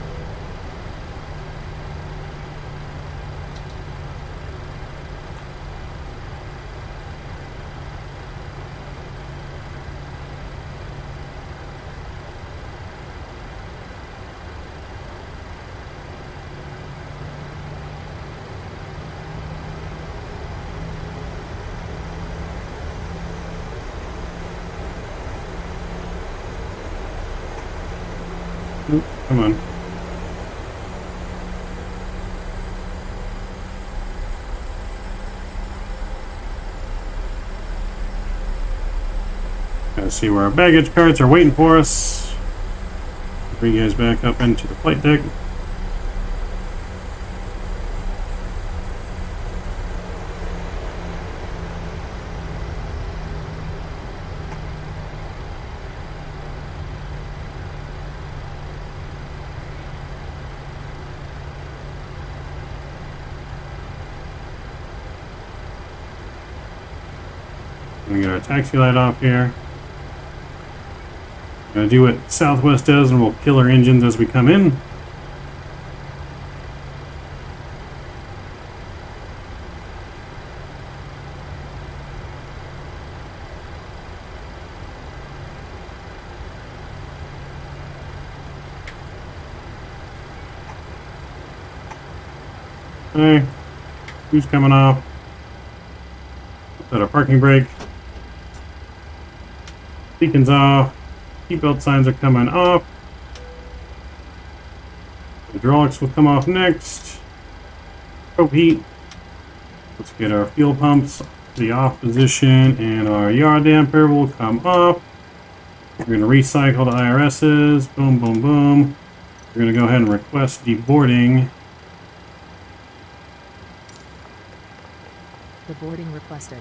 Oop, come on. Gotta see where our baggage carts are waiting for us. Bring you guys back up into the flight deck. We get our taxi light off here. Gonna do what Southwest does, and we'll kill our engines as we come in. Okay, who's coming off? Set a parking brake. Beacons off. Seatbelt signs are coming off. Hydraulics will come off next. Probe heat. Let's get our fuel pumps to the off position, and our yard damper will come off. We're going to recycle the IRSs. Boom, boom, boom. We're going to go ahead and request deboarding. The boarding requested.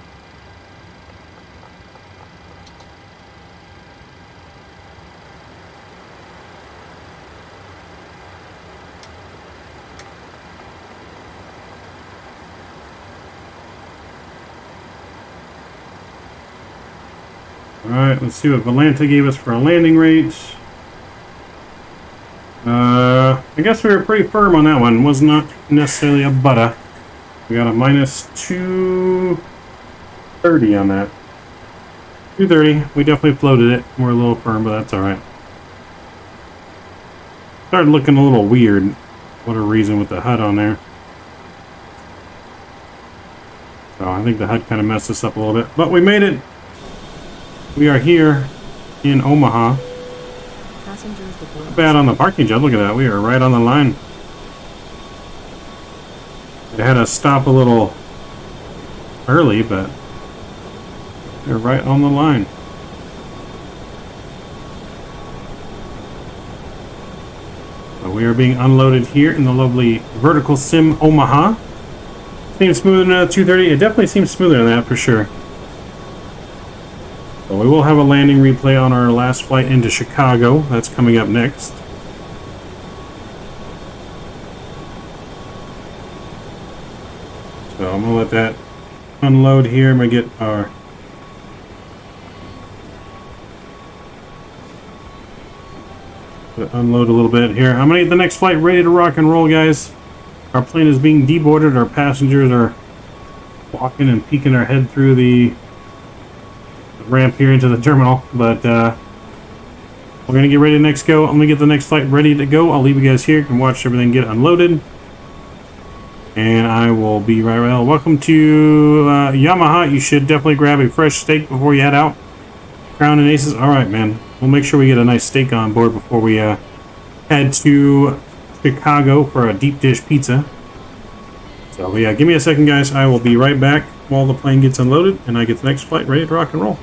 Alright, let's see what Volanta gave us for a landing rate. I guess we were pretty firm on that one. Was not necessarily a butter. We got a minus 230 on that. 230. We definitely floated it. We're a little firm, but that's alright. Started looking a little weird. What a reason with the HUD on there. So I think the HUD kind of messed us up a little bit. But we made it. We are here in Omaha. Passengers deboard. Not bad on the parking job. Look at that. We are right on the line. I had to stop a little early, but we're right on the line. So we are being unloaded here in the lovely Vertical Sim Omaha. Seems smoother than a 230. It definitely seems smoother than that for sure. So we will have a landing replay on our last flight into Chicago. That's coming up next. So I'm going to let that unload here. I'm going to get our unload a little bit here. I'm going to get the next flight ready to rock and roll, guys. Our plane is being deboarded. Our passengers are walking and peeking our head through the ramp here into the terminal, but we're gonna get ready to next go. I'm gonna get the next flight ready to go. I'll leave you guys here. You can watch everything get unloaded, and I will be right around. Welcome to Yamaha. You should definitely grab a fresh steak before you head out. Crown and Aces. All right, man. We'll make sure we get a nice steak on board before we head to Chicago for a deep dish pizza. So yeah, give me a second, guys. I will be right back while the plane gets unloaded and I get the next flight ready to rock and roll.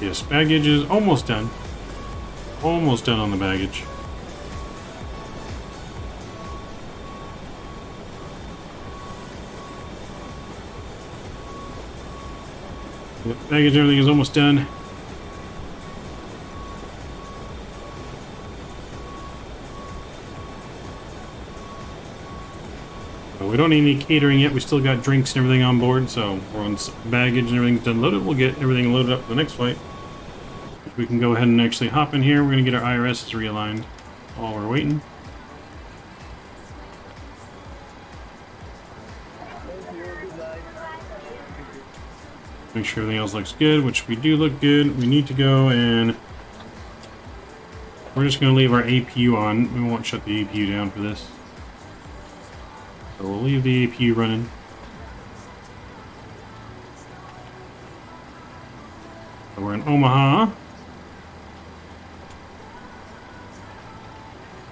Yes, baggage is almost done. Almost done on the baggage. Yep, baggage and everything is almost done. We don't need any catering yet. We still got drinks and everything on board, so once baggage and everything's done loaded, we'll get everything loaded up for the next flight. We can go ahead and actually hop in here. We're going to get our IRSs realigned while we're waiting. Make sure everything else looks good, which we do look good. We need to go and we're just going to leave our APU on. We won't shut the APU down for this. So we'll leave the APU running. So we're in Omaha.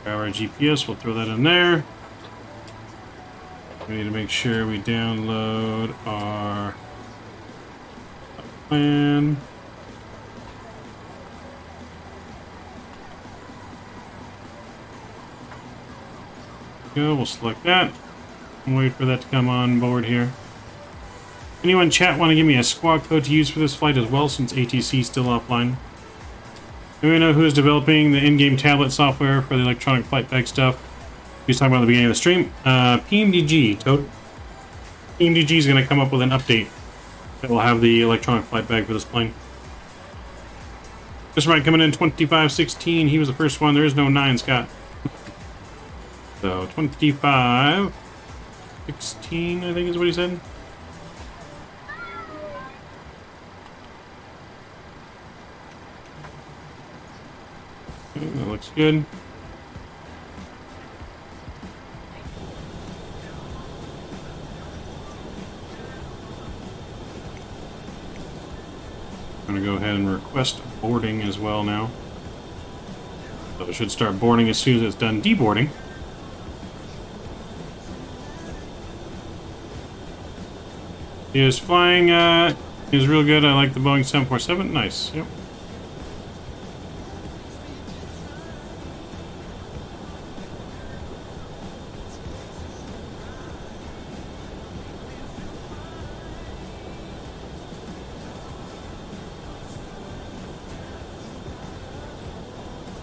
Grab our GPS, we'll throw that in there. We need to make sure we download our plan. Go, we'll select that. And wait for that to come on board here. Anyone in chat want to give me a squawk code to use for this flight as well, since ATC is still offline? Do we know who is developing the in-game tablet software for the electronic flight bag stuff? We was talking about at the beginning of the stream. PMDG, Toad. PMDG is going to come up with an update that will have the electronic flight bag for this plane. Just right, coming in 2516. He was the first one. There is no 9, Scott. So 2516, I think is what he said. Okay, that looks good. I'm going to go ahead and request boarding as well now. So it should start boarding as soon as it's done deboarding. He is flying, he was real good. I like the Boeing 747. Nice, yep.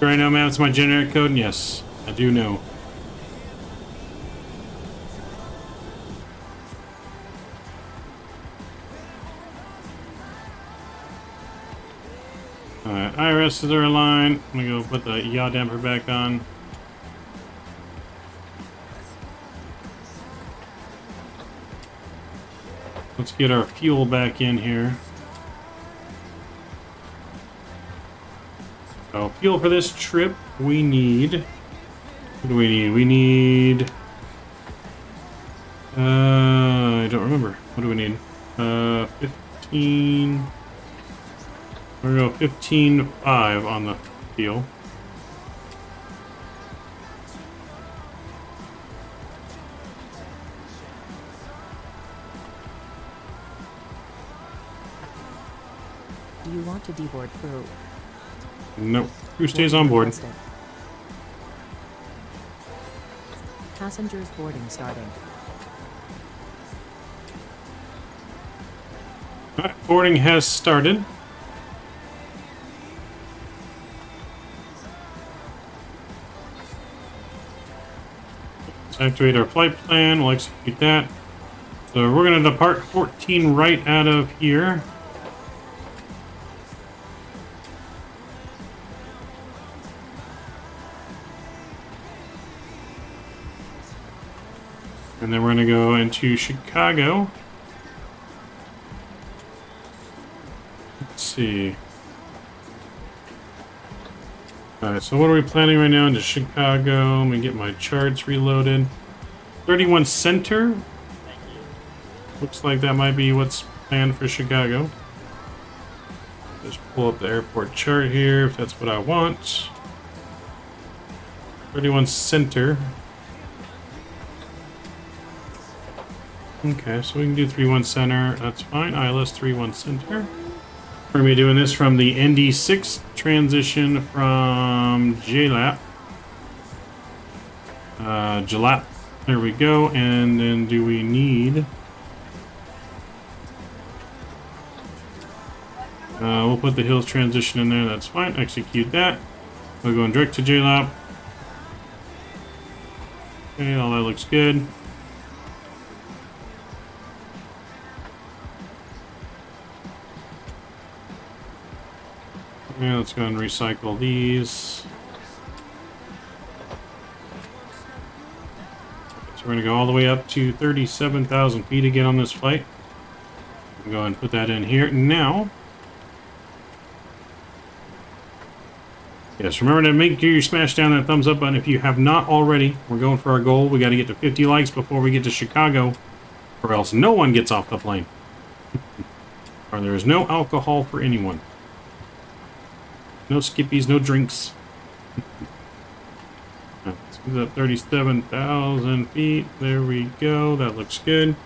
Right now, ma'am, it's my generic code. Yes, I do know. Alright, IRSs are aligned. I'm gonna go put the yaw damper back on. Let's get our fuel back in here. So, fuel for this trip, we need... What do we need? We need... I don't remember. What do we need? 15... We're going to go 15.5 on the fuel. Do you want to deboard crew? Nope. Crew stays on board. Requested. Passengers boarding starting. Alright, boarding has started. Let's activate our flight plan. We'll execute that. So we're going to depart 14 right out of here. And then we're going to go into Chicago. Let's see. Alright, so what are we planning right now into Chicago? Let me get my charts reloaded. 31 Center. Looks like that might be what's planned for Chicago. Just pull up the airport chart here if that's what I want. 31 Center. Okay, so we can do 31 Center. That's fine. ILS 31 Center. We're going to be doing this from the ND6 transition from JLAP. JLAP. There we go. And then do we need... we'll put the hills transition in there. That's fine. Execute that. We're going direct to JLAP. Okay, all that looks good. Yeah, let's go and recycle these. So we're going to go all the way up to 37,000 feet again on this flight. Go ahead and put that in here. Now, yes, remember to make sure you smash down that thumbs up button if you have not already. We're going for our goal. We got to get to 50 likes before we get to Chicago, or else no one gets off the plane. Or there is no alcohol for anyone. No skippies, no drinks. Let's get that 37,000 feet. There we go. That looks good.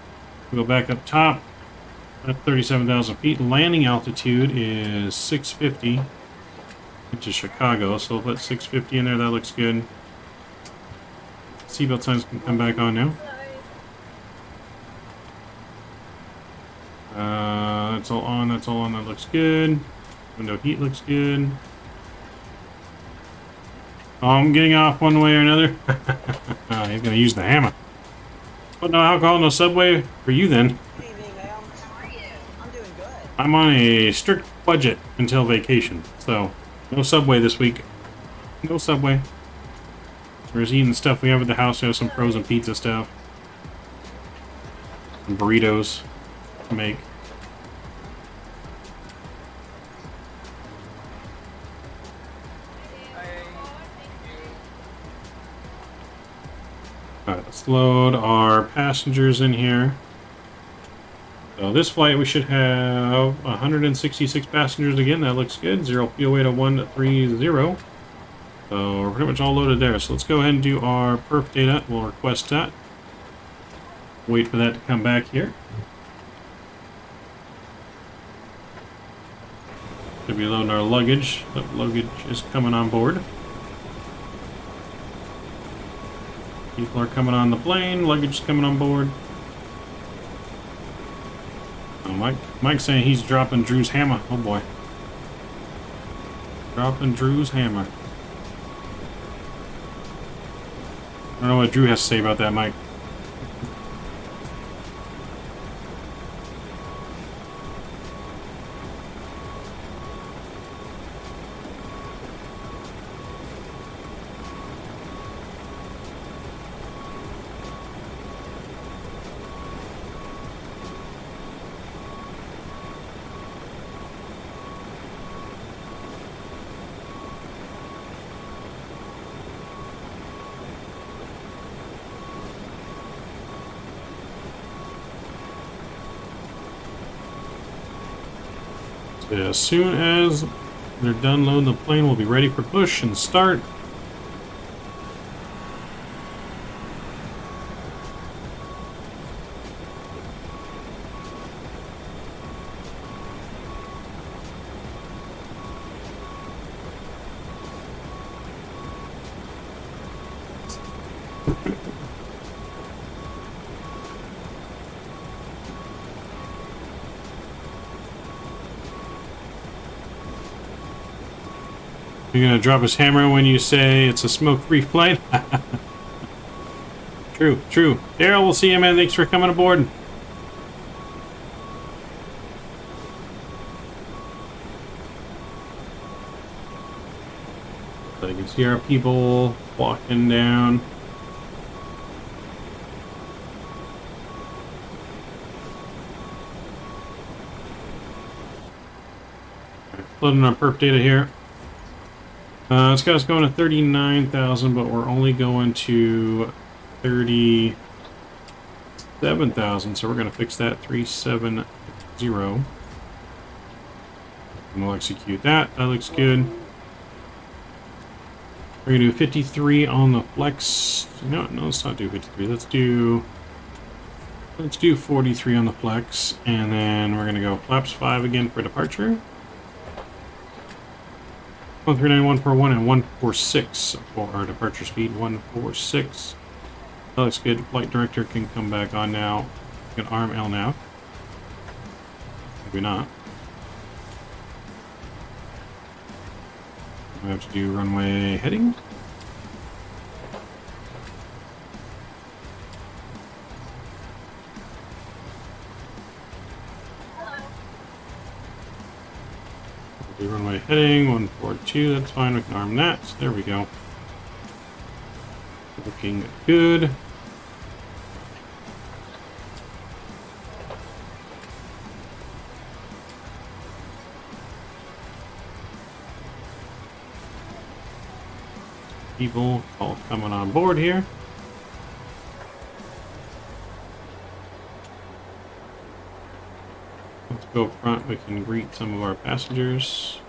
We'll go back up top. At 37,000 feet. Landing altitude is 650. Which is Chicago. So we'll put 650 in there. That looks good. Seatbelt signs can come back on now. That's all on. That's all on. That looks good. Window heat looks good. Oh, I'm getting off one way or another. He's going to use the hammer. But no alcohol, no Subway for you then. Good evening, ma'am. How are you? I'm doing good. I'm on a strict budget until vacation, so no Subway this week. No Subway. We're just eating the stuff we have at the house. We have some frozen pizza stuff. Some burritos to make. Alright, let's load our passengers in here. So this flight we should have 166 passengers again. That looks good. 0 fuel weight of 130. So we're pretty much all loaded there. So let's go ahead and do our perf data. We'll request that. Wait for that to come back here. Should be loading our luggage. That luggage is coming on board. People are coming on the plane. Luggage is coming on board. Oh, Mike's saying he's dropping Drew's hammer. Oh boy. Dropping Drew's hammer. I don't know what Drew has to say about that, Mike. As soon as they're done loading the plane, we'll be ready for push and start. You're gonna drop his hammer when you say it's a smoke-free flight? True, true. Daryl, we'll see you, man. Thanks for coming aboard. So you can see our people walking down. Loading our perf data here. This guy's going to 39,000, but we're only going to 37,000, so we're going to fix that 370. And we'll execute that. That looks good. We're going to do 53 on the flex. No, let's not do 53. Let's do 43 on the flex, and then we're going to go flaps 5 again for departure. 139, 141, and 146 for our departure speed. 146. That looks good. Flight director can come back on now. We can arm L now. Maybe not. We have to do runway heading. Do runway heading 142. That's fine. We can arm that. There we go. Looking good. People all coming on board here. Let's go up front. We can greet some of our passengers.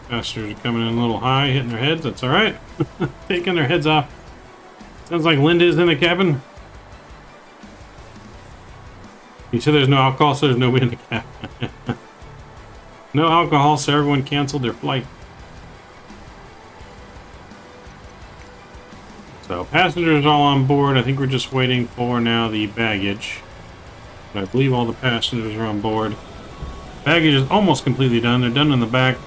Passengers are coming in a little high, hitting their heads. That's all right. Taking their heads off. Sounds like Linda's in the cabin. You said there's no alcohol, so there's nobody in the cabin. No alcohol, so everyone canceled their flight. So passengers all on board. I think we're just waiting for now the baggage. But I believe all the passengers are on board. Baggage is almost completely done. They're done in the back.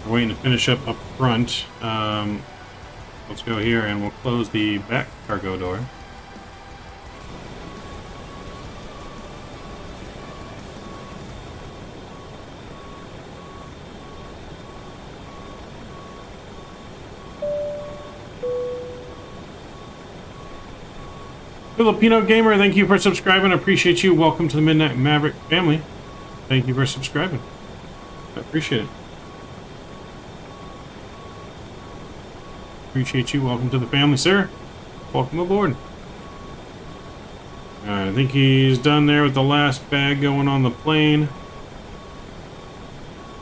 We're waiting to finish up front. Let's go here and we'll close the back cargo door. Filipino Gamer, thank you for subscribing. I appreciate you. Welcome to the Midnight Maverick family. Thank you for subscribing. I appreciate it. Appreciate you. Welcome to the family, sir. Welcome aboard. Alright, I think he's done there with the last bag going on the plane.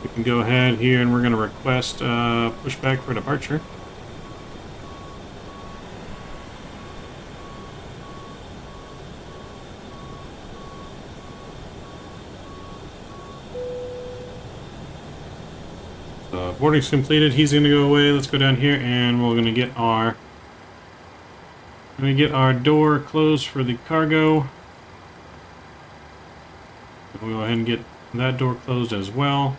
We can go ahead here and we're going to request pushback for departure. Boarding's completed. He's going to go away. Let's go down here and we're going to get our door closed for the cargo. We'll go ahead and get that door closed as well.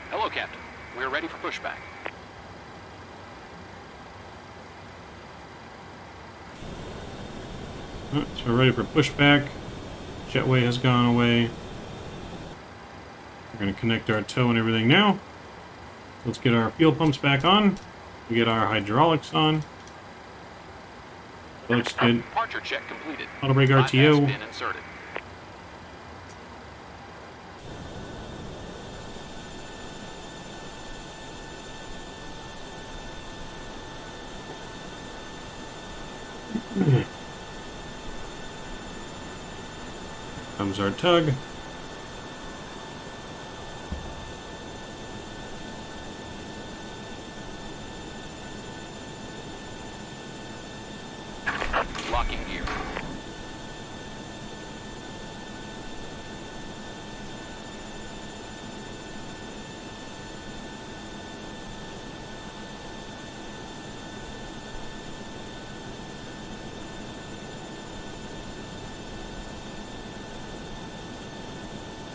Hello, Captain. We're ready for pushback. Alright, so we're ready for pushback. Jetway has gone away. We're going to connect our tow and everything now. Let's get our fuel pumps back on. We get our hydraulics on. Looks good. Departure check completed. Auto brake RTO. Bypass pin inserted. Comes our tug. Locking gear.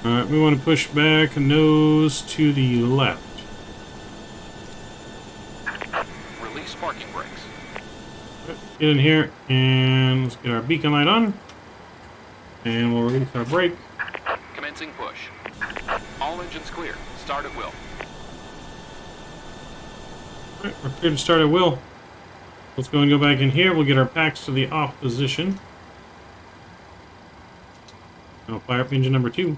Alright, we want to push back nose to the left. Release parking brakes. Get in here and let's get our beacon light on. And we'll release our brake. Commencing push. All engines clear. Start at will. Alright, we're clear to start at will. Let's go and go back in here. We'll get our packs to the off position. And we'll fire up engine number 2.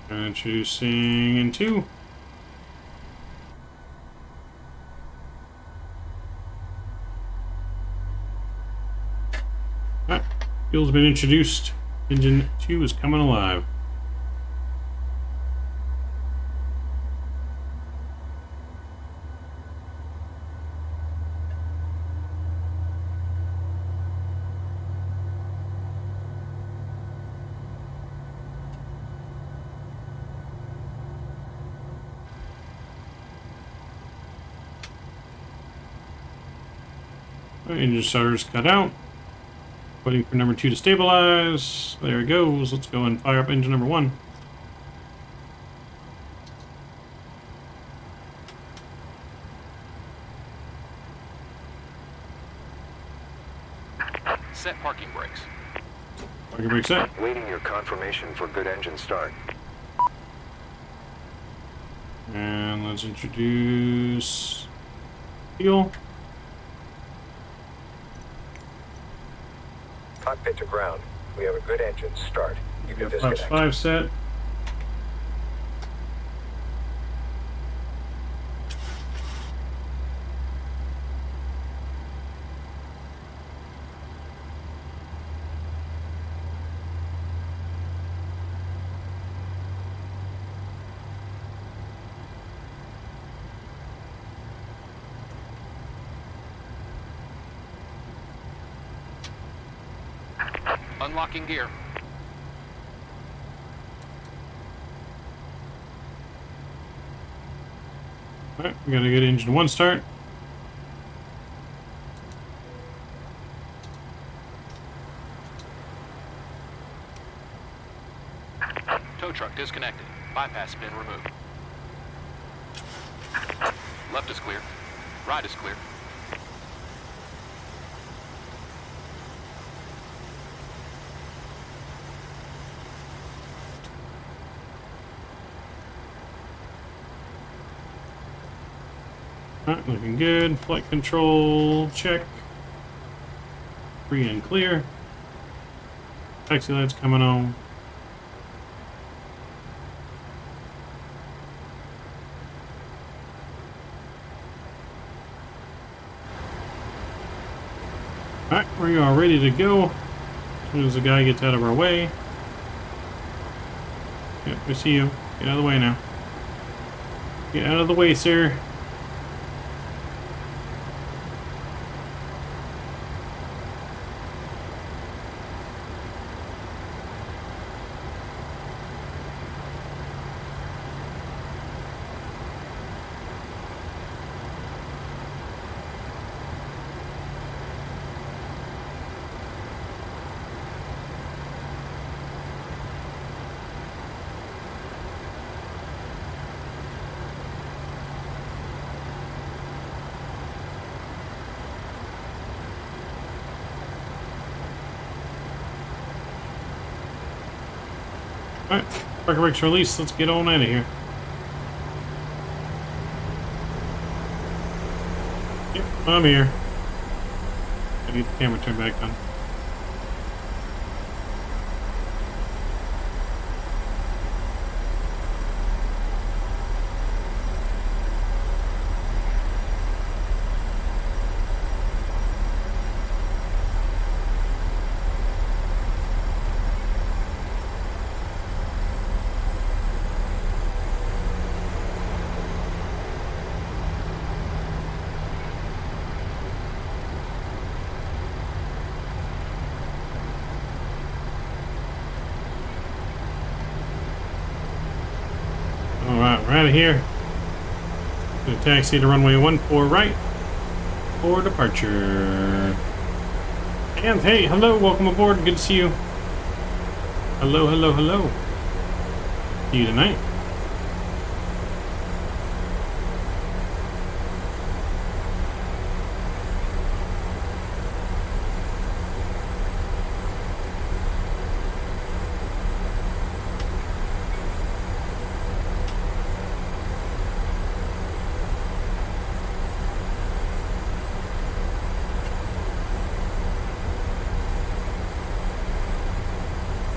Introducing in 2. Ah, fuel's been introduced. Engine 2 is coming alive. Engine starter's cut out. Waiting for number 2 to stabilize. There it goes. Let's go and fire up engine number 1. Set parking brakes. Parking brake set. Waiting your confirmation for good engine start. And let's introduce fuel. Cockpit to ground. We have a good engine start. You can Flaps disconnect. 5 set. Unlocking gear. Alright, we gotta get engine 1 start. Tow truck disconnected. Bypass bin removed. Left is clear. Right is clear. Alright, looking good. Flight control, check. Free and clear. Taxi lights coming on. Alright, we are ready to go. As soon as the guy gets out of our way. Yep, we see you. Get out of the way now. Get out of the way, sir. Alright, parking brakes released. Let's get on out of here. Yep, I'm here. Gotta get the camera turned back on. Alright, we're out of here. Gonna taxi to runway 14 right for departure. And hey, hello, welcome aboard. Good to see you. Hello, hello, hello. See you tonight.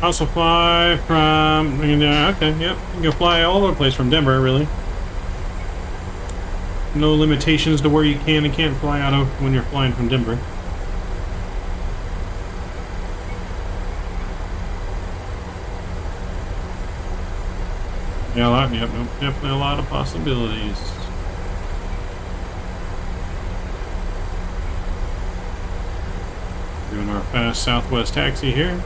Also fly from, okay, yep. You can go fly all over the place from Denver, really. No limitations to where you can and can't fly out of when you're flying from Denver. Yeah, yep, definitely a lot of possibilities. Doing our fast southwest taxi here.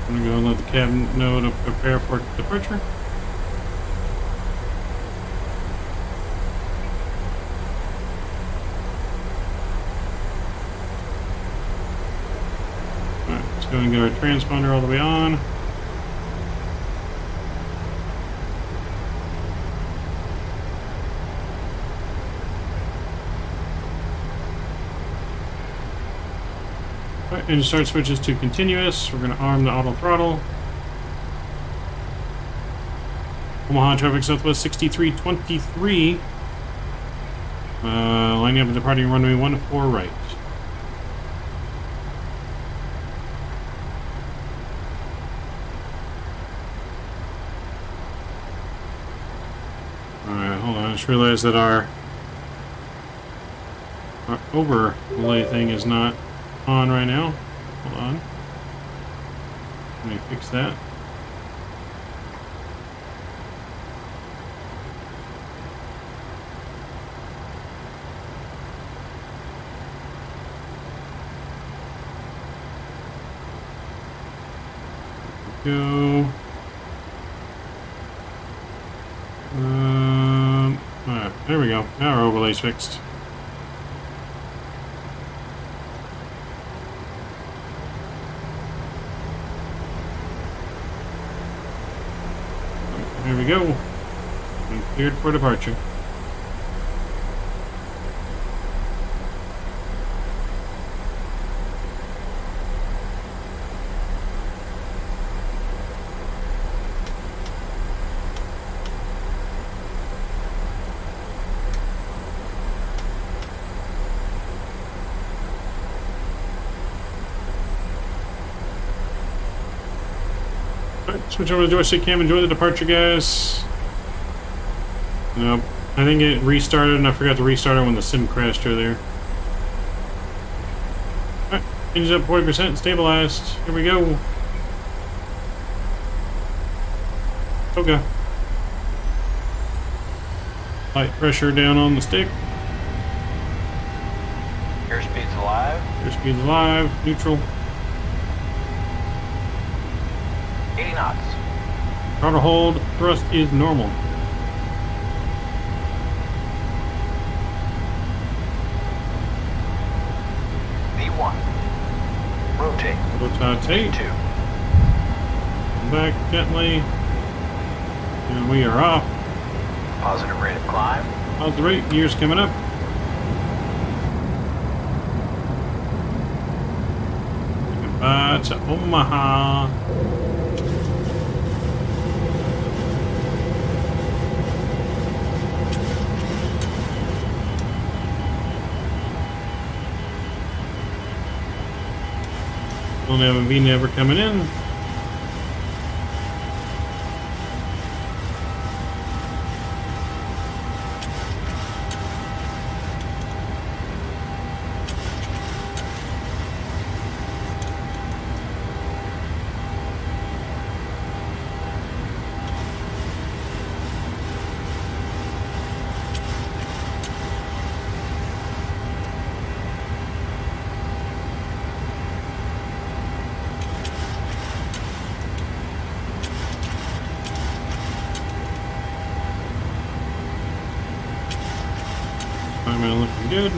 I'm gonna go and let the cabin know to prepare for departure. Alright, let's go and get our transponder all the way on. Alright, engine start switches to continuous. We're going to arm the auto throttle. Omaha traffic southwest 6323. Lining up and departing runway 14 right. Alright, hold on. I just realized that our overlay thing is not on right now. Hold on. Let me fix that. Go. Alright, there we go. Now our overlay's fixed. There we go. And cleared for departure. Alright, switch over to the joystick cam. Enjoy the departure, guys. Nope. I think it restarted and I forgot to restart it when the sim crashed earlier. Alright, engine's up 40%, stabilized. Here we go. Okay. Light pressure down on the stick. Airspeed's alive. Airspeed's alive. Neutral. 80 knots. Throttle hold. Thrust is normal. V1. Rotate. Rotate. V2. Back gently. And we are off. Positive rate of climb. How's the rate? Gears coming up. Goodbye to Omaha. Don't have a V-never coming in. Environmental looking good.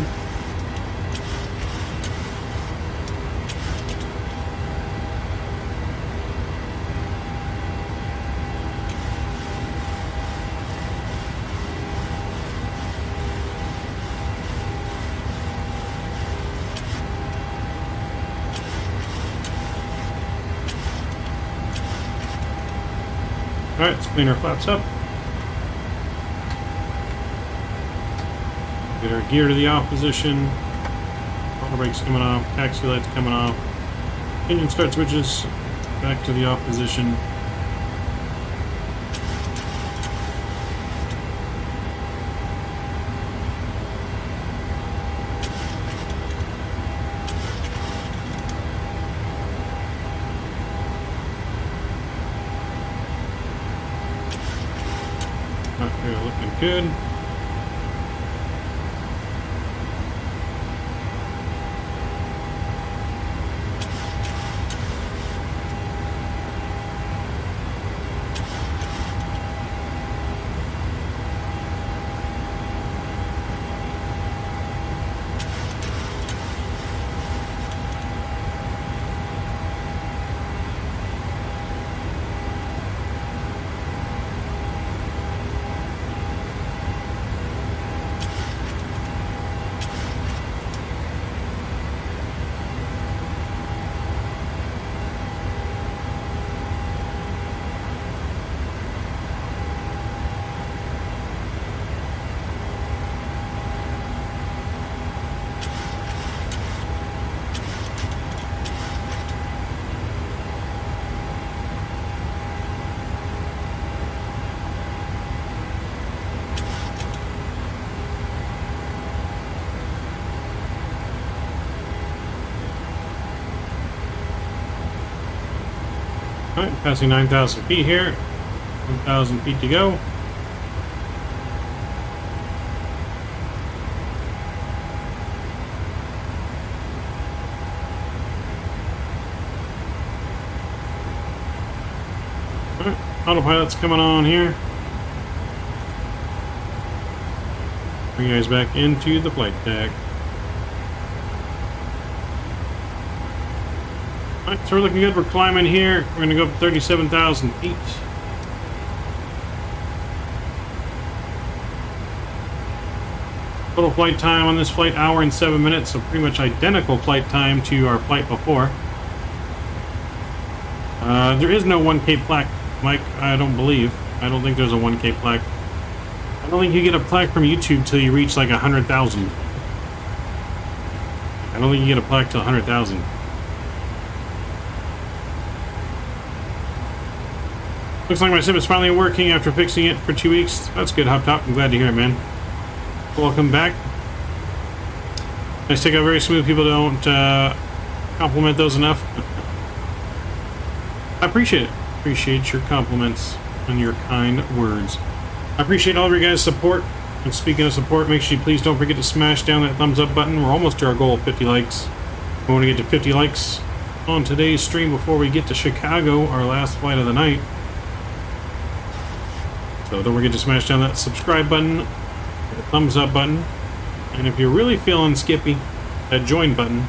Alright, let's clean our flaps up. Get our gear to the off position. Auto brakes coming off. Taxi lights coming off. Engine start switches. Back to the off position. Okay, looking good. Alright, passing 9,000 feet here. 1,000 feet to go. Alright, autopilot's coming on here. Bring you guys back into the flight deck. Alright, so we're looking good. We're climbing here. We're going to go up 37,000 feet. Total flight time on this flight, hour and 7 minutes, so pretty much identical flight time to our flight before. There is no 1K plaque, Mike, I don't believe. I don't think there's a 1K plaque. I don't think you get a plaque from YouTube till you reach like 100,000. I don't think you get a plaque till 100,000. Looks like my sim is finally working after fixing it for 2 weeks. That's good, Hop Top. I'm glad to hear it, man. Welcome back. Nice takeoff, very smooth. People don't compliment those enough. I appreciate it. Appreciate your compliments and your kind words. I appreciate all of your guys' support. And speaking of support, make sure you please don't forget to smash down that thumbs up button. We're almost to our goal of 50 likes. We want to get to 50 likes on today's stream before we get to Chicago, our last flight of the night. So don't forget to smash down that subscribe button, the thumbs up button, and if you're really feeling skippy, that join button,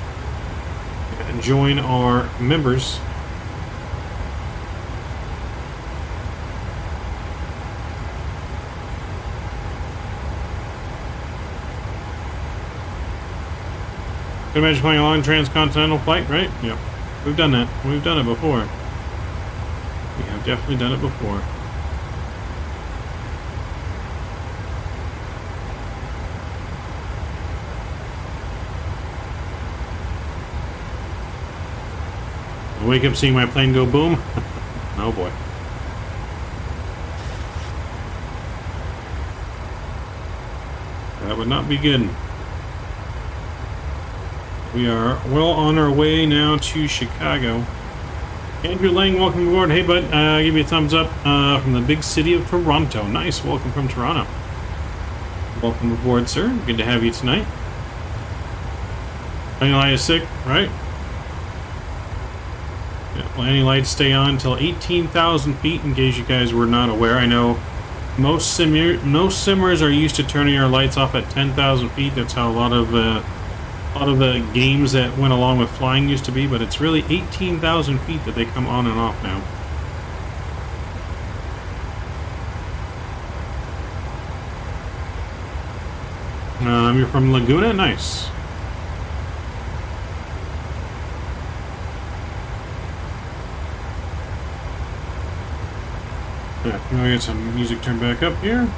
and join our members. Can imagine playing a long transcontinental flight, right? Yep. We've done that. We've done it before. We have definitely done it before. I wake up seeing my plane go boom. Oh boy. That would not be good. We are well on our way now to Chicago. Andrew Lang, welcome aboard. Hey bud, give me a thumbs up from the big city of Toronto. Nice, welcome from Toronto. Welcome aboard, sir. Good to have you tonight. Landing light is sick, right? Yeah, landing lights stay on until 18,000 feet, in case you guys were not aware. I know most simmers are used to turning our lights off at 10,000 feet. That's how a lot of the games that went along with flying used to be, but it's really 18,000 feet that they come on and off now. You're from Laguna? Nice. Yeah, I'm gonna get some music turned back up here.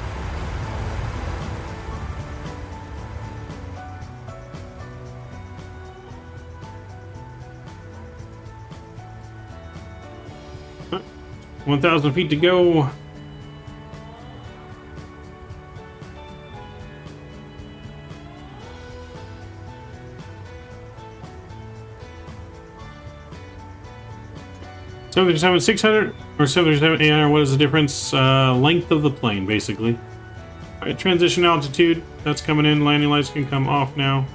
1,000 feet to go. So there's 600 or 7,800. What is the difference? Length of the plane, basically. All right, transition altitude. That's coming in. Landing lights can come off now.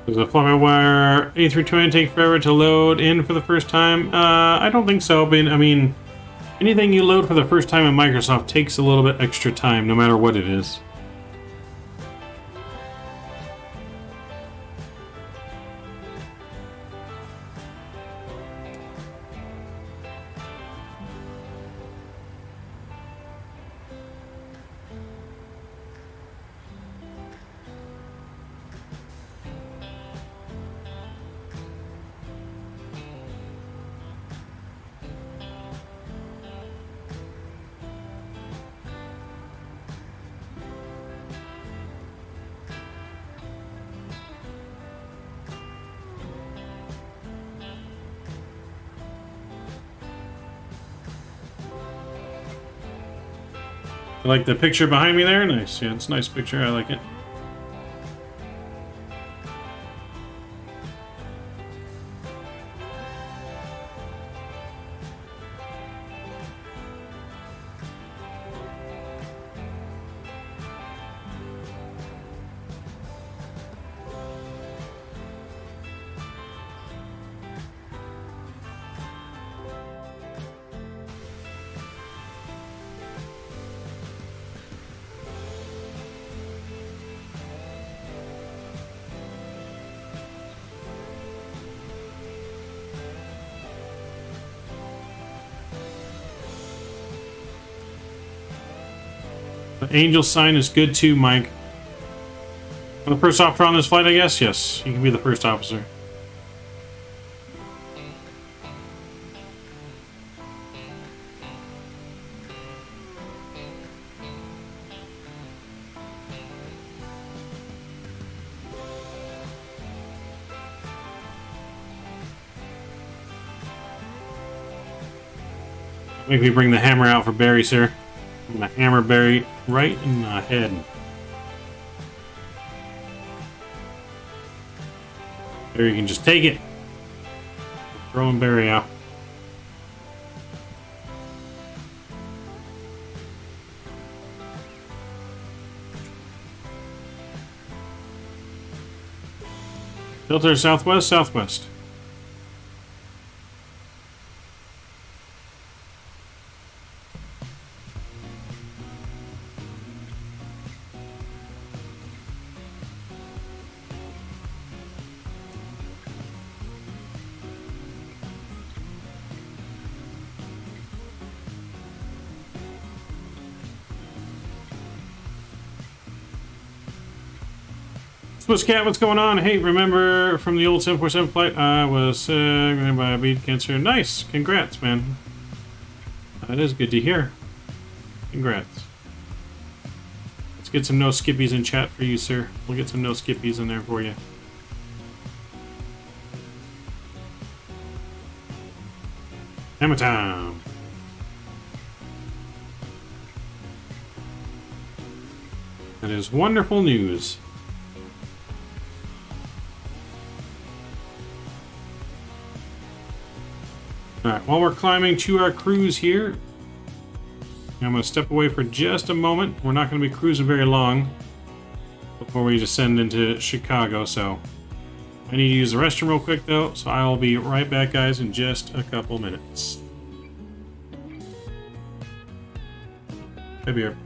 Does the fly wire A320 take forever to load in for the first time? I don't think so, but I mean, anything you load for the first time in Microsoft takes a little bit extra time, no matter what it is. You like the picture behind me there? Nice. Yeah, it's a nice picture. I like it. The angel sign is good too, Mike. I'm the first officer on this flight, I guess? Yes, you can be the first officer. Make me bring the hammer out for Barry, sir. I'm gonna hammer Barry right in the head. There, you can just take it. Throwing Barry out. Filter southwest, southwest. Swiss Cat, what's going on? Hey, remember from the old 747 flight, I was sick by bead cancer. Nice, congrats, man. That is good to hear. Congrats. Let's get some no skippies in chat for you, sir. We'll get some no skippies in there for you. Hammer time. That is wonderful news. Alright, while we're climbing to our cruise here, I'm going to step away for just a moment. We're not going to be cruising very long before we descend into Chicago, so I need to use the restroom real quick though, so I'll be right back, guys, in just a couple minutes. Hey, beer.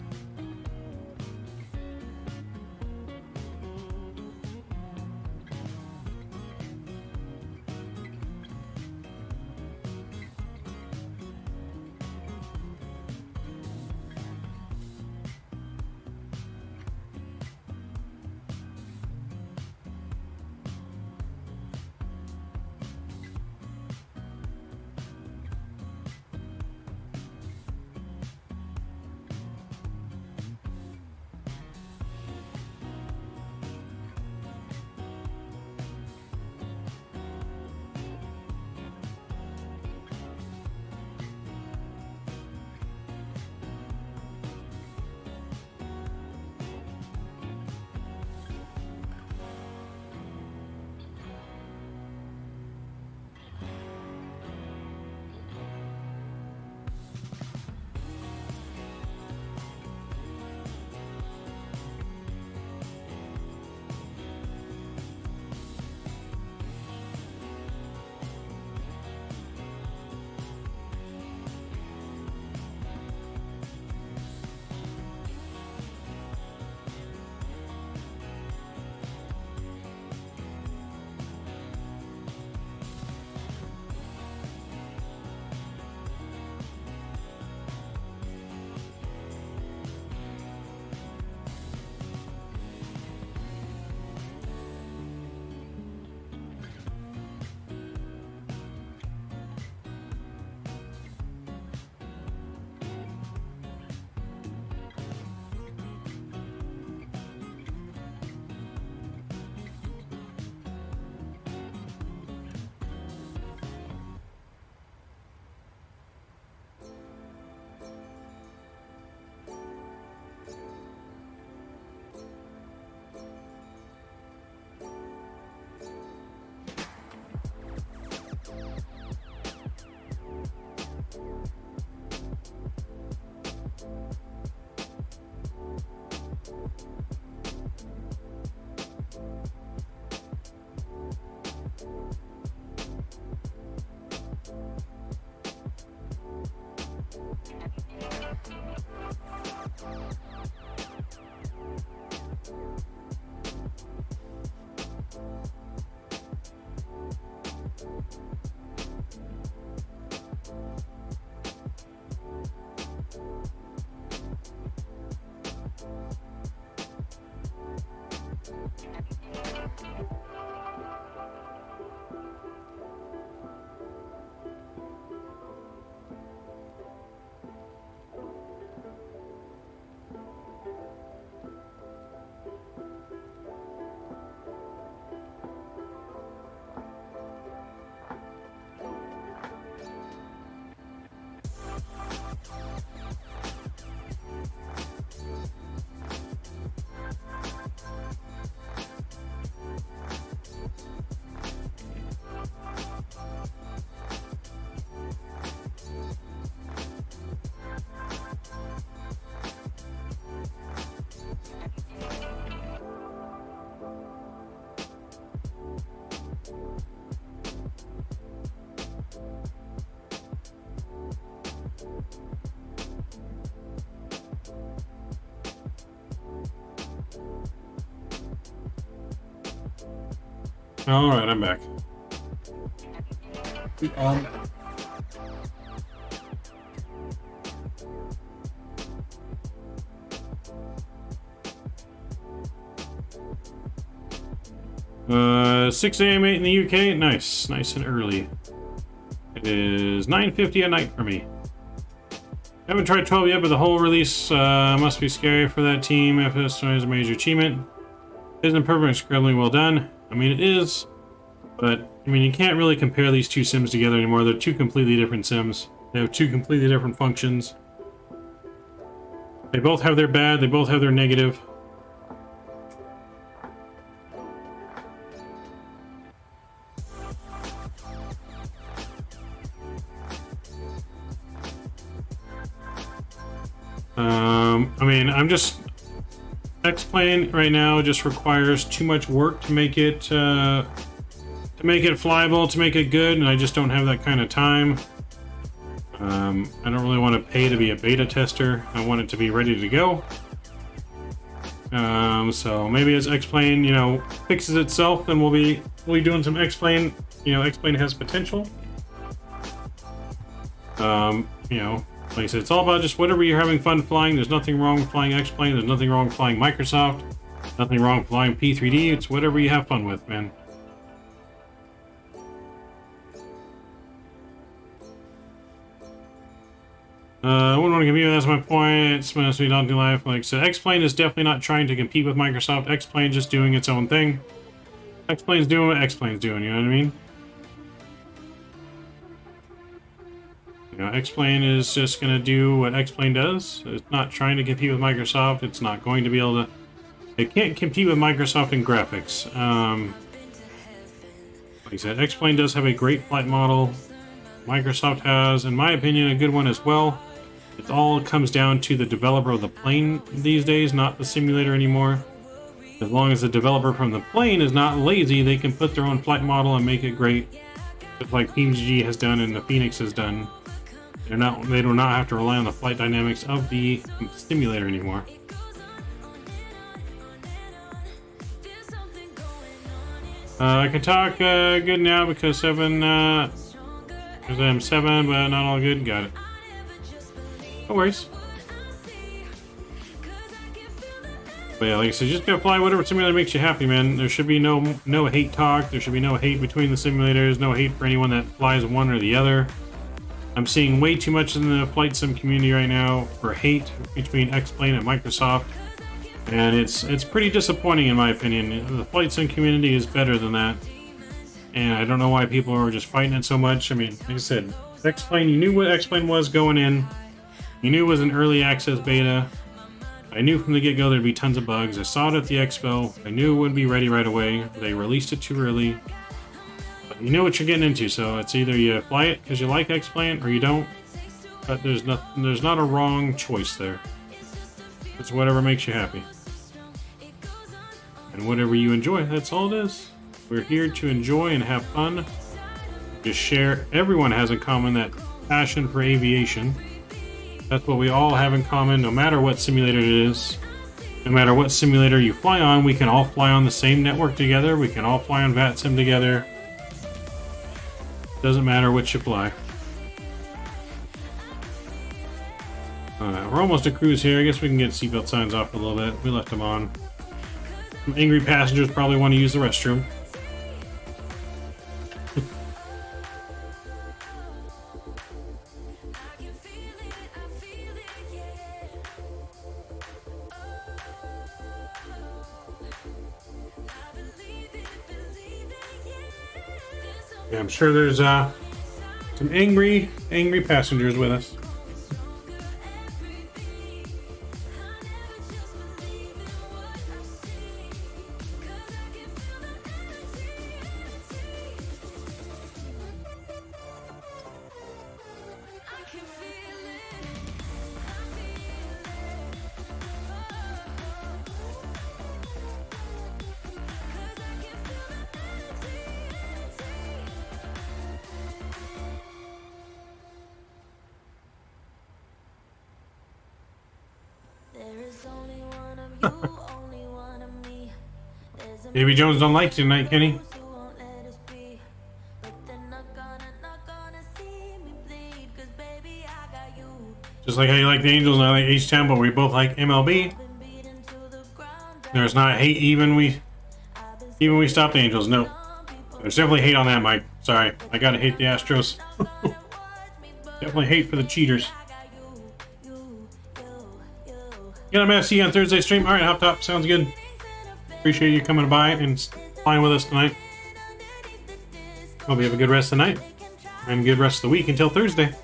Alright, I'm back. 6 a.m. 8 in the UK. Nice. Nice and early. It is 9:50 at night for me. Haven't tried 12 yet, but the whole release must be scary for that team. FS is a major achievement. Isn't perfect, incredibly well done. I mean, it is, but I mean, you can't really compare these two sims together anymore. They're two completely different sims. They have two completely different functions. They both have their bad, they both have their negative. I mean, I'm just X-plane right now just requires too much work to make it flyable, to make it good, and I just don't have that kind of time. I don't really want to pay to be a beta tester. I want it to be ready to go. So maybe as X-plane, you know, fixes itself, then we'll be doing some X-plane. You know, X-plane has potential. You know, like I said, it's all about just whatever you're having fun flying. There's nothing wrong with flying X-plane. There's nothing wrong with flying Microsoft. Nothing wrong with flying P3D. It's whatever you have fun with, man. I wouldn't want to compete with, that's my point. It's must be daunting life. Like I said, X-plane is definitely not trying to compete with Microsoft. X-plane just doing its own thing. X-plane's doing what X-plane's doing, you know what I mean? You know, X-plane is just going to do what X-plane does. It's not trying to compete with Microsoft. It's not going to be able to... It can't compete with Microsoft in graphics. Like I said, X-plane does have a great flight model. Microsoft has, in my opinion, a good one as well. It all comes down to the developer of the plane these days, not the simulator anymore. As long as the developer from the plane is not lazy, they can put their own flight model and make it great. Just like PMDG has done and the Phoenix has done. They do not have to rely on the flight dynamics of the simulator anymore. I can talk good now because I'm 7, but not all good. Got it. No worries. But yeah, like I said, just gotta fly whatever simulator makes you happy, man. There should be no hate talk. There should be no hate between the simulators. No hate for anyone that flies one or the other. I'm seeing way too much in the flight sim community right now for hate between X-plane and Microsoft, and it's pretty disappointing in my opinion. The flight sim community is better than that, and I don't know why people are just fighting it so much. I mean, like I said, X-plane, you knew what X-plane was going in. You knew it was an early access beta. I knew from the get-go there'd be tons of bugs. I saw it at the expo. I knew it wouldn't be ready right away. They released it too early. But you know what you're getting into, so it's either you fly it because you like X-plane or you don't. But there's not a wrong choice there. It's whatever makes you happy. And whatever you enjoy, that's all it is. We're here to enjoy and have fun. Just share. Everyone has in common that passion for aviation. That's what we all have in common, no matter what simulator it is. No matter what simulator you fly on, we can all fly on the same network together. We can all fly on Vatsim together. Doesn't matter which you fly. Alright, we're almost to cruise here. I guess we can get seatbelt signs off a little bit. We left them on. Some angry passengers probably want to use the restroom. Yeah, I'm sure there's some angry passengers with us. Davy Jones don't like you tonight, Kenny. Just like how you like the Angels and I like H-Town, but we both like MLB. There's not hate even we stopped the Angels. No, there's definitely hate on that, Mike. Sorry, I gotta hate the Astros. Definitely hate for the cheaters. Get MFC on Thursday stream. All right, Hop Top, sounds good. Appreciate you coming by and flying with us tonight. Hope you have a good rest of the night and good rest of the week until Thursday.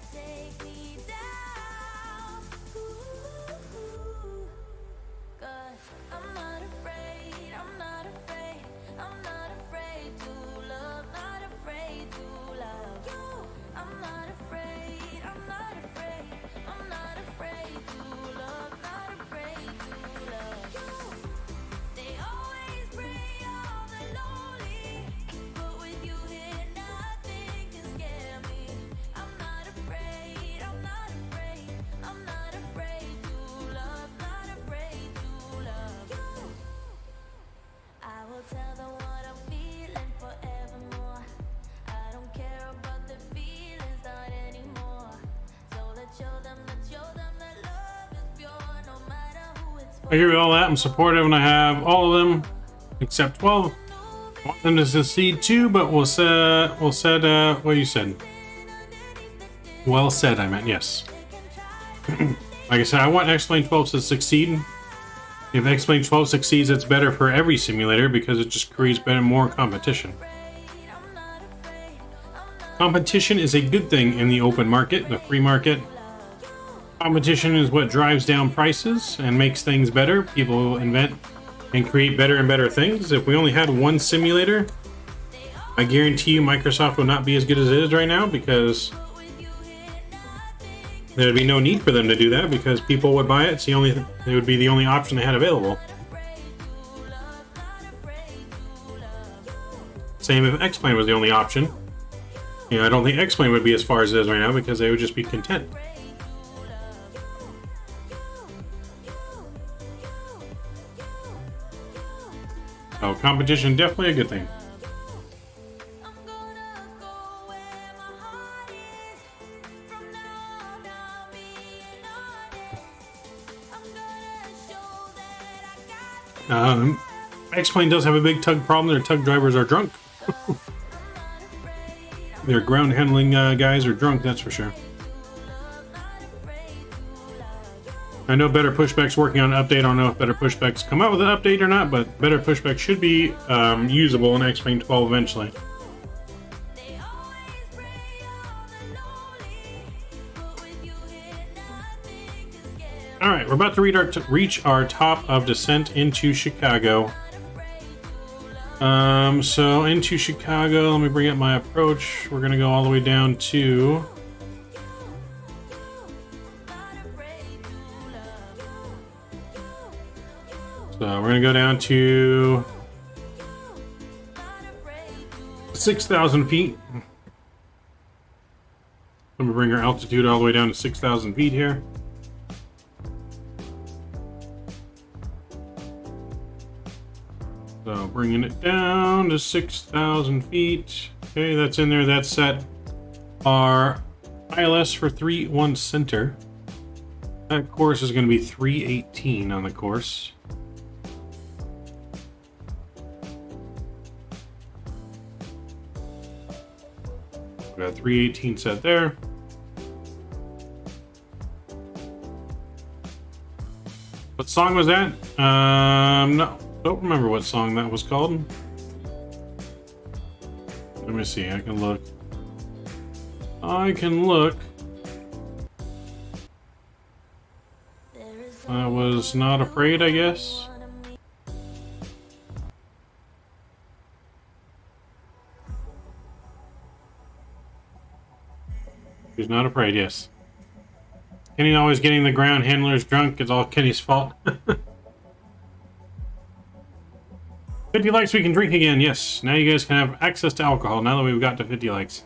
I agree with all that. I'm supportive, and I have all of them except 12. I want them to succeed too, but we'll said what you said. Well said, I meant, yes. Like I said, I want X-Plane 12 to succeed. If X-Plane 12 succeeds, it's better for every simulator because it just creates more competition. Competition is a good thing in the open market, the free market. Competition is what drives down prices and makes things better. People will invent and create better and better things. If we only had one simulator, I guarantee you Microsoft would not be as good as it is right now, because there'd be no need for them to do that because people would buy it. It would be the only option they had available. Same if X-Plane was the only option. You know, I don't think X-Plane would be as far as it is right now because they would just be content. So competition, definitely a good thing. X-Plane does have a big tug problem. Their tug drivers are drunk. Their ground handling guys are drunk, that's for sure. I know Better Pushback's working on an update. I don't know if Better Pushback's come out with an update or not, but Better Pushback should be usable in X-Plane 12 eventually. Alright, we're about to reach our top of descent into Chicago. So into Chicago, let me bring up my approach. We're gonna go all the way down to... So we're gonna go down to 6,000 feet. Let me bring our altitude all the way down to 6,000 feet here. So bringing it down to 6,000 feet. Okay, that's in there. That's set. Our ILS for 3-1 center. That course is going to be 318 on the course. We got 318 set there. What song was that? No. Don't remember what song that was called. Let me see. I can look. I was not afraid, I guess. He's not afraid, yes. Kenny always getting the ground handlers drunk. It's all Kenny's fault. 50 likes, we can drink again. Yes, now you guys can have access to alcohol now that we've got to 50 likes.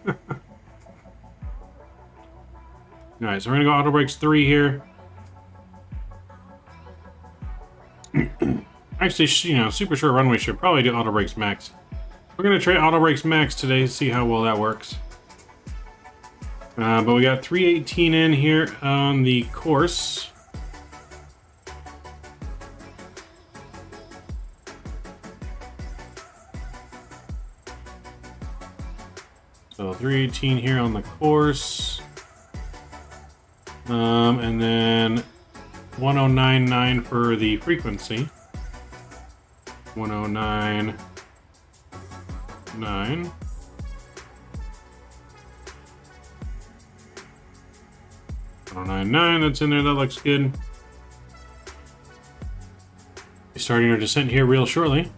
Alright, so we're gonna go auto brakes 3 here. Actually, you know, super short runway should probably do auto brakes max. We're gonna try auto brakes max today to see how well that works. But we got 318 in here on the course. So 318 here on the course. And then 1099 for the frequency. 1099. 1099, that's in there, that looks good. Starting our descent here real shortly.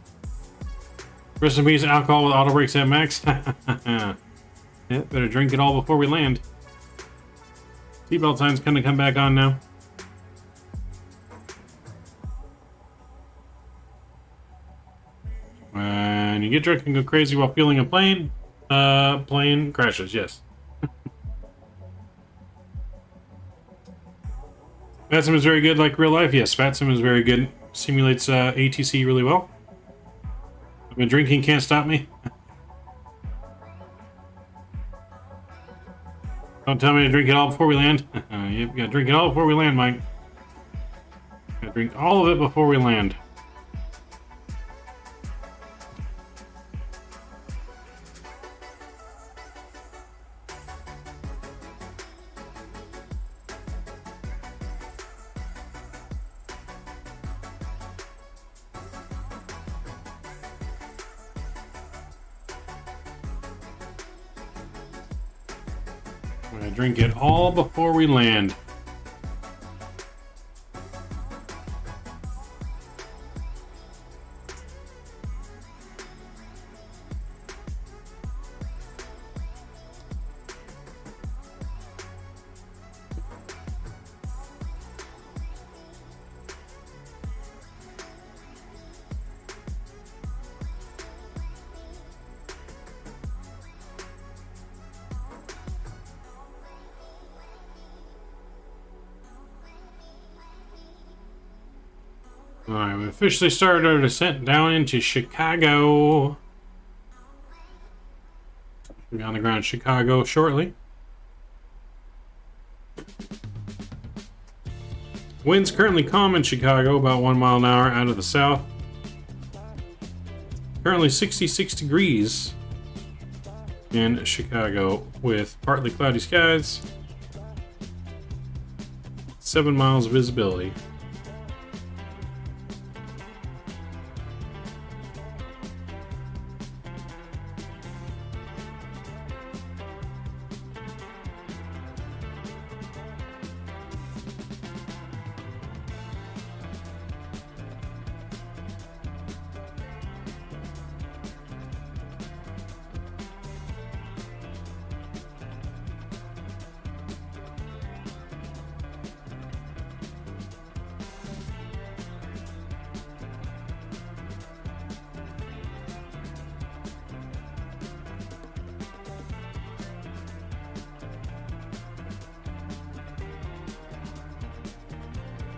Rest in peace, alcohol with auto brakes at max. Yeah, better drink it all before we land. Seatbelt sign's gonna come back on now. And you get drunk and go crazy while fueling a plane. Plane crashes, yes. Vatsim is very good like real life. Yes, Vatsim is very good. Simulates ATC really well. I've been drinking, can't stop me. Don't tell me to drink it all before we land. Yep, gotta drink it all before we land, Mike. Gotta drink all of it before we land. I'm gonna drink it all before we land. Alright, we officially started our descent down into Chicago. We'll be on the ground in Chicago shortly. Winds currently calm in Chicago, about 1 mile an hour out of the south. Currently 66 degrees in Chicago with partly cloudy skies. 7 miles of visibility.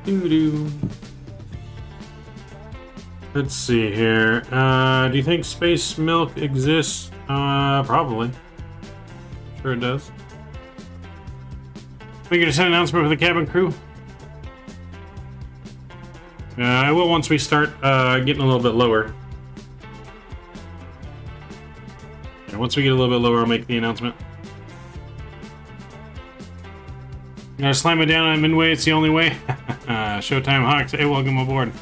Doo-doo. Let's see here. Do you think space milk exists? Probably. Sure it does. We get a send announcement for the cabin crew. I will once we start getting a little bit lower. And once we get a little bit lower, I'll make the announcement. You gotta slam it down on Midway, it's the only way. Showtime Hawks, hey, welcome aboard.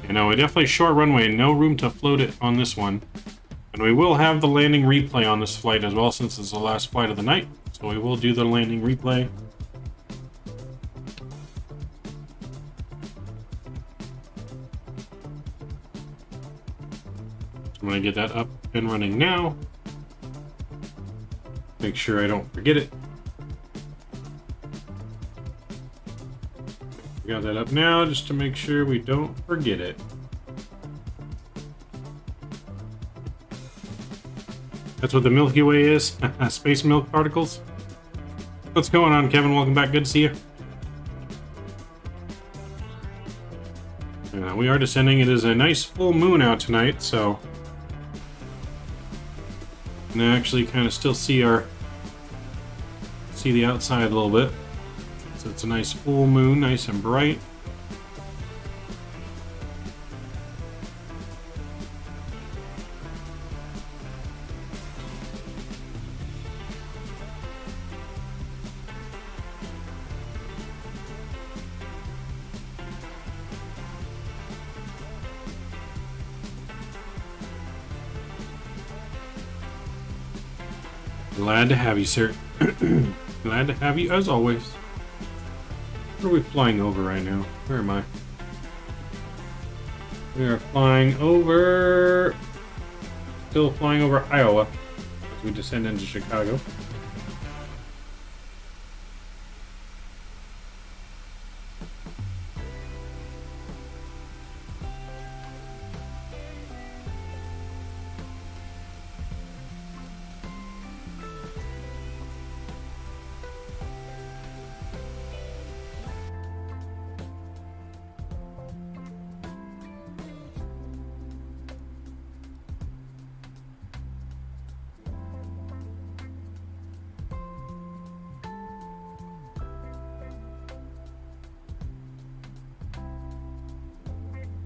You know, we definitely short runway, no room to float it on this one. And we will have the landing replay on this flight as well, since it's the last flight of the night. So we will do the landing replay. I'm gonna get that up and running now. Make sure I don't forget it. We got that up now just to make sure we don't forget it. That's what the Milky Way is. Space milk particles. What's going on, Kevin? Welcome back. Good to see you. We are descending. It is a nice full moon out tonight, so you can actually kind of still see the outside a little bit. So it's a nice full moon, nice and bright. Glad to have you, sir. Glad to have you as always. Where are we flying over right now? Where am I? We are flying over... Still flying over Iowa as we descend into Chicago.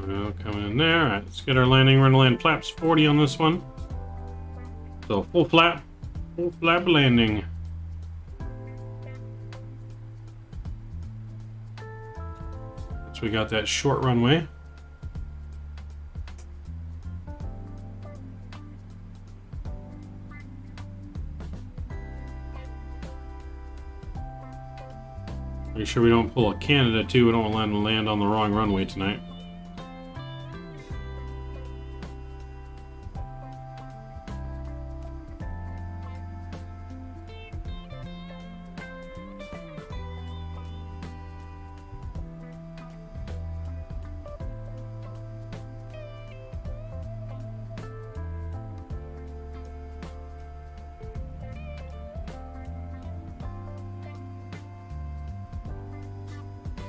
Well, coming in there. All right, let's get our landing. We're gonna land flaps 40 on this one. So full flap landing. So we got that short runway. Make sure we don't pull a Canada too. We don't want to land on the wrong runway tonight.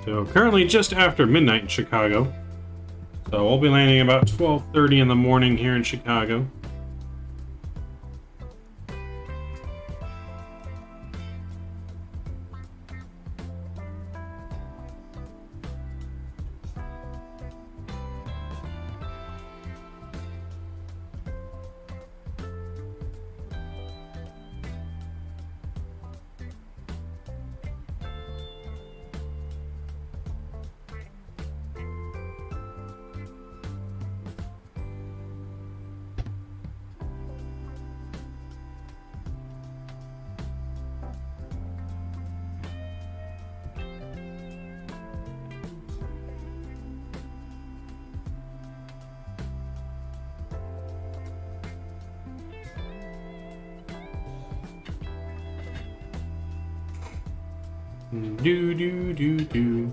So currently just after midnight in Chicago. So we'll be landing about 12:30 in the morning here in Chicago. Do.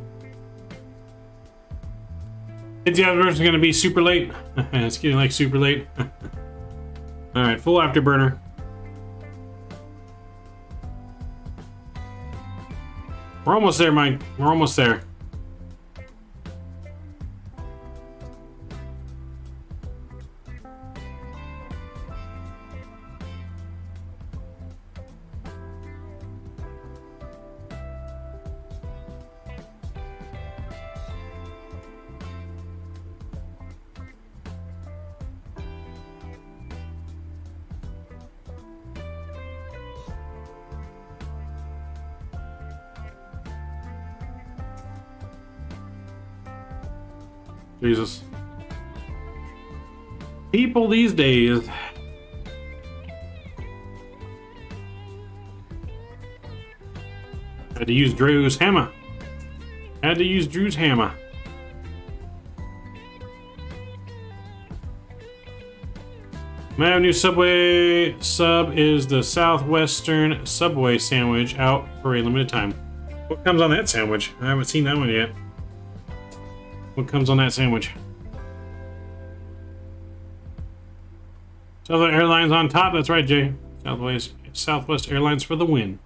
It's gonna be super late. It's getting like super late. All right, full afterburner. We're almost there, Mike. We're almost there. Jesus. People these days. Had to use Drew's hammer. I have new Subway sub is the Southwestern Subway sandwich out for a limited time. What comes on that sandwich? I haven't seen that one yet. What comes on that sandwich? Southwest Airlines on top. That's right, Jay. Southwest Airlines for the win.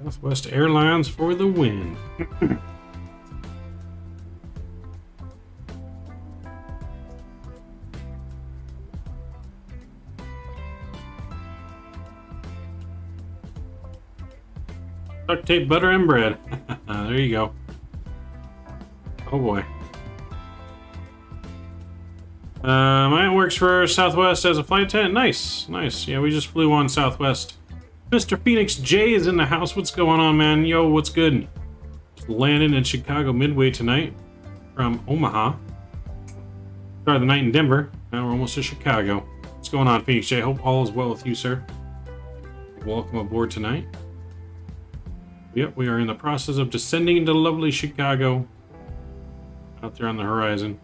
Southwest Airlines for the win. Duct tape, butter, and bread. There you go. Oh boy. Mine works for Southwest as a flight attendant. Nice, nice. Yeah, we just flew on Southwest. Mr. Phoenix J is in the house. What's going on, man? Yo, what's good? Just landing in Chicago Midway tonight from Omaha. Started the night in Denver. Now we're almost to Chicago. What's going on, Phoenix J? Hope all is well with you, sir. Welcome aboard tonight. Yep, we are in the process of descending into lovely Chicago. Out there on the horizon.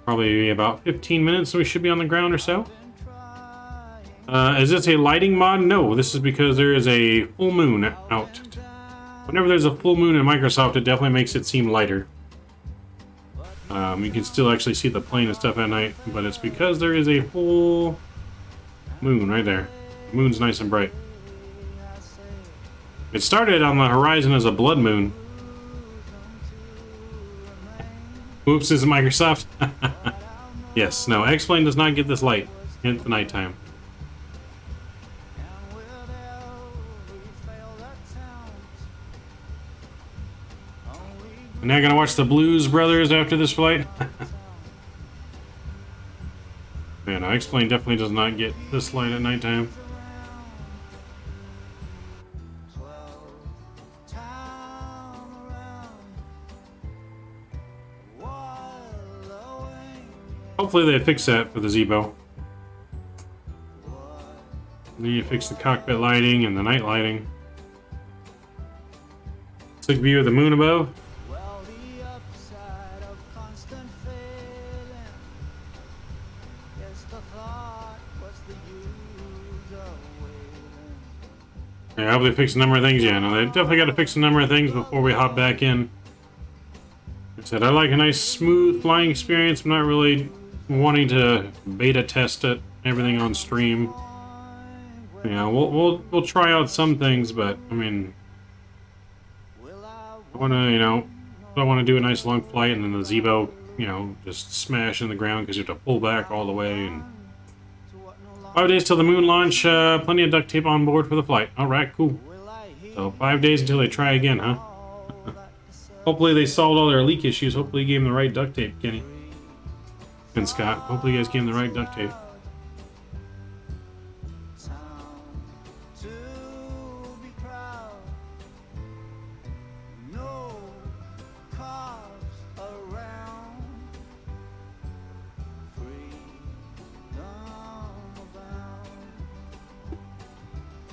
Probably about 15 minutes, so we should be on the ground or so. Is this a lighting mod? No, this is because there is a full moon out. Whenever there's a full moon in Microsoft, it definitely makes it seem lighter. You can still actually see the plane and stuff at night, but it's because there is a full moon right there. The moon's nice and bright. It started on the horizon as a blood moon. Whoops, is it Microsoft? Yes, no, X-Plane does not get this light in the nighttime. We're now gonna watch the Blues Brothers after this flight. Yeah, no, X-Plane definitely does not get this light at nighttime. Hopefully they fix that for the Zebo. Then you fix the cockpit lighting and the night lighting. Slick view of the moon above. Yeah, I hope they fix a number of things. Yeah, no, they definitely got to fix a number of things before we hop back in. Like I said, I like a nice smooth flying experience. I'm not really wanting to beta test it, everything on stream. Yeah, we'll try out some things, but I mean, I want to, you know, I want to do a nice long flight and then the Zebo, you know, just smash in the ground because you have to pull back all the way. And 5 days till the moon launch. Plenty of duct tape on board for the flight. All right, cool. So 5 days until they try again, huh? Hopefully they solved all their leak issues. Hopefully you gave them the right duct tape, Kenny and Scott. Hopefully you guys gave them the right duct tape.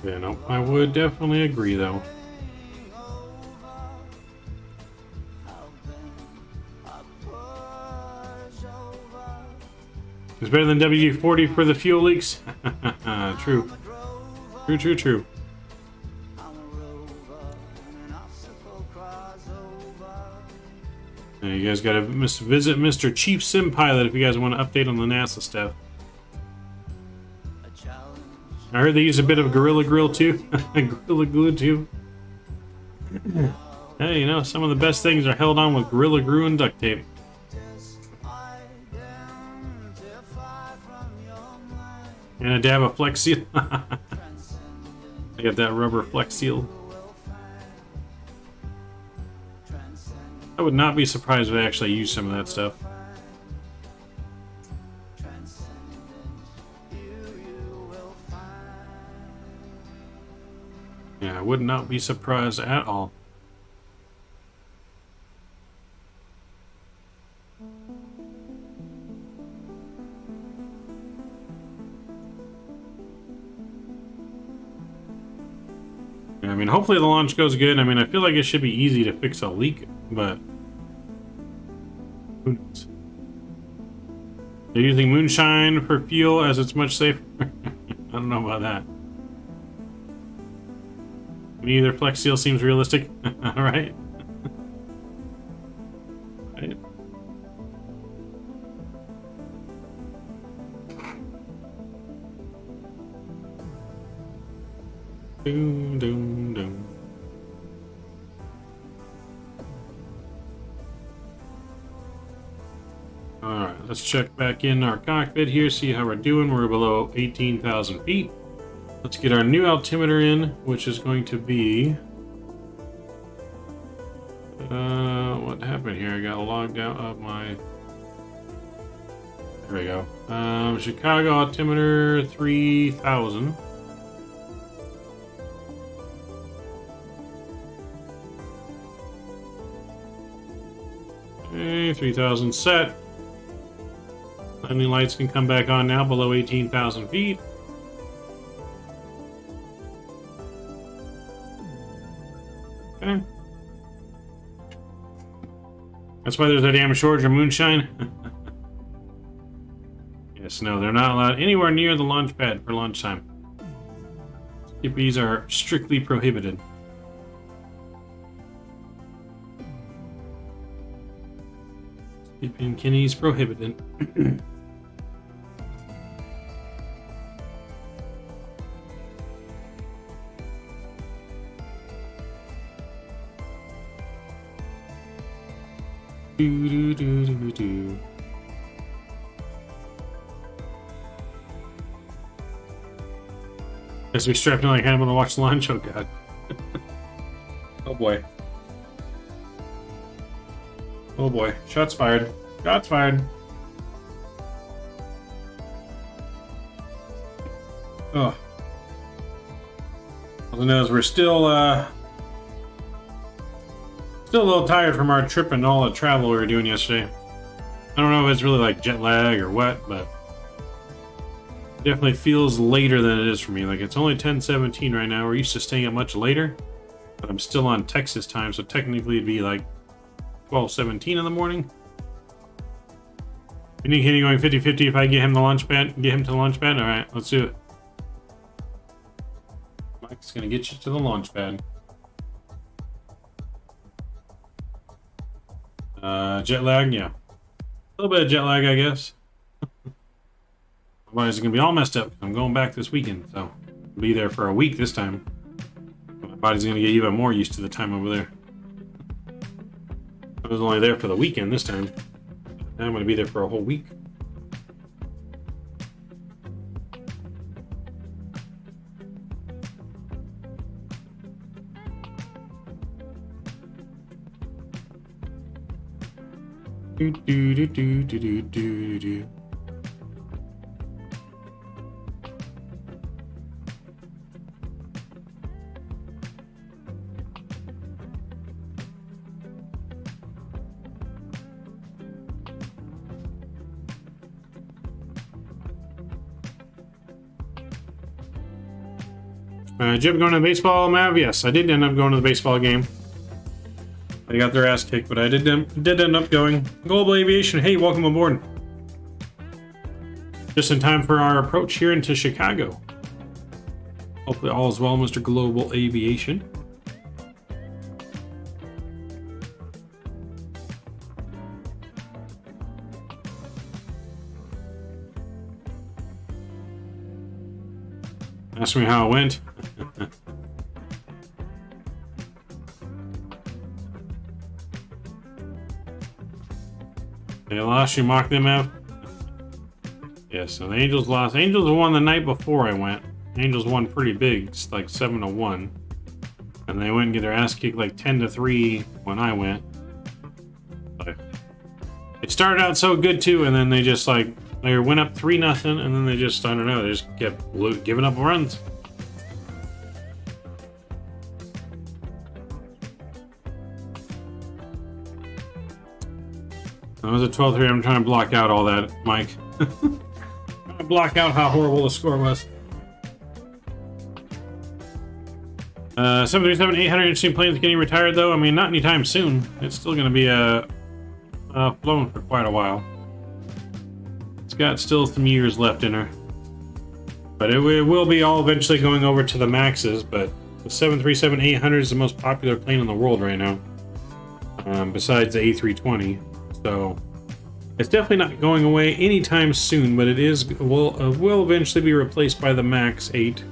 Yeah, no, I would definitely agree, though. It's better than WD-40 for the fuel leaks. True. True. Yeah, you guys gotta visit Mr. Chief Sim Pilot if you guys want an update on the NASA stuff. I heard they use a bit of Gorilla Grill too. Gorilla Glue too. Hey, you know, some of the best things are held on with Gorilla Glue and duct tape. And a dab of Flex Seal. I got that rubber Flex Seal. I would not be surprised if I actually use some of that stuff. Yeah, I would not be surprised at all. Yeah, I mean, hopefully the launch goes good. I mean, I feel like it should be easy to fix a leak, but who knows? They're using moonshine for fuel as it's much safer. I don't know about that. Neither Flex Seal seems realistic. All right. Right. Doom, doom, doom. All right, let's check back in our cockpit here, see how we're doing. We're below 18,000 feet. Let's get our new altimeter in, which is going to be... what happened here? I got logged out of my... There we go. Chicago altimeter 3000. Okay, 3000 set. Landing lights can come back on now below 18,000 feet. Okay. That's why there's a damn shortage of moonshine. Yes, no, they're not allowed anywhere near the launch pad for lunchtime. Skippies are strictly prohibited. Skippy and Kenny's prohibited. Do, do, do, do, do. As we strapped in like Hannibal to watch the line show, God. Oh boy. Oh boy. Shots fired. Shots fired. Oh. All I know is we're still a little tired from our trip and all the travel we were doing yesterday. I don't know if it's really like jet lag or what, but it definitely feels later than it is for me. Like it's only 10:17 right now. We're used to staying up much later, but I'm still on Texas time, so technically it'd be like 12:17 in the morning. You think Kenny going 50-50 if I get him the launch pad? Get him to the launch pad? Alright, let's do it. Mike's gonna get you to the launch pad. Jet lag, yeah. A little bit of jet lag, I guess. My body's gonna be all messed up. I'm going back this weekend, so I'll be there for a week this time. My body's gonna get even more used to the time over there. I was only there for the weekend this time. Now I'm gonna be there for a whole week. Do do do do do do do. Did you end up going to the baseball, Mav? Yes, I did end up going to the baseball game. They got their ass kicked, but I did end up going. Global Aviation, hey, welcome aboard. Just in time for our approach here into Chicago. Hopefully all is well, Mr. Global Aviation. Ask me how it went. They lost, you mocked them out? Yeah, so the Angels lost. Angels won the night before I went. Angels won pretty big, it's like 7-1. And they went and get their ass kicked like 10-3 when I went. But it started out so good too, and then they just like, they went up 3-0, and then they just, I don't know, they just kept giving up runs. That was a 12-3. I'm trying to block out all that, Mike. Trying to block out how horrible the score was. 737-800 interesting planes getting retired, though. I mean, not anytime soon. It's still going to be flown for quite a while. It's got still some years left in her. But it will be all eventually going over to the Maxes, but the 737-800 is the most popular plane in the world right now. Besides the A320. So it's definitely not going away anytime soon, but it will eventually be replaced by the Max 8.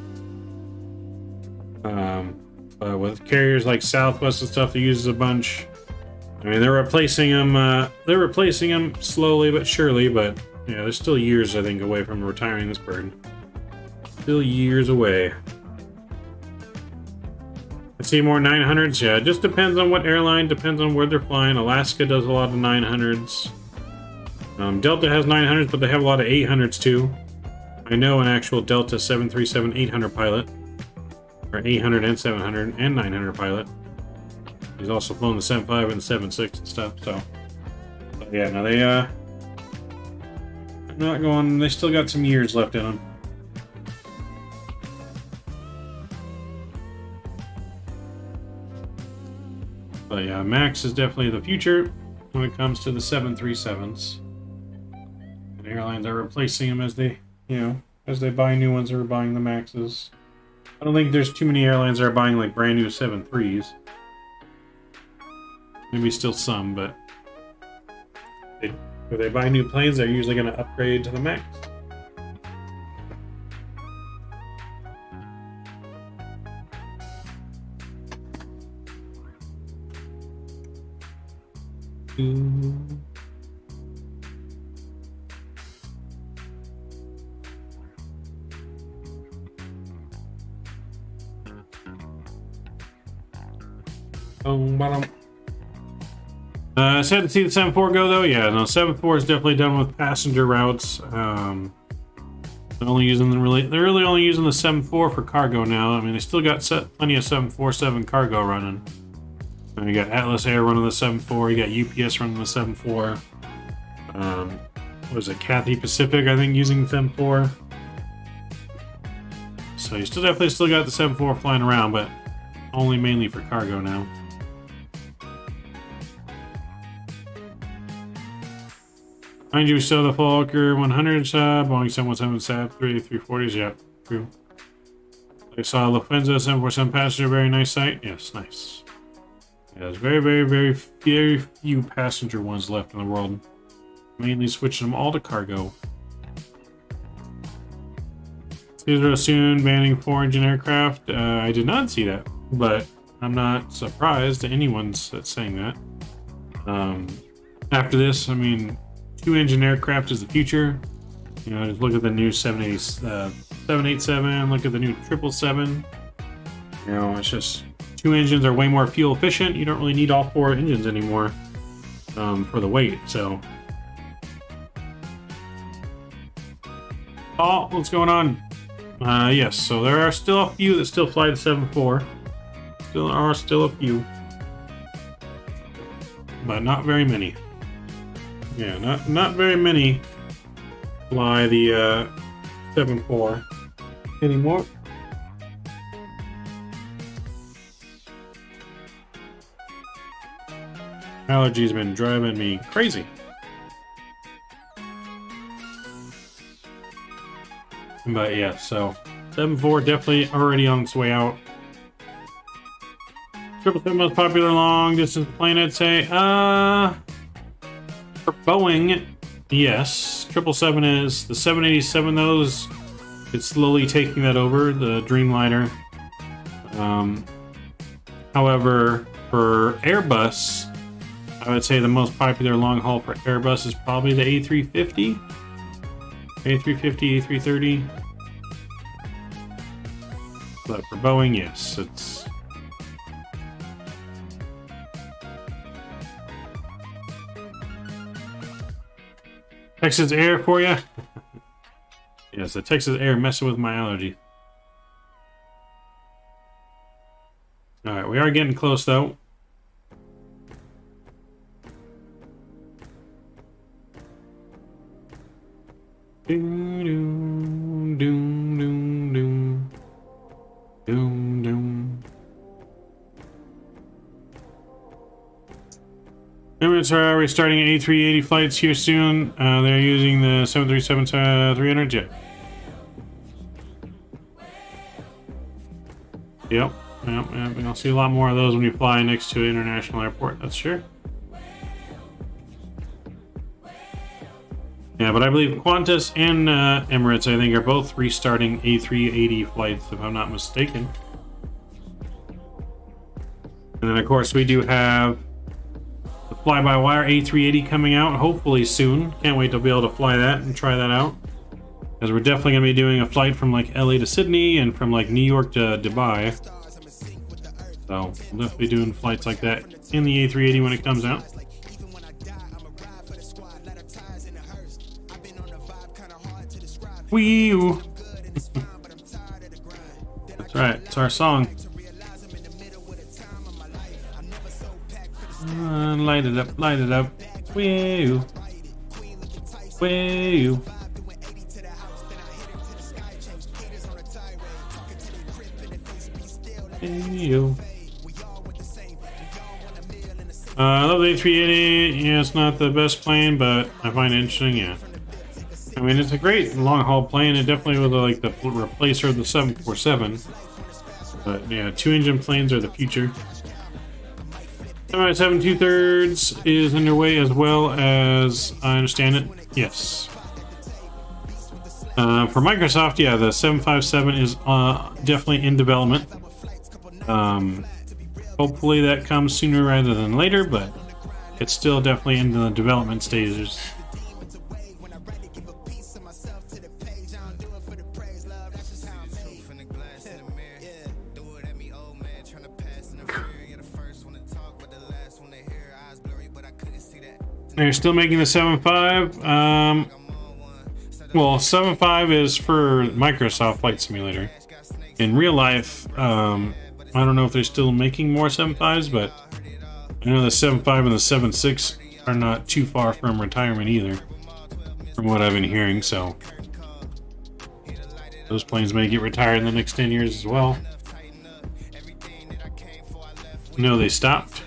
With carriers like Southwest and stuff that uses a bunch. I mean, they're replacing them. They're replacing them slowly but surely. But yeah, there's still years, I think, away from retiring this bird. Still years away. I see more 900s. Yeah, it just depends on what airline. Depends on where they're flying. Alaska does a lot of 900s. Delta has 900s, but they have a lot of 800s too. I know an actual Delta 737-800 pilot. Or 800 and 700 and 900 pilot. He's also flown the 75 and the 76 and stuff, so. But yeah, no, they, not going, they still got some years left in them. But yeah, Max is definitely the future when it comes to the 737s. And airlines are replacing them as they, as they buy new ones, they're buying the Maxes. I don't think there's too many airlines that are buying like brand new 7.3s. Maybe still some, but if they buy new planes, they're usually going to upgrade to the Max. Sad to see the 7.4 go though. Yeah, no, 7.4 is definitely done with passenger routes. They're really only using the 7.4 for cargo now. I mean, they still got plenty of 747 cargo running. And you got Atlas Air running the 7.4. You got UPS running the 7.4. What is it? Cathay Pacific, I think, using the 7.4. So you definitely still got the 7.4 flying around, but only mainly for cargo now. Mind you, we still have the Fokker 100 Boeing 717 SAB 340s. Yeah, true. I saw Lufthansa 747 passenger, very nice sight. Yes, nice. Yeah, there's very few passenger ones left in the world. Mainly switching them all to cargo. Caesar soon banning 4-engine aircraft. I did not see that, but I'm not surprised that anyone's saying that. After this, I mean, 2-engine aircraft is the future. You know, just look at the new 787, look at the new 777. You know, it's just 2 engines are way more fuel efficient. You don't really need all 4 engines anymore for the weight. So, oh, what's going on? Yes, so there are still a few that still fly the 7.4. Still are a few, but not very many. Yeah, not very many fly the 7.4 anymore. Allergies been driving me crazy. But yeah, so 7.4 definitely already on its way out. 777 most popular long distance plane, I'd say. For Boeing, yes. 777 is. The 787, those, it's slowly taking that over, the Dreamliner. However, for Airbus, I would say the most popular long haul for Airbus is probably the A350. A350, A330. But for Boeing, yes, it's... Texas Air for you? Yes, the Texas Air messing with my allergy. Alright, we are getting close though. Doom, doom, doom, doom, doom. Doom, doom. Emirates are restarting A380 flights here soon. They're using the 737-300 jet. Yep. You'll see a lot more of those when you fly next to an international airport, that's sure. Yeah, but I believe Qantas and Emirates, I think, are both restarting A380 flights, if I'm not mistaken. And then, of course, we do have the fly-by-wire A380 coming out, hopefully soon. Can't wait to be able to fly that and try that out. Because we're definitely going to be doing a flight from, like, LA to Sydney and from, like, New York to Dubai. So, we'll definitely be doing flights like that in the A380 when it comes out. Wee-oo. That's right, it's our song. Light it up, light it up. Wee-oo. Wee-oo. Wee-oo. I love the A380. Yeah, it's not the best plane, but I find it interesting, yeah. I mean, it's a great long-haul plane. It definitely was like the replacer of the 747. But yeah, 2-engine planes are the future. 7 2/3 is underway as well, as I understand it. Yes. For Microsoft, yeah, the 757 is definitely in development. Hopefully that comes sooner rather than later, but it's still definitely in the development stages. They're still making the 7.5. Well, 7.5 is for Microsoft Flight Simulator. In real life, I don't know if they're still making more 7.5s, but I know the 7.5 and the 7.6 are not too far from retirement either, from what I've been hearing. So those planes may get retired in the next 10 years as well. No, they stopped.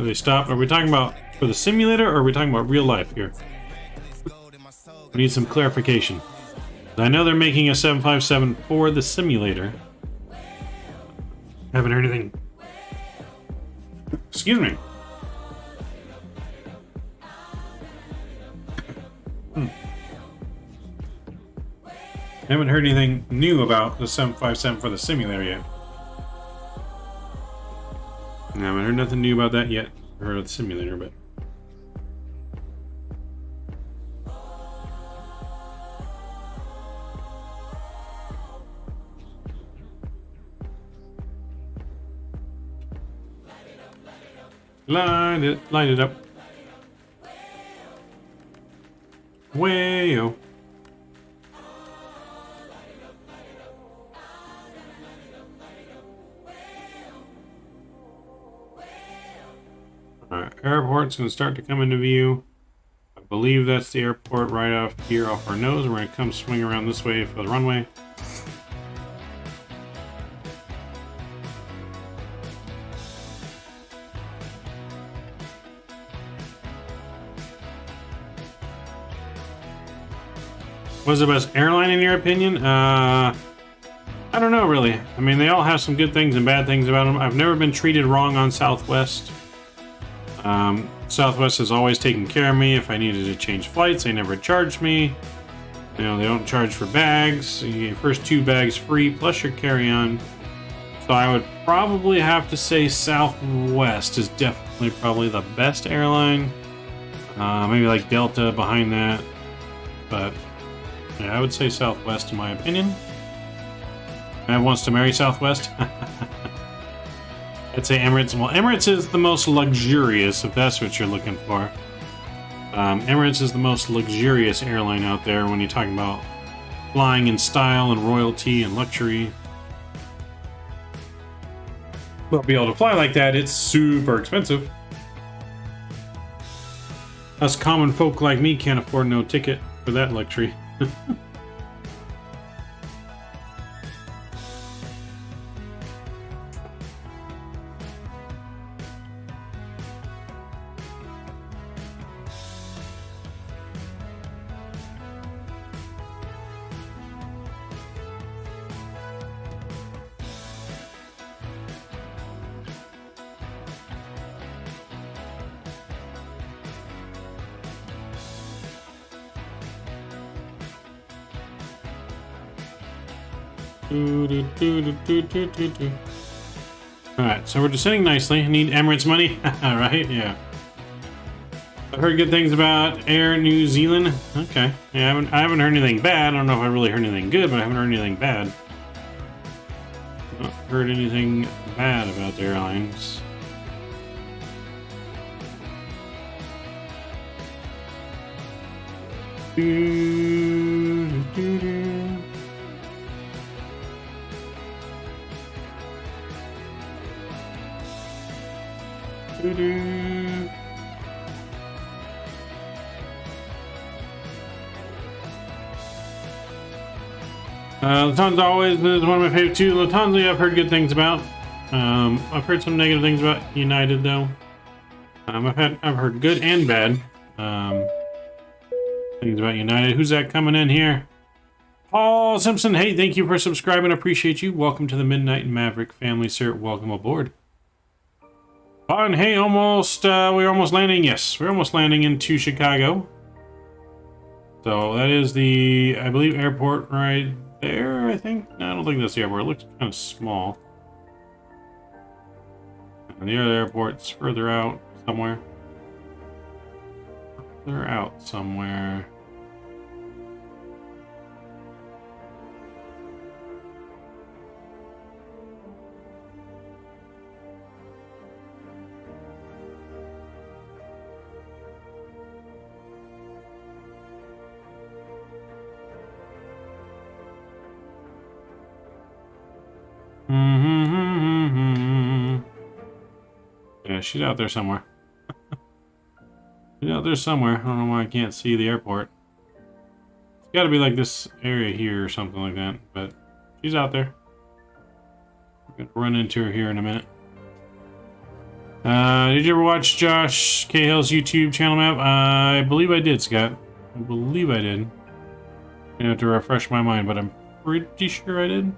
They stopped. Are we talking about for the simulator, or are we talking about real life here? We need some clarification. I know they're making a 757 for the simulator. Haven't heard anything. Excuse me. Haven't heard anything new about the 757 for the simulator yet. I haven't heard nothing new about that yet, or the simulator, but line it up. Way-o. Alright, airport's going to start to come into view. I believe that's the airport right off here off our nose. We're going to come swing around this way for the runway. What's the best airline in your opinion? I don't know really. I mean, they all have some good things and bad things about them. I've never been treated wrong on Southwest. Southwest has always taken care of me. If I needed to change flights, they never charged me. You know, they don't charge for bags. Your first 2 bags free plus your carry-on. So I would probably have to say Southwest is definitely probably the best airline. Maybe like Delta behind that. But yeah, I would say Southwest in my opinion. Matt wants to marry Southwest. I'd say Emirates. Well, Emirates is the most luxurious, if that's what you're looking for. Emirates is the most luxurious airline out there when you're talking about flying in style and royalty and luxury. But to be able to fly like that, it's super expensive. Us common folk like me can't afford no ticket for that luxury. Alright, so we're descending nicely. Need Emirates money? Right? Yeah. I've heard good things about Air New Zealand. Okay. Yeah, I haven't heard anything bad. I don't know if I really heard anything good, but I haven't heard anything bad. Not heard anything bad about the airlines. Lufthansa always is one of my favorite too. Lufthansa I've heard good things about. I've heard some negative things about United though. I've heard good and bad things about United. Who's that coming in here? Paul Simpson. Hey, thank you for subscribing. Appreciate you. Welcome to the Midnight Maverick family, sir. Welcome aboard. And hey, we're almost landing. Yes, we're almost landing into Chicago. So that is the, I believe, airport right there, I think. No, I don't think that's the airport. It looks kind of small. And the other airport's further out somewhere. Further out somewhere. Yeah, she's out there somewhere. She's out there somewhere. I don't know why I can't see the airport. It's got to be like this area here or something like that, but she's out there. We're gonna run into her here in a minute. Did you ever watch Josh Cahill's YouTube channel map? I believe I did, Scott. I believe I did. I have to refresh my mind, but I'm pretty sure I did.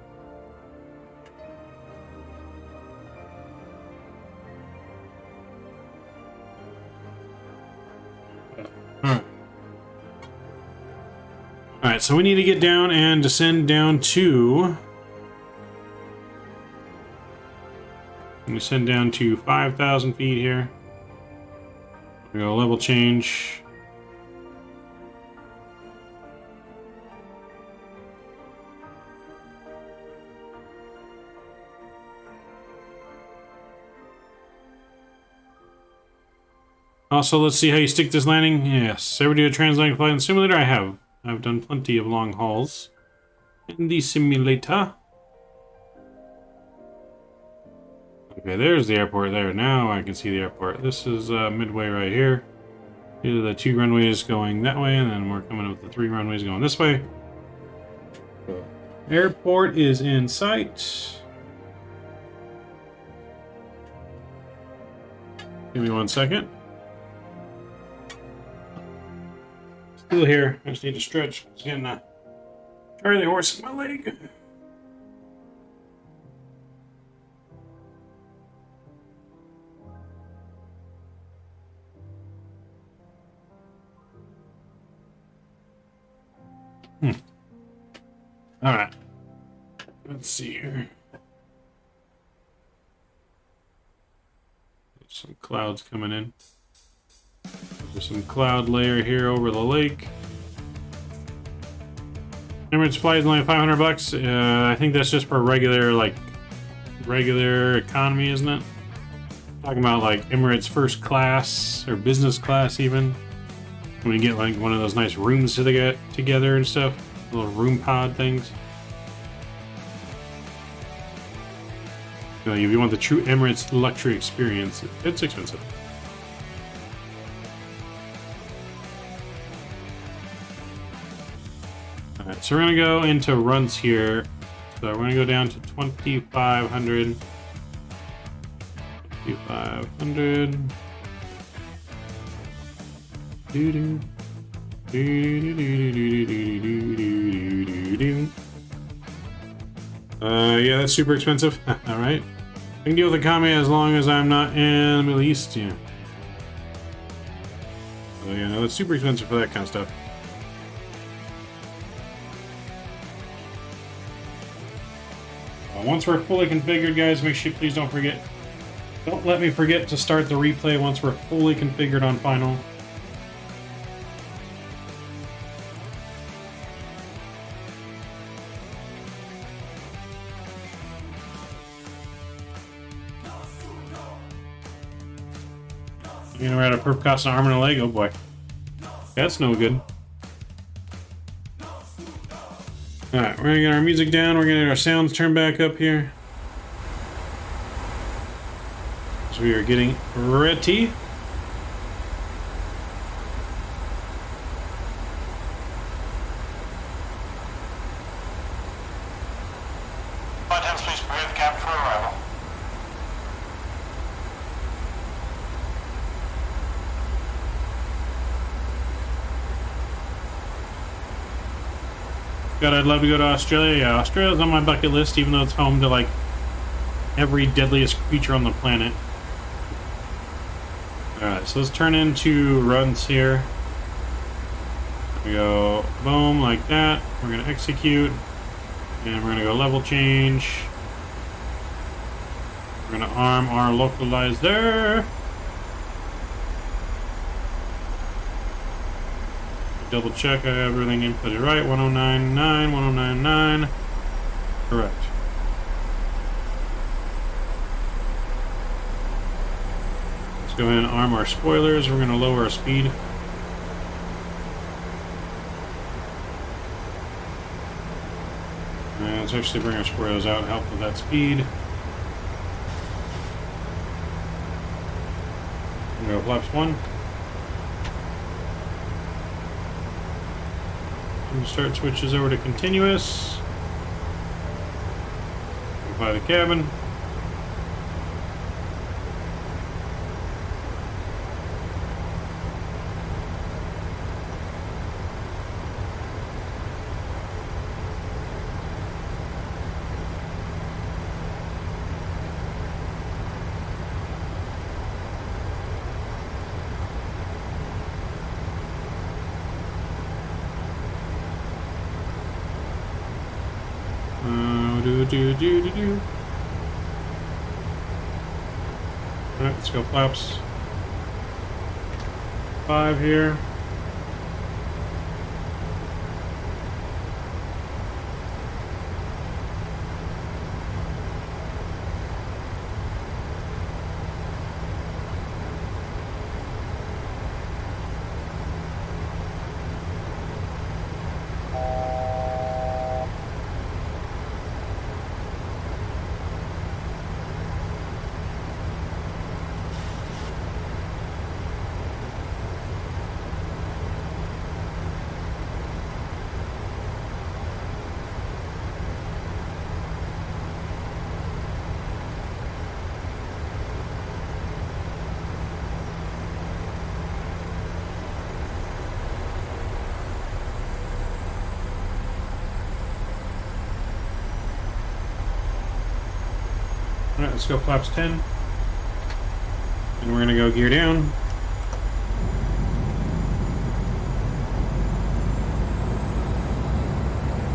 Alright, so we need to get down and descend down to... We descend down to 5,000 feet here. We go level change. Also, let's see how you stick this landing. Yes, ever do a translanding flight in the simulator? I have. I've done plenty of long hauls in the simulator. Okay, there's the airport there. Now I can see the airport. This is midway right here. These are the 2 runways going that way, and then we're coming up with the 3 runways going this way. Airport is in sight. Give me 1 second. Still here. I just need to stretch. It's getting a Charlie horse in my leg. All right. Let's see here. Some clouds coming in. There's some cloud layer here over the lake. Emirates flight is only $500. I think that's just for regular economy, isn't it? Talking about like Emirates first class or business class even. When you get like one of those nice rooms to get together and stuff, little room pod things. You know, if you want the true Emirates luxury experience, it's expensive. Alright, so we're gonna go into runs here. So we're gonna go down to 2,500. 2,500. Doo-doo. Yeah, that's super expensive. Alright. I can deal with the KOMA as long as I'm not in the Middle East, yeah. So yeah, no, that's super expensive for that kind of stuff. Once we're fully configured, guys, make sure, please don't forget. Don't let me forget to start the replay once we're fully configured on final. You know, we're at a perp cost an arm and a leg. Oh boy. That's no good. Alright, we're gonna get our music down, we're gonna get our sounds turned back up here. So we are getting ready. Flight attendants, please prepare the cabin for arrival. God, I'd love to go to Australia. Yeah, Australia's on my bucket list, even though it's home to like every deadliest creature on the planet. Alright, so let's turn into runs here. We go boom, like that. We're gonna execute. And we're gonna go level change. We're gonna arm our localizer. Double check I have everything inputted right. 1099, 1099. Correct. Let's go ahead and arm our spoilers. We're gonna lower our speed. Let's actually bring our spoilers out, help with that speed. Go flaps 1. And start switches over to continuous. Apply the cabin. Alright, let's go flaps 5 here. Alright, let's go flaps 10. And we're going to go gear down.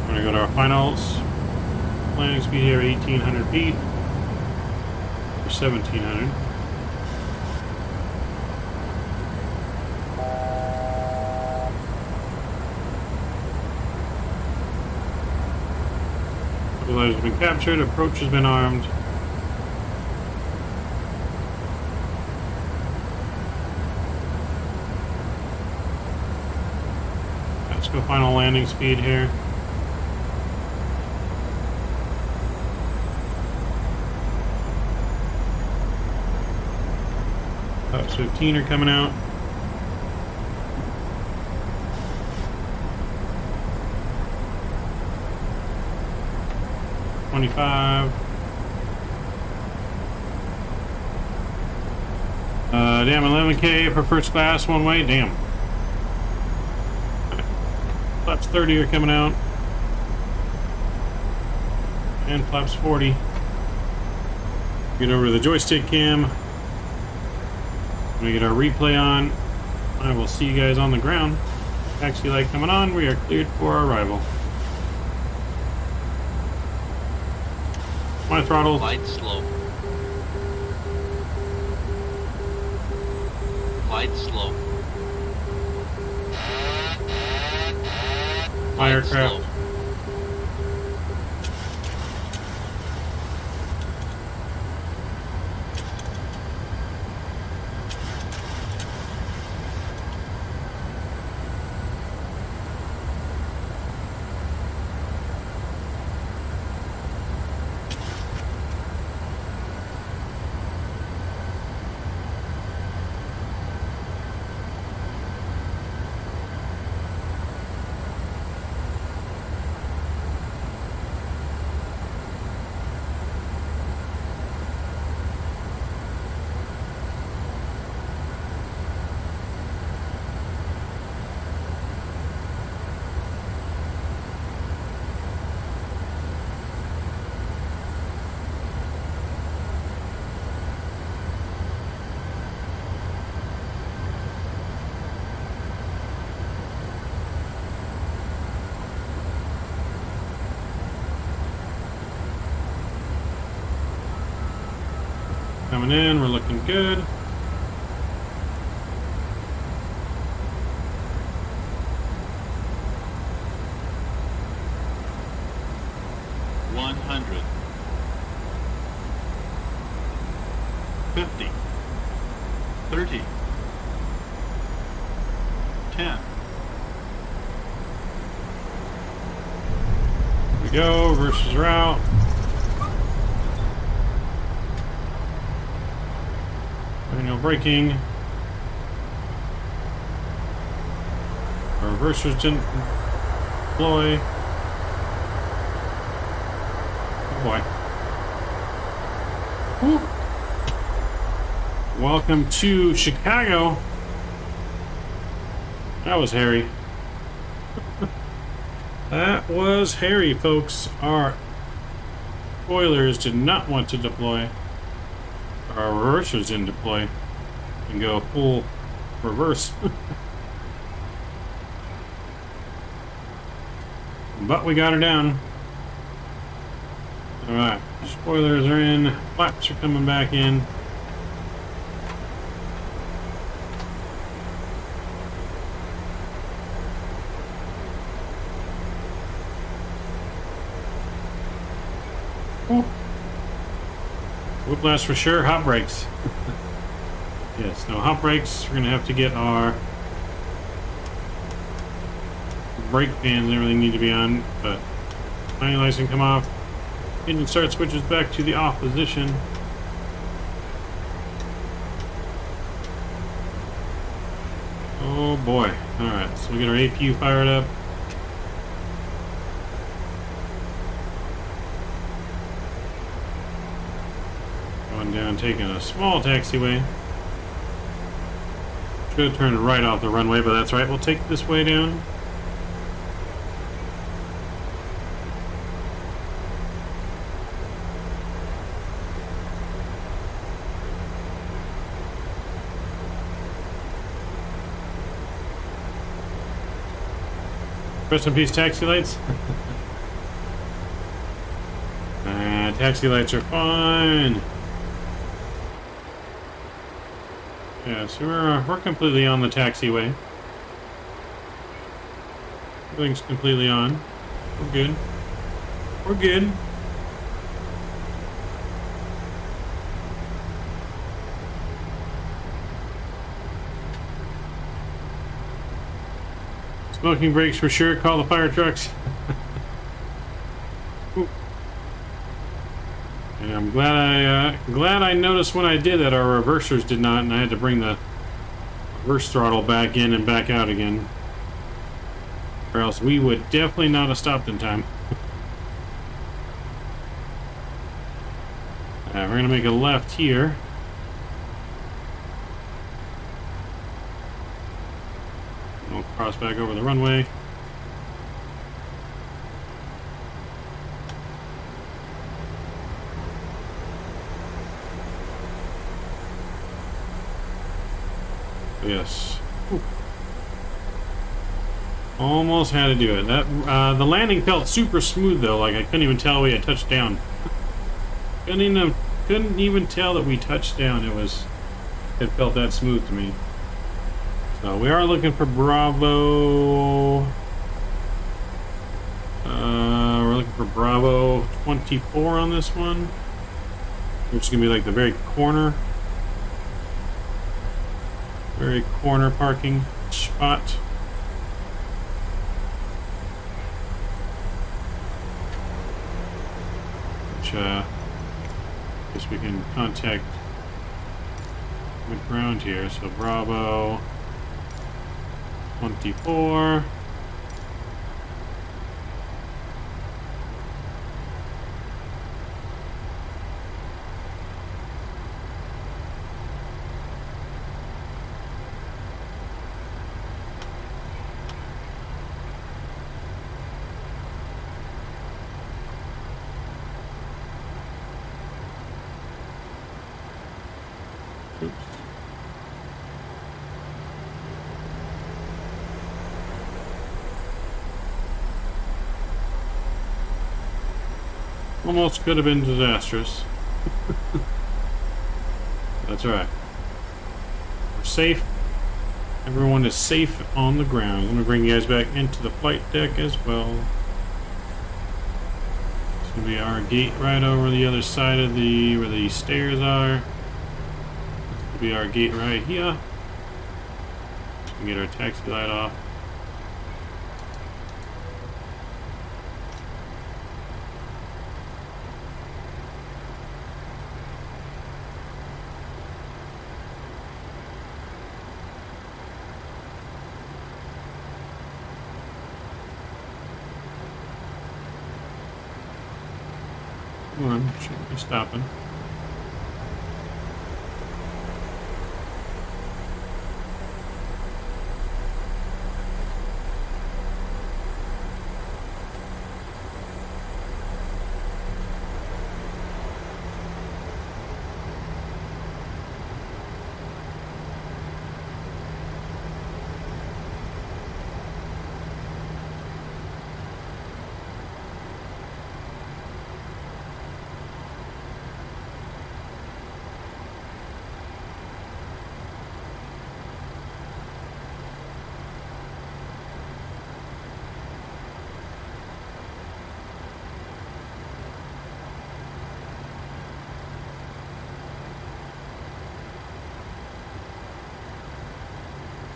We're going to go to our finals. Landing speed here, 1,800 feet. Or 1,700. Stabilizer has been captured. Approach has been armed. Let's go final landing speed here. Flaps 15 are coming out. $25. Damn, 11K for first class one way. Damn. Flaps 30 are coming out. And flaps 40. Get over to the joystick cam. We get our replay on. I will see you guys on the ground. Taxi light coming on. We are cleared for arrival. My throttle. Light slow. Light slow. My aircraft. Slow. coming in. We're looking good. $100. 50. 30. 10. Here we go. Versus route. No braking. Our reversers didn't deploy. Oh boy. Whew. Welcome to Chicago. That was hairy. That was hairy, folks. Our spoilers did not want to deploy. Our reversers didn't deploy and go full reverse. But we got her down. Alright, spoilers are in, flaps are coming back in. Whiplash for sure, hot brakes. Yes, no hot brakes. We're gonna have to get our brake fans and everything need to be on, but landing lights can come off. Engine start switches back to the off position. Oh boy. Alright, so we get our APU fired up. Going down, taking a small taxiway. Should have turned right off the runway, but that's right. We'll take this way down. Rest in peace, taxi lights. Taxi lights are fine. Yeah, so we're completely on the taxiway. Everything's completely on. We're good. We're good. Smoking brakes for sure. Call the fire trucks. And I'm glad I noticed when I did that our reversers did not, and I had to bring the reverse throttle back in and back out again, or else we would definitely not have stopped in time. We're gonna make a left here. We'll cross back over the runway. Yes. Ooh. Almost had to do it. That the landing felt super smooth though. Like I couldn't even tell we had touched down. Couldn't even tell that we touched down. It felt that smooth to me. So we are looking for Bravo. We're looking for Bravo 24 on this one, which is gonna be like the very corner parking spot. Which I guess we can contact the ground here. So Bravo 24. Oops. Almost could have been disastrous. That's right. We're safe. Everyone is safe on the ground. Let me bring you guys back into the flight deck as well. This will be our gate right over the other side of the where the stairs are. This will be our gate right here. We get our taxi light off. Come on, shouldn't be stopping.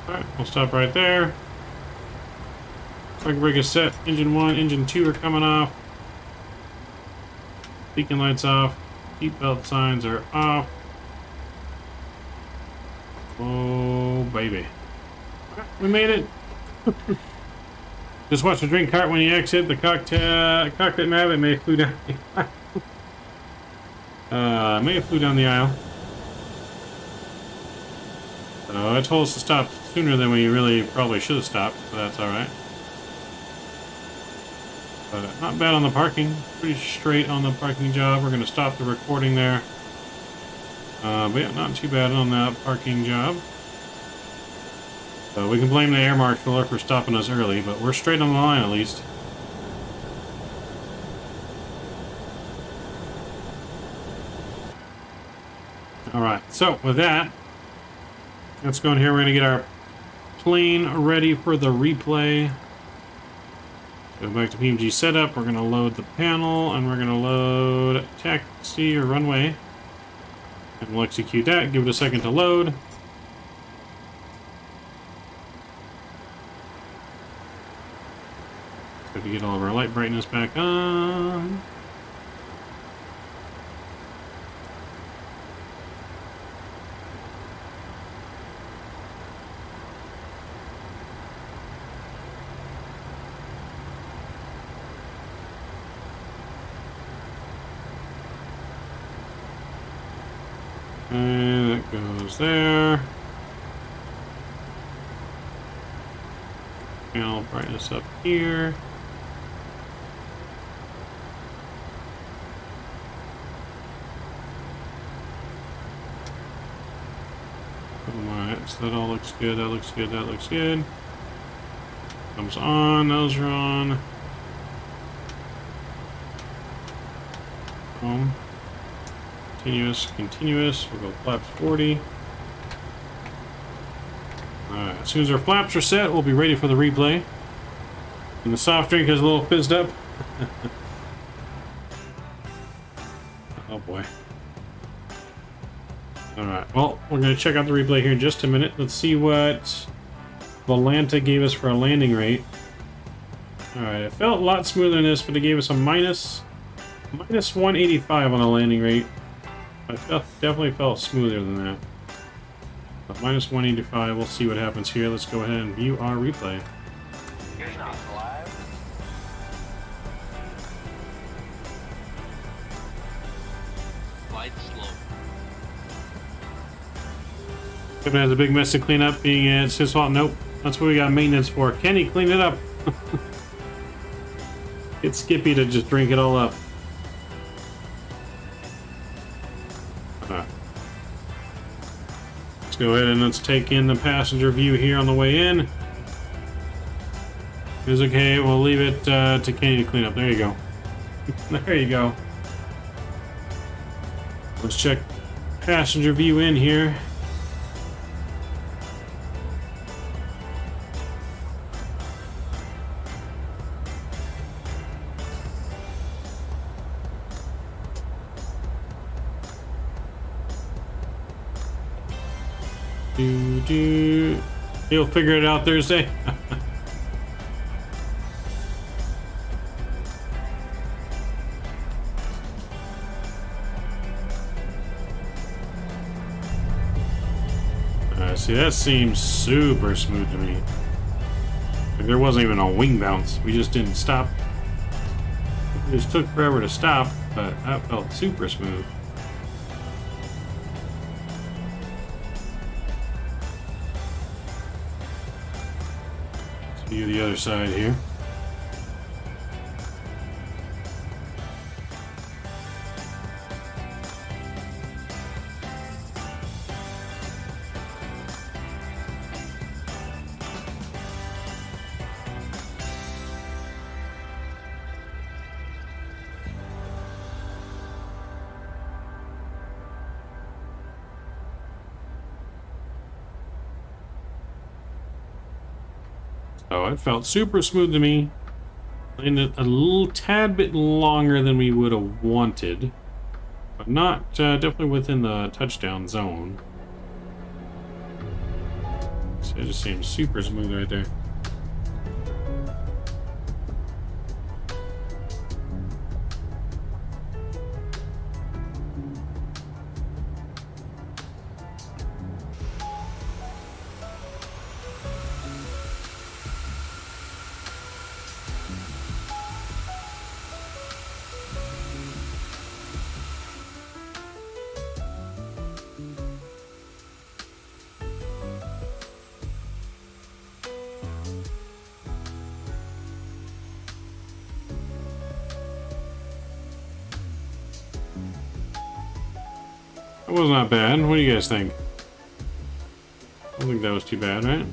Alright, we'll stop right there. Quick rig is set. Engine 1, Engine 2 are coming off. Beacon lights off. Seatbelt signs are off. Oh, baby. We made it. Just watch the drink cart when you exit. The cockpit map, it may have flew down the aisle. May have flew down the aisle. So it told us to stop sooner than we really probably should have stopped, so that's alright. But not bad on the parking. Pretty straight on the parking job. We're going to stop the recording there. But yeah, not too bad on that parking job. So we can blame the air marshaller for stopping us early, but we're straight on the line at least. Alright, so with that, let's go in here. We're going to get our plane ready for the replay. Go back to PMDG setup. We're going to load the panel and we're going to load taxi or runway. And we'll execute that. Give it a second to load. So we get all of our light brightness back on. And that goes there. Panel brightness up here. Alright, so that all looks good, that looks good, that looks good. Comes on, those are on. Boom. Continuous, continuous. We'll go flaps 40. Alright, as soon as our flaps are set, we'll be ready for the replay. And the soft drink is a little fizzed up. Oh boy. Alright, well, we're going to check out the replay here in just a minute. Let's see what Volanta gave us for a landing rate. Alright, it felt a lot smoother than this, but it gave us a minus 185 on the landing rate. I definitely felt smoother than that. But minus 185, we'll see what happens here. Let's go ahead and view our replay. Here's not live. Flight slow. Kevin has a big mess to clean up, being it's his fault. Nope, that's what we got maintenance for. Kenny, clean it up. Get Skippy to just drink it all up. Let's go ahead and let's take in the passenger view here on the way in. It's okay, we'll leave it to Kenny to clean up. There you go. There you go. Let's check passenger view in here. You'll figure it out Thursday. See, that seems super smooth to me. Like there wasn't even a wing bounce. We just didn't stop. It just took forever to stop, but that felt super smooth. Let's view the other side here. Oh, it felt super smooth to me. Landed a little tad bit longer than we would have wanted, but not definitely within the touchdown zone. So it just seems super smooth right there. That was not bad. What do you guys think? I don't think that was too bad, right?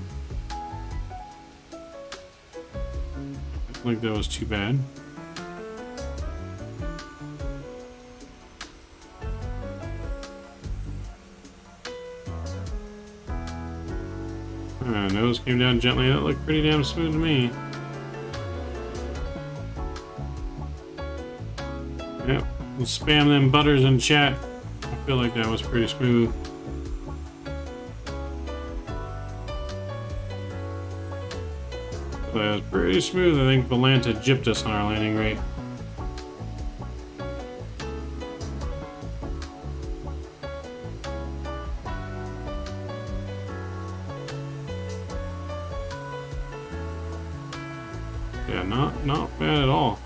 I don't think that was too bad. Nose came down gently. That looked pretty damn smooth to me. Yep. We'll spam them butters in chat. I feel like that was pretty smooth. That was pretty smooth. I think Valanta gypped us on our landing rate. Yeah, not bad at all.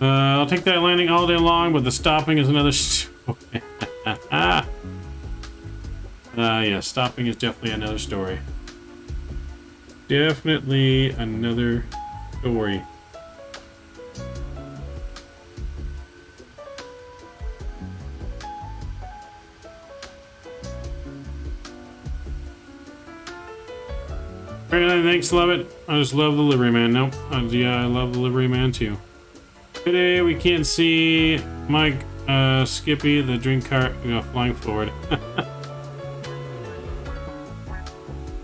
I'll take that landing all day long, but the stopping is another story. Yeah, stopping is definitely another story. Definitely another story. Alright, thanks, love it. I just love the livery man. Nope. Yeah, I love the livery man too. Today we can't see Mike, Skippy, the drink cart, flying forward.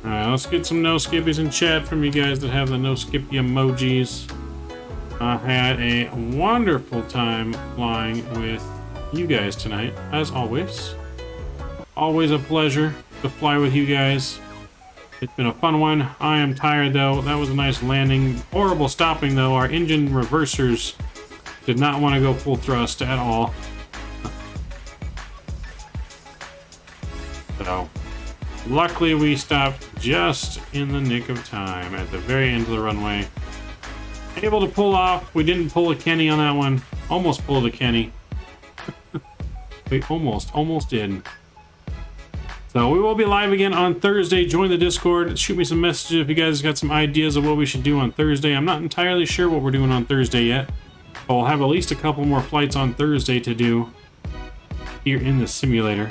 Alright, let's get some no skippies in chat from you guys that have the no skippy emojis. I had a wonderful time flying with you guys tonight, as always. Always a pleasure to fly with you guys. It's been a fun one. I am tired though. That was a nice landing. Horrible stopping though. Our engine reversers did not want to go full thrust at all. So, luckily we stopped just in the nick of time at the very end of the runway. Able to pull off. We didn't pull a Kenny on that one. Almost pulled a Kenny. We almost did. So we will be live again on Thursday. Join the Discord. Shoot me some messages if you guys got some ideas of what we should do on Thursday. I'm not entirely sure what we're doing on Thursday yet. But we'll have at least a couple more flights on Thursday to do here in the simulator.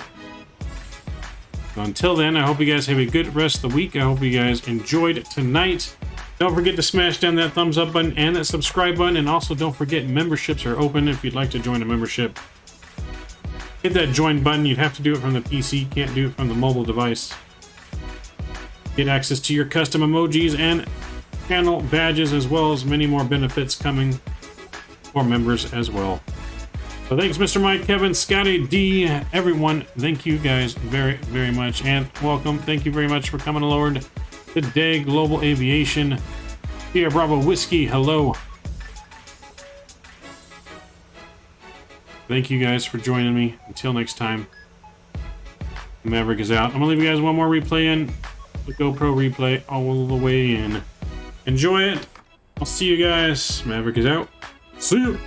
So until then, I hope you guys have a good rest of the week. I hope you guys enjoyed tonight. Don't forget to smash down that thumbs up button and that subscribe button. And also don't forget memberships are open if you'd like to join a membership. Hit that join button. You'd have to do it from the PC. Can't do it from the mobile device. Get access to your custom emojis and channel badges, as well as many more benefits coming for members as well. So thanks, Mr. Mike, Kevin, Scotty, D, everyone. Thank you guys very, very much, and welcome. Thank you very much for coming aboard today. Global Aviation, Sierra Bravo Whiskey, hello. Thank you guys for joining me. Until next time, Maverick is out. I'm gonna leave you guys one more replay in. The GoPro replay all the way in. Enjoy it. I'll see you guys. Maverick is out. See you.